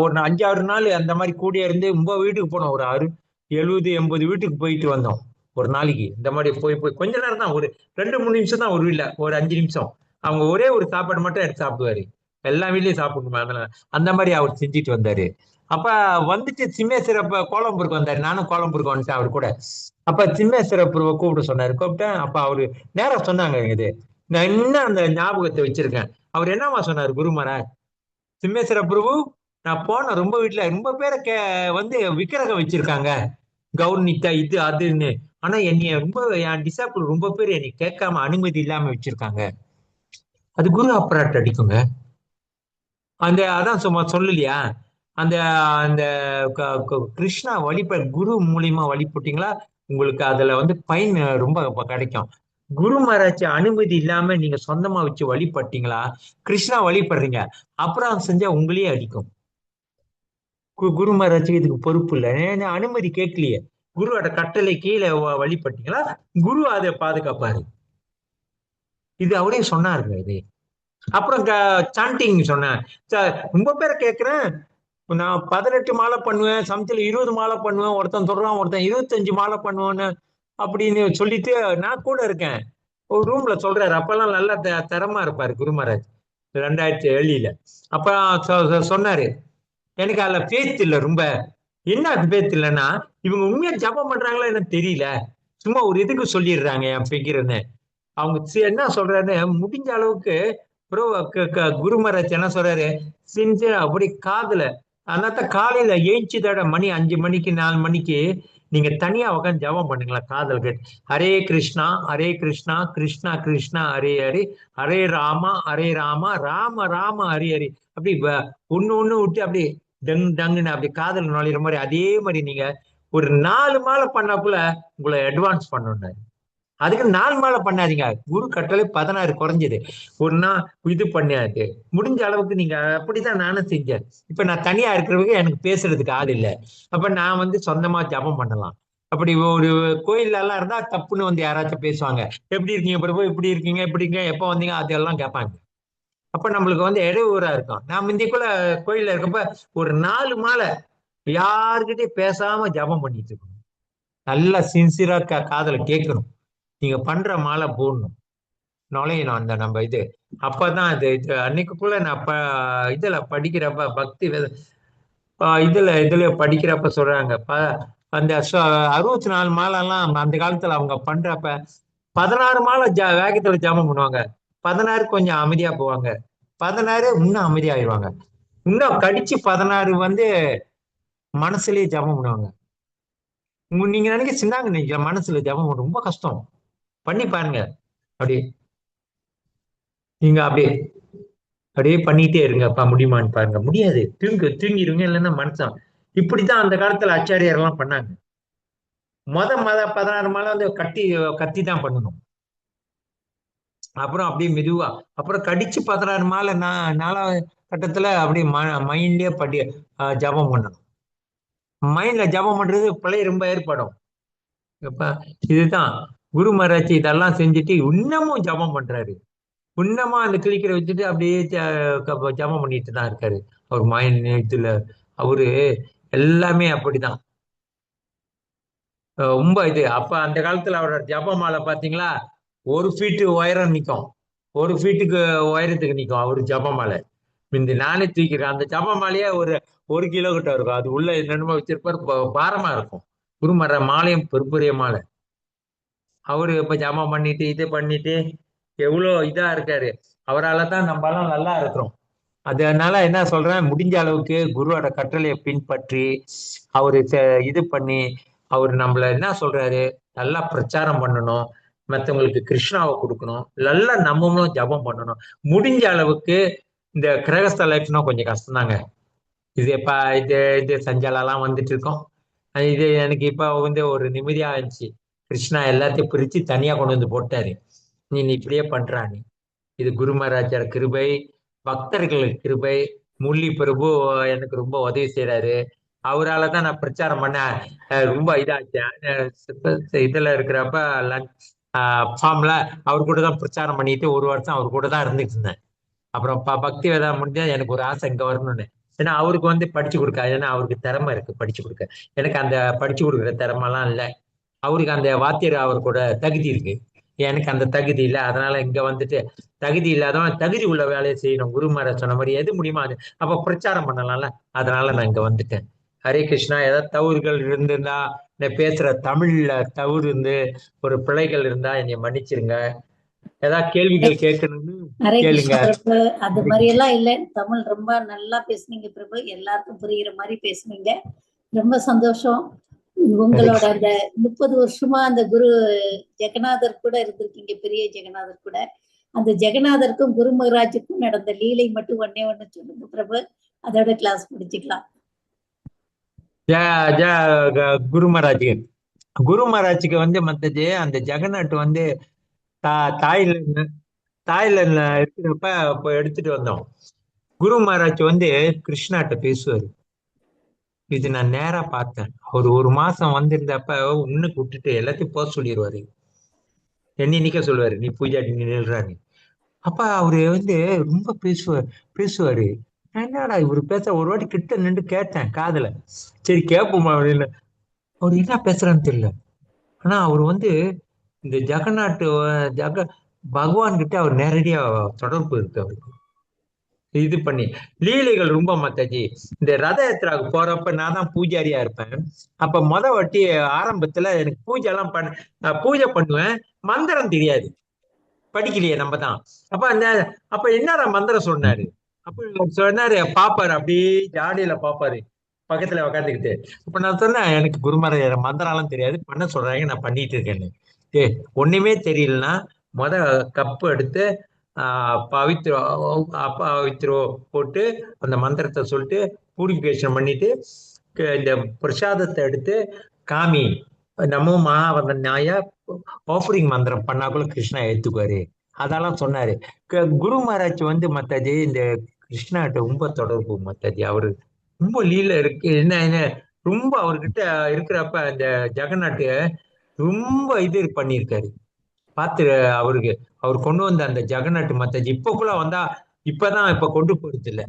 ஒரு 5-6 நாள் அந்த மாதிரி கூடயே இருந்து ரொம்ப வீட்டுக்கு போனோம். ஒரு 70-80 வீட்டுக்கு போயிட்டு வந்தோம் ஒரு நாளைக்கு. இந்த மாதிரி போய் போய் கொஞ்ச நேரம் தான், ஒரு 2-3 நிமிஷம் தான் ஒரு வீட்டுல, ஒரு 5 நிமிஷம். அவங்க ஒரே ஒரு சாப்பாடு மட்டும் எடுத்து சாப்பிடுவாரு. எல்லா வீட்லயும் சாப்பிடணுமா அதனால அந்த மாதிரி அவர் செஞ்சுட்டு வந்தாரு. அப்ப வந்துட்டு சிம்மேஸ்வரப்ப கோலம்பூருக்கு வந்தாரு. நானும் கோலம்பூருக்கு வந்துட்டேன் அவர் கூட. அப்ப சிம்மேஸ்வரப்ப கூப்பிட சொன்னாரு. கூப்பிட்டேன். அப்ப அவரு நேரம் சொன்னாங்க, இது நான் இன்னும் அந்த ஞாபகத்தை வச்சிருக்கேன். அவர் என்னமா சொன்னாரு குரு மகாராஜ்? சிம்மேஸ்வர பிரபு, நான் போன ரொம்ப வீட்டுல ரொம்ப பேரை வந்து விக்கிரகம் வச்சிருக்காங்க, கவுனித்தா இது அதுன்னு. ஆனா என்னைய ரொம்ப என் டிசாப்பிள் ரொம்ப பேர் என்னை கேட்காம அனுமதி இல்லாம வச்சிருக்காங்க. அது குரு அப்ராட் அடிக்குங்க. அந்த அதான் சும்மா சொல்லலையா, அந்த அந்த கிருஷ்ணா வழிப குரு மூலியமா வழிபட்டீங்களா, உங்களுக்கு அதுல வந்து பயன் ரொம்ப கிடைக்கும். குரு மகாராஜ் அனுமதி இல்லாம நீங்க சொந்தமா வச்சு வழிபட்டீங்களா, கிருஷ்ணா வழிபடுறீங்க, அப்புறம் செஞ்சா உங்களையே அடிக்கும். குரு மகாராஜுக்கு இதுக்கு பொறுப்பு இல்லை. அனுமதி கேட்கலையே, குருவோட கட்டளை கீழே வழிபட்டீங்களா, குரு அதை பாதுகாப்பாரு. இது அவரே சொன்னாருங்க இது. அப்புறம் சாண்டிங் சொன்னேன். ரொம்ப பேரை கேட்கிறேன், நான் 18 மாலை பண்ணுவேன், சமயத்துல 20 மாலை பண்ணுவேன், ஒருத்தன் சொல்றான், ஒருத்தன் 25 மாலை பண்ணுவேன்னு அப்படின்னு சொல்லிட்டு நான் கூட இருக்கேன். ஒரு ரூம்ல சொல்றாரு. அப்பெல்லாம் நல்லா தரமா இருப்பாரு குரு மகாராஜ் 2007. அப்ப சொன்னாரு, எனக்கு அதுல பேத்து இல்லை ரொம்ப. என்ன பேத்து இல்லைன்னா, இவங்க உண்மையா ஜபம் பண்றாங்களா எனக்கு தெரியல, சும்மா ஒரு இதுக்கு சொல்லிடுறாங்க என் ஃபிகர்னு. அவங்க என்ன சொல்றாரு, முடிஞ்ச அளவுக்கு குரு மகாராஜ் என்ன சொல்றாரு, செஞ்சு அப்படி காதுல அதனால காலையில ஏஞ்சிதோட மணி 5 மணிக்கு 4 மணிக்கு நீங்க தனியா உட்காந்து ஜபம் பண்ணுங்களா காதல் கேட்டு. ஹரே கிருஷ்ணா ஹரே கிருஷ்ணா கிருஷ்ணா கிருஷ்ணா ஹரே ஹரே, ஹரே ராமா ஹரே ராமா ராம ராம ஹரி ஹரி. அப்படி ஒண்ணு விட்டு அப்படி டங்குன்னு அப்படி காதல் நுழையிற மாதிரி. அதே மாதிரி நீங்க ஒரு 4 மாலை பண்ணக்குள்ள உங்களை அட்வான்ஸ் பண்ணணும். அதுக்கு 4 மாலை பண்ணாதீங்க. குரு கட்டளை 16 குறைஞ்சது. ஒரு நாள் இது பண்ணாது. முடிஞ்ச அளவுக்கு நீங்க அப்படிதான் நானும் செஞ்சேன். இப்ப நான் தனியா இருக்கிறவங்க எனக்கு பேசுறதுக்கு ஆள் இல்லை. அப்ப நான் வந்து சொந்தமா ஜபம் பண்ணலாம். அப்படி ஒரு கோயில்ல எல்லாம் இருந்தா தப்புன்னு வந்து யாராச்சும் பேசுவாங்க, எப்படி இருக்கீங்க பிரபு, இப்படி இருக்கீங்க, எப்படி இருக்கீங்க, எப்ப வந்தீங்க, அதெல்லாம் கேட்பாங்க. அப்ப நம்மளுக்கு வந்து இடையூறா இருக்கும். நான் முந்திக்குள்ள கோயில்ல இருக்கப்ப ஒரு 4 மாலை யாருக்கிட்டையும் பேசாம ஜபம் பண்ணிட்டு இருக்கணும். நல்லா சின்சியரா காதல கேட்கணும். நீங்க பண்ற மாலை போடணும், நுழையணும் அந்த நம்ம இது. அப்பதான் இது அன்னைக்குள்ள நான் இதுல படிக்கிறப்ப பக்தி இதுல படிக்கிறப்ப சொல்றாங்க, அந்த 64 மாலை எல்லாம் அந்த காலத்துல அவங்க பண்றப்ப 16 மாலை வேகத்துல ஜபம் பண்ணுவாங்க, 16 கொஞ்சம் அமைதியா போவாங்க, 16 இன்னும் அமைதியாயிருவாங்க, இன்னும் கடிச்சு 16 வந்து மனசுலயே ஜபம் பண்ணுவாங்க. நீங்க நினைக்க சின்னாங்க, நீங்க மனசுல ஜபம் பண்ண ரொம்ப கஷ்டம். பண்ணி பாருங்க. அப்படி நீங்க அப்படியே பண்ணிட்டே இருங்கப்பா, முடியுமான்னு பாருங்க. முடியாது, தூங்கிடுவீங்க, இல்லைன்னா மனுஷன். இப்படித்தான் அந்த காலத்துல ஆச்சாரியர் எல்லாம் பண்ணாங்க. மொத 16 மாலை வந்து கத்தி தான் பண்ணணும். அப்புறம் அப்படியே மெதுவா, அப்புறம் கடிச்சு 16 மாலை 4வது கட்டத்துல அப்படியே மைண்ட்லயே ஜபம் பண்ணணும். மைண்ட்ல ஜபம் பண்றது பிள்ளை ரொம்ப ஏற்படும். இதுதான் குரு மகாராஜ் இதெல்லாம் செஞ்சுட்டு இன்னமும் ஜபம் பண்றாரு. புண்ணமா அந்த கிளிக்கரை வச்சுட்டு அப்படியே ஜபம் பண்ணிட்டு தான் இருக்காரு. அவர் மைண்ட் இதுல அவரு எல்லாமே அப்படிதான். ரொம்ப இது அப்ப அந்த காலத்துல அவரோட ஜபமாலை பாத்தீங்களா, 1 ஃபீட்டு உயரம் நிக்கும். 1 ஃபீட்டுக்கு உயரத்துக்கு நிக்கும் அவரு ஜபமாலை. இந்த நானே தூக்கிறேன் அந்த ஜபமாலையே ஒரு 1 கிலோ கிட்ட இருக்கும். அது உள்ள என்னென்னமோ வச்சிருப்பாரு, பாரமா இருக்கும். குருமர மாலையும் பெரிய மாலை. அவரு இப்ப ஜபம் பண்ணிட்டு இது பண்ணிட்டு எவ்வளோ இதா இருக்காரு. அவரால தான் நம்ம எல்லாம் நல்லா இருக்கிறோம். அதனால என்ன சொல்றேன், முடிஞ்ச அளவுக்கு குருவோட கட்டளையை பின்பற்றி அவரு இது பண்ணி அவர் நம்மள என்ன சொல்றாரு, நல்லா பிரச்சாரம் பண்ணணும், மற்றவங்களுக்கு கிருஷ்ணாவை கொடுக்கணும், நல்லா நம்மளும் ஜபம் பண்ணணும். முடிஞ்ச அளவுக்கு இந்த கிரகஸ்த லைஃப்னா கொஞ்சம் கஷ்டம்தாங்க. இது இப்ப இது இது சஞ்சலெல்லாம் வந்துட்டு இருக்கோம். இது எனக்கு இப்ப வந்து ஒரு நிம்மதியா இருந்துச்சு. கிருஷ்ணா எல்லாத்தையும் பிரிச்சு தனியா கொண்டு வந்து போட்டாரு. நீ இப்படியே பண்றான்னு. இது குரு மகாராஜர் கிருபை, பக்தர்களுக்கு கிருபை. முரளி பிரபு எனக்கு ரொம்ப உதவி செய்யறாரு. அவரால தான் நான் பிரச்சாரம் பண்ண ரொம்ப இதாச்சேன். இதுல இருக்கிறப்ப ஃபார்ம்ல அவர் கூட தான் பிரச்சாரம் பண்ணிட்டு 1 வருஷம் அவர் கூட தான் இருந்துட்டு இருந்தேன். அப்புறம் பக்தி வேதா முடிஞ்சா எனக்கு ஒரு ஆசை இங்க வரணும்னு. ஏன்னா அவருக்கு வந்து படிச்சு கொடுக்க, ஏன்னா அவருக்கு திறமை இருக்கு படிச்சு கொடுக்க. எனக்கு அந்த படிச்சு கொடுக்குற திறமைலாம் இல்லை. அவருக்கு அந்த வாத்தியர் அவர் கூட தகுதி இருக்கு. எனக்கு அந்த தகுதி இல்லை. அதனால இங்க வந்துட்டு தகுதி இல்லாதவன் தகுதி உள்ள வேலையை செய்யணும். குருமார சொன்ன மாதிரி எது முடியுமா அது அப்ப பிரச்சாரம் பண்ணலாம்ல. அதனால நான் இங்க வந்துட்டேன். ஹரே கிருஷ்ணா. ஏதாவது தவறுகள் இருந்திருந்தா, நான் பேசுற தமிழ்ல தவறு இருந்து ஒரு பிழைகள் இருந்தா என்னை மன்னிச்சிருங்க. ஏதாவது கேள்விகள் கேட்கணும்னு ஹரே கேளுங்க. கிருஷ்ணா பிரபு. அது மாதிரி எல்லாம் இல்ல, தமிழ் ரொம்ப நல்லா பேசுனீங்க பிரபு. எல்லாருக்கும் புரியுற மாதிரி பேசுனீங்க. ரொம்ப சந்தோஷம். உங்களோட அந்த 30 வருஷமா அந்த குரு ஜெகநாதர் கூட இருந்திருக்கீங்க, பெரிய ஜெகநாதர் கூட. அந்த ஜெகநாதருக்கும் குரு மகராஜுக்கும் நடந்த லீலை மட்டும் ஒன்னே ஒண்ணு சொல்லுங்க பிரபு, அதோட கிளாஸ் முடிச்சுக்கலாம். குரு மகாராஜுக்கு குரு மகாராஜுக்கு வந்து மத்தது அந்த ஜெகநாட் வந்து தாய்லாந்து தாய்லாந்துல இருக்கிறப்ப இப்ப எடுத்துட்டு வந்தோம். குரு மகாராஜ் வந்து கிருஷ்ணாட்ட பேசுவாரு. இது நான் நேரா பார்த்தேன். அவர் 1 மாசம் வந்திருந்தப்ப உன்னுக்கு விட்டுட்டு எல்லாத்தையும் போக சொல்லிடுவாரு. என்னை நிக்க சொல்லுவாரு, நீ பூஜாடி நீ நில்றாரு. அப்ப அவரு வந்து ரொம்ப பேசுவாரு. என்னடா இவரு பேச ஒரு வாட்டி கிட்ட நின்று கேட்டேன் காதுல. சரி கேட்போமா அப்படின்னு. அவர் என்ன பேசுறான்னு தெரியல. ஆனா அவர் வந்து இந்த ஜெகநாட்டு ஜக பகவான் கிட்ட அவர் நேரடியா தொடர்பு இருக்கு அவருக்கு. இது பண்ணி லீலைகள் ரொம்ப மத்தாச்சு. இந்த ரத யாத்திராவுக்கு போறப்ப நான் தான் பூஜாரியா இருப்பேன். அப்ப வாட்டி ஆரம்பத்துல எனக்கு பூஜை எல்லாம் நான் பூஜை பண்ணுவேன். மந்திரம் தெரியாது, படிக்கலையே நம்ம தான். அப்ப அப்ப என்னடா மந்திரம் சொன்னாரு. அப்ப சொன்னாரு, பாப்பாரு அப்படியே ஜாடியில பாப்பாரு பக்கத்துல உக்காந்துக்கிட்டு. அப்ப நான் சொன்னேன், எனக்கு குருமார மந்திரம் எல்லாம் தெரியாது, பண்ண சொல்றாங்க நான் பண்ணிட்டு இருக்கேன்னு. ஏ ஒண்ணுமே தெரியலன்னா முத கப்பு எடுத்து பவித்ரோ அபவித்ரோ போட்டு அந்த மந்திரத்தை சொல்லிட்டு பூரிபிகேஷன் பண்ணிட்டு இந்த பிரசாதத்தை எடுத்து காமி நம்ம மகாவந்தனாய ஆஃபரிங் மந்திரம் பண்ணாக்குள்ள கிருஷ்ணா ஏத்துக்குவாரு. அதெல்லாம் சொன்னாரு. குரு மகாராஜ் வந்து மத்தாஜி இந்த கிருஷ்ணாட்ட ரொம்ப தொடர்பு மத்தாஜி. அவரு ரொம்ப லீல இருக்கு. என்ன என்ன ரொம்ப அவர்கிட்ட இருக்கிறப்ப அந்த ஜெகநாட்டு ரொம்ப இது பண்ணியிருக்காரு. பாத்து அவருக்கு அவர் கொண்டு வந்த அந்த ஜெகநாட்டு மத்தாஜி இப்பக்குள்ள வந்தா இப்ப கொண்டு போறது இல்ல.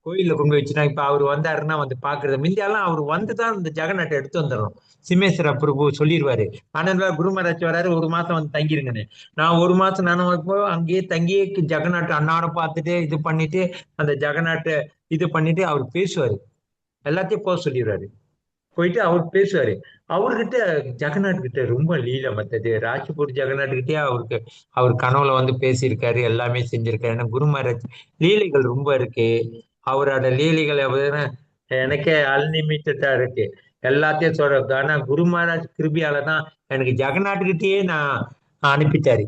கோயில்ல கொண்டு வச்சுட்டா இப்ப அவர் வந்தாருன்னா வந்து பாக்குறது. முந்தியெல்லாம் அவர் வந்துதான் இந்த ஜெகநாட்டை எடுத்து வந்துடணும். சிம்மேஸ்வர பிரபு சொல்லிடுவாரு, ஆனந்தா குரு மகாராஜ் வராரு 1 மாசம் வந்து தங்கிருங்கன்னு. நான் 1 மாசம் நானும் இப்போ அங்கேயே தங்கி ஜெகநாட்டு அன்னாட பார்த்துட்டு இது பண்ணிட்டு அந்த ஜெகநாட்டை இது பண்ணிட்டு அவர் பேசுவாரு. எல்லாத்தையும் போக சொல்லிடுவாரு. போயிட்டு அவர் பேசுவாரு. அவர்கிட்ட ஜெகநாத் கிட்ட ரொம்ப லீல மத்தது. ராஜ்பூர் ஜெகநாத் கிட்டே அவருக்கு அவர் கனவுல வந்து பேசியிருக்காரு, எல்லாமே செஞ்சிருக்காரு. ஏன்னா குரு மகாராஜ் லீலைகள் ரொம்ப இருக்கு. அவரோட லீலைகள் எனக்கே அன்லிமிட்டடா இருக்கு. எல்லாத்தையும் சொல்றது. ஆனா குரு மகாராஜ் கிருபியாலதான் எனக்கு ஜெகநாட்டுக்கிட்டயே நான் அனுப்பிட்டாரு.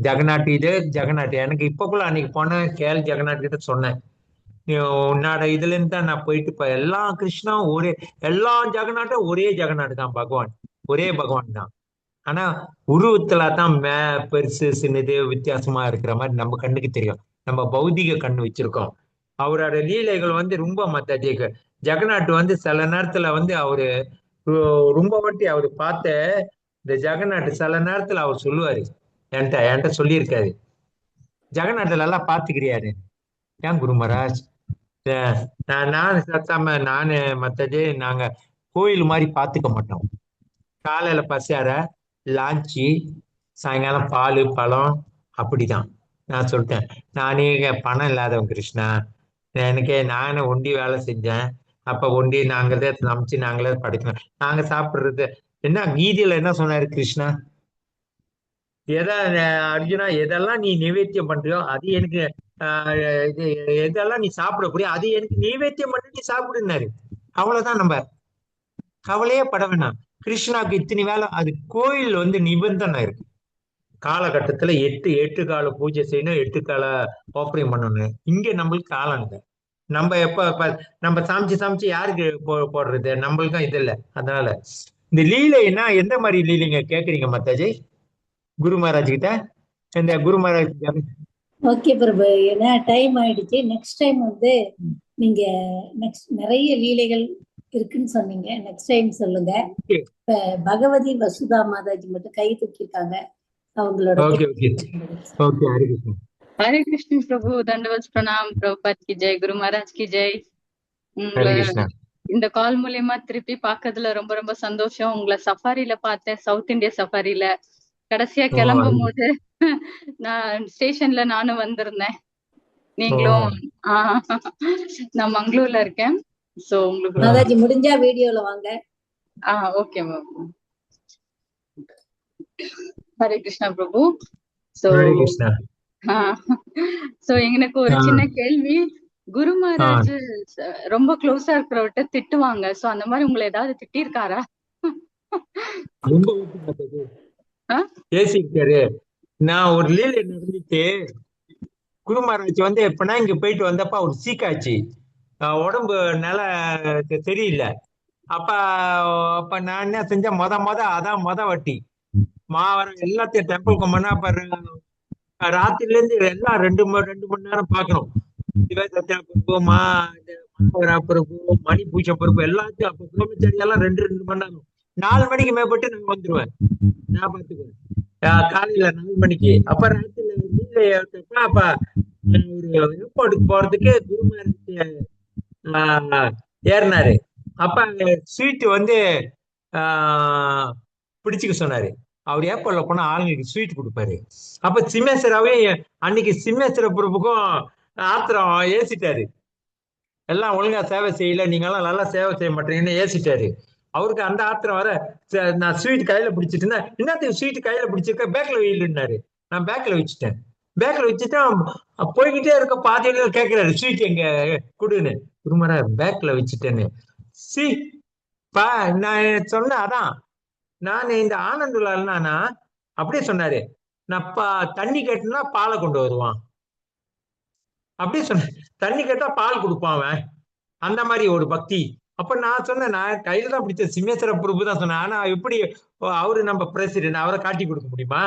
ஜெகநாட் இது ஜெகநாட் எனக்கு இப்பக்குள்ள அன்னைக்கு போனேன் கேள் ஜெகநாத் கிட்ட சொன்னேன், உன்னோட இதுல இருந்து தான் நான் போயிட்டு இப்ப எல்லா கிருஷ்ணாவும் ஒரே, எல்லா ஜெகநாட்டும் ஒரே ஜெகநாடு தான் பகவான், ஒரே பகவான் தான். ஆனா உருவத்துல தான் பெருசு சின்னது வித்தியாசமா இருக்கிற மாதிரி நம்ம கண்ணுக்கு தெரியும். நம்ம பௌதிக கண்ணு வச்சிருக்கோம். அவரோட லீலைகள் வந்து ரொம்ப மத்த ஜெகநாட் வந்து சில நேரத்துல வந்து அவரு ரொம்ப வாட்டி அவரு பார்த்த இந்த ஜெகநாட் சில நேரத்துல அவர் சொல்லுவாரு, என்கிட்ட சொல்லியிருக்காரு. ஜெகநாட்டில் எல்லாம் பாத்துக்கிறியாரு ஏன் குரு மகாராஜ்? நான் சத்தாம நானு மத்தது நாங்க கோயில் மாதிரி பாத்துக்க மாட்டோம். காலையில பசியார லான்ச்சி, சாயங்காலம் பால் பழம் அப்படிதான். நான் சொல்லிட்டேன், நானே பணம் இல்லாதவன் கிருஷ்ணா. நானே ஒண்டி வேலை செஞ்சேன். அப்ப ஒண்டி நாங்களே சமைச்சு நாங்களே படிக்கணும். நாங்க சாப்பிடுறது என்ன கீதையில என்ன சொன்னாரு கிருஷ்ணா? எதை அர்ஜுனா, எதெல்லாம் நீ நிவேத்தியம் பண்றியோ அது எனக்கு ஆஹ் இது எதெல்லாம் நீ சாப்பிடக்கூடிய அது எனக்கு நைவேத்தியம் பண்ணி நீ சாப்பிடுனாரு. அவ்வளவுதான். நம்ம கவலையே பட வேணாம். கிருஷ்ணாக்கு இத்தனை வேலை. அது கோயில் நிபந்தனை இருக்கு. காலகட்டத்துல எட்டு எட்டு கால பூஜை செய்யணும், எட்டு கால ஓப்பரிங் பண்ணணும். இங்க நம்மளுக்கு காலம் இல்லை. நம்ம நம்ம சமைச்சு சமைச்சு யாருக்கு போடுறது? நம்மளுக்கும் இது இல்லை. அதனால இந்த லீலைன்னா எந்த மாதிரி லீலைங்க கேக்குறீங்க மத்தாஜி குரு மகாராஜ் கிட்ட? இந்த குரு மகாராஜ் ஓகே பிரபு, ஏன்னா டைம் ஆயிடுச்சு. நெக்ஸ்ட் டைம் நீங்க நெக்ஸ்ட் நிறைய லீலைகள் இருக்குன்னு சொன்னீங்க. நெக்ஸ்ட் டைம் சொல்லுங்க. பகவதி வசுதா மாதாஜி மட்டும் கை தூக்கிட்டாங்க. அவங்களோட हरे कृष्ण प्रभु, दंडवत प्रणाम। प्रभुपाद की जय, गुरु महाराज की जय। இந்த கால் மூலியமா திருப்பி பாக்கிறதுல ரொம்ப ரொம்ப சந்தோஷம். உங்களை சஃபாரில பார்த்தேன், சவுத் இந்தியா சஃபாரில. கடைசியா கிளம்பும் போது நான் ஸ்டேஷன்ல நானும் வந்திருந்தேன். நீங்களும் நான் மங்களூர்ல இருக்கேன். சோ உங்களுக்கு முடிஞ்சா வீடியோல வாங்க. Okay ma'am. Hare Krishna Prabhu. So எனக்கு ஒரு சின்ன கேள்வி. குரு மகாராஜ் ரொம்ப க்ளோஸா இருக்கிறவர்கிட்ட திட்டுவாங்க. சோ அந்த மாதிரி உங்களை ஏதாவது திட்டிருக்காரா? பேசிருக்காரு. நான் ஒரு லீலை நடந்துச்சு. குரு மகாராஜ் எப்பனா இங்க போயிட்டு வந்தப்ப அவர் சீக்காச்சு, உடம்பு நில சரியில்லை. அப்ப அப்ப நான் என்ன செஞ்சேன், அதான் வட்டி மாவரம் எல்லாத்தையும் டெம்பிள் கொம்பனா ராத்திரில இருந்து எல்லாம் ரெண்டு மணி நேரம் பாக்கணும். சிவசத்யா பொறுப்பு, பிரபு, மணி பூஜை பொறுப்பு எல்லாத்தையும் அப்ப பிரம்மச்சாரி எல்லாம் ரெண்டு மணி நேரம். 4 மணிக்கு மேற்பட்டு நான் வந்துருவேன். நான் பாத்துக்குவேன். காலையில 4 மணிக்கு. அப்ப ராத்திரில அப்ப ஒரு ஏர்போர்ட்டுக்கு போறதுக்கு குருமார் ஏறினாரு. அப்ப ஸ்வீட் பிடிச்சுக்க சொன்னாரு. அவர் ஏர்போர்ட்ல போனா ஆளுங்களுக்கு ஸ்வீட் கொடுப்பாரு. அப்ப சிம்மேஸ்வராவே அன்னைக்கு சிம்மேஸ்வர பிரபுக்கும் ஆத்திரம் ஏசிட்டாரு. எல்லாம் ஒழுங்கா சேவை செய்யல, நீங்க எல்லாம் நல்லா சேவை செய்ய மாட்டீங்கன்னு ஏசிட்டாரு. அவருக்கு அந்த ஆத்திரம் வர, நான் ஸ்வீட் கையில பிடிச்சிட்டு இருந்தேன். என்னத்துக்கு ஸ்வீட் கையில பிடிச்சிருக்க, பேக்ல வெயிலுன்னாரு. நான் பேக்ல வச்சுட்டேன். பேக்ல வச்சுட்டு போய்கிட்டே இருக்க பாதியில கேட்கிறாரு, ஸ்வீட் எங்க கொடுன்னு. குருமரா பேக்ல வச்சுட்டேன்னு. நான் சொன்னேன், அதான் நான் இந்த ஆனந்துலால்னா அப்படியே சொன்னாரு, நான் தண்ணி கேட்டா பாலை கொண்டு வருவான் அப்படியே சொன்ன. தண்ணி கேட்டா பால் கொடுப்பான் அவன், அந்த மாதிரி ஒரு பக்தி. அப்ப நான் சொன்னேன், நான் கையில தான் பிடிச்ச சிம்மேஸ்வர பிரபு தான் சொன்னேன். ஆனா எப்படி அவரு நம்ம பிரசிடென்ட், அவரை காட்டி கொடுக்க முடியுமா?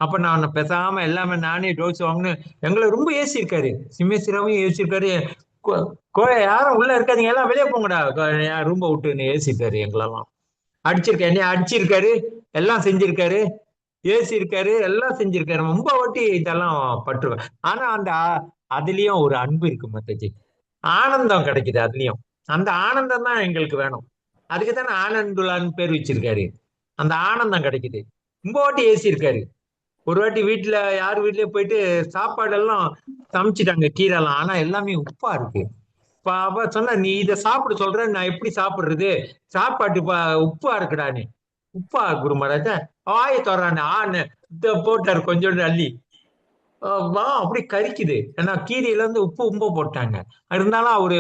அப்ப நான் பேசாம எல்லாமே நானே டோஸ் வாங்கணும். எங்களை ரொம்ப ஏசிருக்காரு. சிம்மேஸ்வராவும் ஏசிருக்காரு. யாரும் உள்ள இருக்காதீங்க, எல்லாம் வெளியே போங்கடா ரொம்ப விட்டுன்னு ஏசிருக்காரு. எங்களெல்லாம் அடிச்சிருக்காரு, என்னைய அடிச்சிருக்காரு, எல்லாம் செஞ்சிருக்காரு, ஏசிருக்காரு, எல்லாம் செஞ்சிருக்காரு. ரொம்ப வாட்டி இதெல்லாம் பட்டுருவேன். ஆனா அதுலயும் ஒரு அன்பு இருக்கு மத்தஜி, ஆனந்தம் கிடைக்குது அதுலயும். அந்த ஆனந்தம் தான் எங்களுக்கு வேணும். அதுக்குதானே ஆனந்துலான்னு பேர் வச்சிருக்காரு. அந்த ஆனந்தம் கிடைக்குது. ரொம்ப வாட்டி ஏசிருக்காரு. ஒரு வாட்டி வீட்டுல யார் வீட்லயே போயிட்டு சாப்பாடு எல்லாம் சமைச்சிட்டாங்க, கீரை எல்லாம். ஆனா எல்லாமே உப்பா இருக்கு. அப்ப சொன்ன, நீ இதை சாப்பிட சொல்ற, நான் எப்படி சாப்பிடுறது, சாப்பாட்டு உப்பா இருக்குடான்னு. உப்பா குரு மகாராஜ வாய தோறான்னு போட்டாரு கொஞ்சோண்டு அள்ளி. அப்படி கரிக்குது. ஏன்னா கீரையில உப்பு ரொம்ப போட்டாங்க. இருந்தாலும் அவரு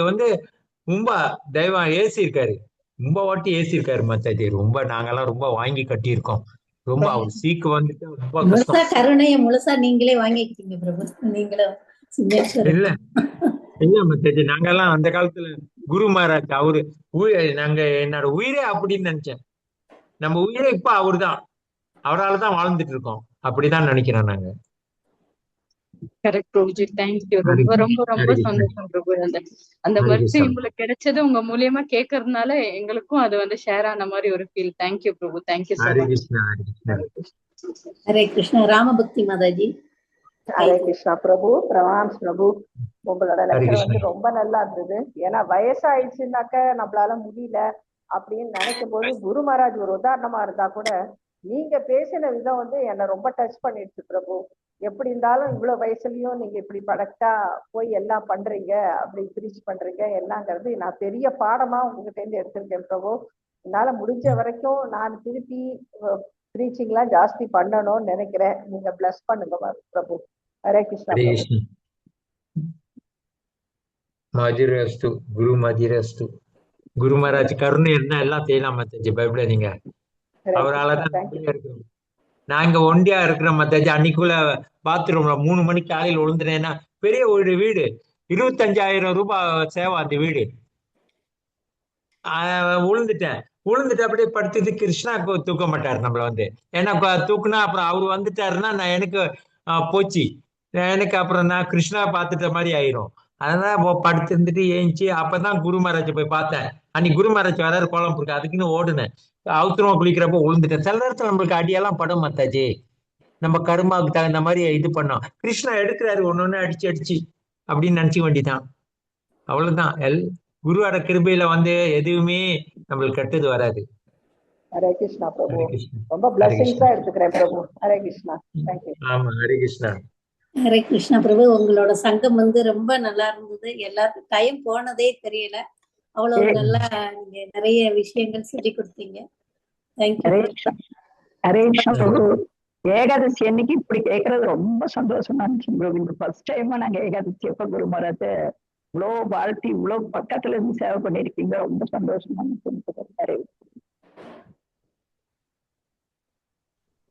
ரொம்ப தெய்வம் ஏசிருக்காரு. ரொம்ப வாட்டி ஏசிருக்காரு மத்தாஜி. ரொம்ப நாங்கெல்லாம் ரொம்ப வாங்கி கட்டியிருக்கோம். ரொம்ப அவர் சீக்கு ரொம்ப கஷ்டம். கருணையை முழுசா நீங்களே வாங்கிக்கிட்டீங்க பிரபு. நீங்களும் இல்ல இல்ல மத்தாஜி, நாங்கெல்லாம் அந்த காலத்துல குரு மகாராஜ் அவரு நாங்க என்னோட உயிரே அப்படின்னு நினைச்சேன். நம்ம உயிரே இப்ப அவரு தான், அவரால் தான் வாழ்ந்துட்டு இருக்கோம். அப்படிதான் நினைக்கிறோம் நாங்க. Correct Prabhuji, thank you. ரொம்ப ரொம்ப ரொம்ப சந்தோஷம் பிரபு. அந்த மெர்சி உங்களுக்கு கிடைச்சது உங்க மூலியமா கேட்கறதுனால எங்களுக்கும் அது ஷேர் ஆன மாதிரி ஒரு feel. Thank you Prabhu, thank you so much. Hare Krishna. Ramabhakti Mataji. Hare Krishna Prabhu, பிரவான்ஸ் பிரபு. உங்களோட ஹரே லெக்சர் கிருஷ்ணா. ரொம்ப நல்லா இருந்தது. ஏன்னா வயசாயிடுச்சுனாக்க நம்மளால முடியல அப்படின்னு நினைக்கும் போது குரு மகாராஜ் ஒரு உதாரணமா இருந்தா கூட நீங்க பேசின விதம் என்னை ரொம்ப டச் பண்ணிடுச்சு பிரபு. எப்படி இருந்தாலும் இவ்வளவு வயசுலயும் நீங்க இப்படி படக்டா போய் எல்லாம் பண்றீங்க, அப்படி பிரிச்சு பண்றீங்க எல்லாங்கிறது நான் பெரிய பாடமா உங்ககிட்ட இருந்து எடுத்திருக்கேன் பிரபு. என்னால முடிஞ்ச வரைக்கும் நான் திருப்பி ப்ரீச்சிங்லாம் ஜாஸ்தி பண்ணணும்னு நினைக்கிறேன். நீங்க பிளஸ் பண்ணுங்க பிரபு. ஹரே கிருஷ்ணா ஹரே பிரபு. கிருஷ்ணா. மதுரஸ்து குரு மதுரஸ்து. குரு மகாராஜ் கருணை இருந்தா எல்லாம் செய்யலாம் மாத்தாஜி, பயப்படாதீங்க. ஹரே அவரால் கிருஷ்ணா. தான் தேங்க்யூ. நிம்மதியா இருக்கிறோம். நாங்க ஒண்டியா இருக்கிற மாத்தாஜி. அன்னைக்குள்ள பாத்ரூம்ல 3 மணிக்கு காலையில் விழுந்துட்டேன்னா, பெரிய ஒரு வீடு, 25,000 ரூபாய் சேவை அந்த வீடு. விழுந்துட்டேன். அப்படியே படுத்துட்டு கிருஷ்ணா தூக்க மாட்டாரு நம்மள ஏன்னா தூக்குனா அப்புறம் அவரு வந்துட்டாருன்னா நான் எனக்கு போச்சு. எனக்கு அப்புறம் நான் கிருஷ்ணா பார்த்துட்ட மாதிரி ஆயிரும். அதனால படுத்து இருந்துட்டு ஏஞ்சி அப்பதான் குரு மகாராஜ் போய் பார்த்தேன். அன்னைக்கு குரு மகாராஜ் வராரு கோலம்புருக்கு, அதுக்குன்னு ஓடுனேன். அவுத்திரமா குளிக்கிறப்ப விழுந்துட்டேன். சில நேரத்துல நம்மளுக்கு அடியெல்லாம் படும் மாத்தாஜி. நம்ம கருமாவுக்கு தகுந்த மாதிரி இது பண்ணோம். கிருஷ்ணா எடுக்கிறாரு ஒன்னொன்னு அடிச்சு அடிச்சு அப்படின்னு நினைச்சுக்க வேண்டிதான். அவ்வளவுதான். குருவோட கிருபையில எதுவுமே நம்மளுக்கு கெட்டது வராது. ஹரே கிருஷ்ணா பிரபு. ஹரே கிருஷ்ணா. ரொம்ப ஹரே கிருஷ்ணா. பிளஸிங்ஸா எடுத்துக்கிறேன் பிரபு. ஹரே கிருஷ்ணா. தேங்க்யூ. ஆமா, ஹரே கிருஷ்ணா. ஹரே கிருஷ்ணா பிரபு. உங்களோட சங்கம் ரொம்ப நல்லா இருந்தது. எல்லாருக்கும் டைம் போனதே தெரியல. அவ்வளவு நல்லா நீங்க நிறைய விஷயங்கள் சொல்லி கொடுத்தீங்க. தேங்க்யூ. ஹரே கிருஷ்ணா பிரபு. ஏகாதசி அன்னைக்கு இப்படி கேட்கறது ரொம்ப சந்தோஷமா இருந்துச்சு பிரபு. இந்த ஃபர்ஸ்ட் டைமா நாங்க ஏகாதசி எப்ப குரு மகாராஜ இவ்வளவு வாழ்த்தி இவ்வளவு பக்கத்துல இருந்து சேவை பண்ணிருக்கீங்க. ரொம்ப சந்தோஷமா இருந்துச்சு.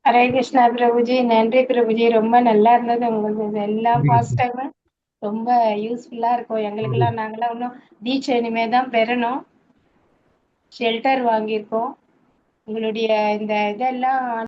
ஹரே கிருஷ்ணா பிரபுஜி. நன்றி பிரபுஜி. ரொம்ப நல்லா இருந்தது உங்களுக்கு எல்லா ஃபாஸ்ட் டைம். ரொம்ப யூஸ்ஃபுல்லா இருக்கும் எங்களுக்கெல்லாம். நாங்களாம் இன்னும் தீட்சை இனிமே தான் பெறணும். ஷெல்டர் வாங்கியிருக்கோம். உங்களுடைய இந்த இதெல்லாம்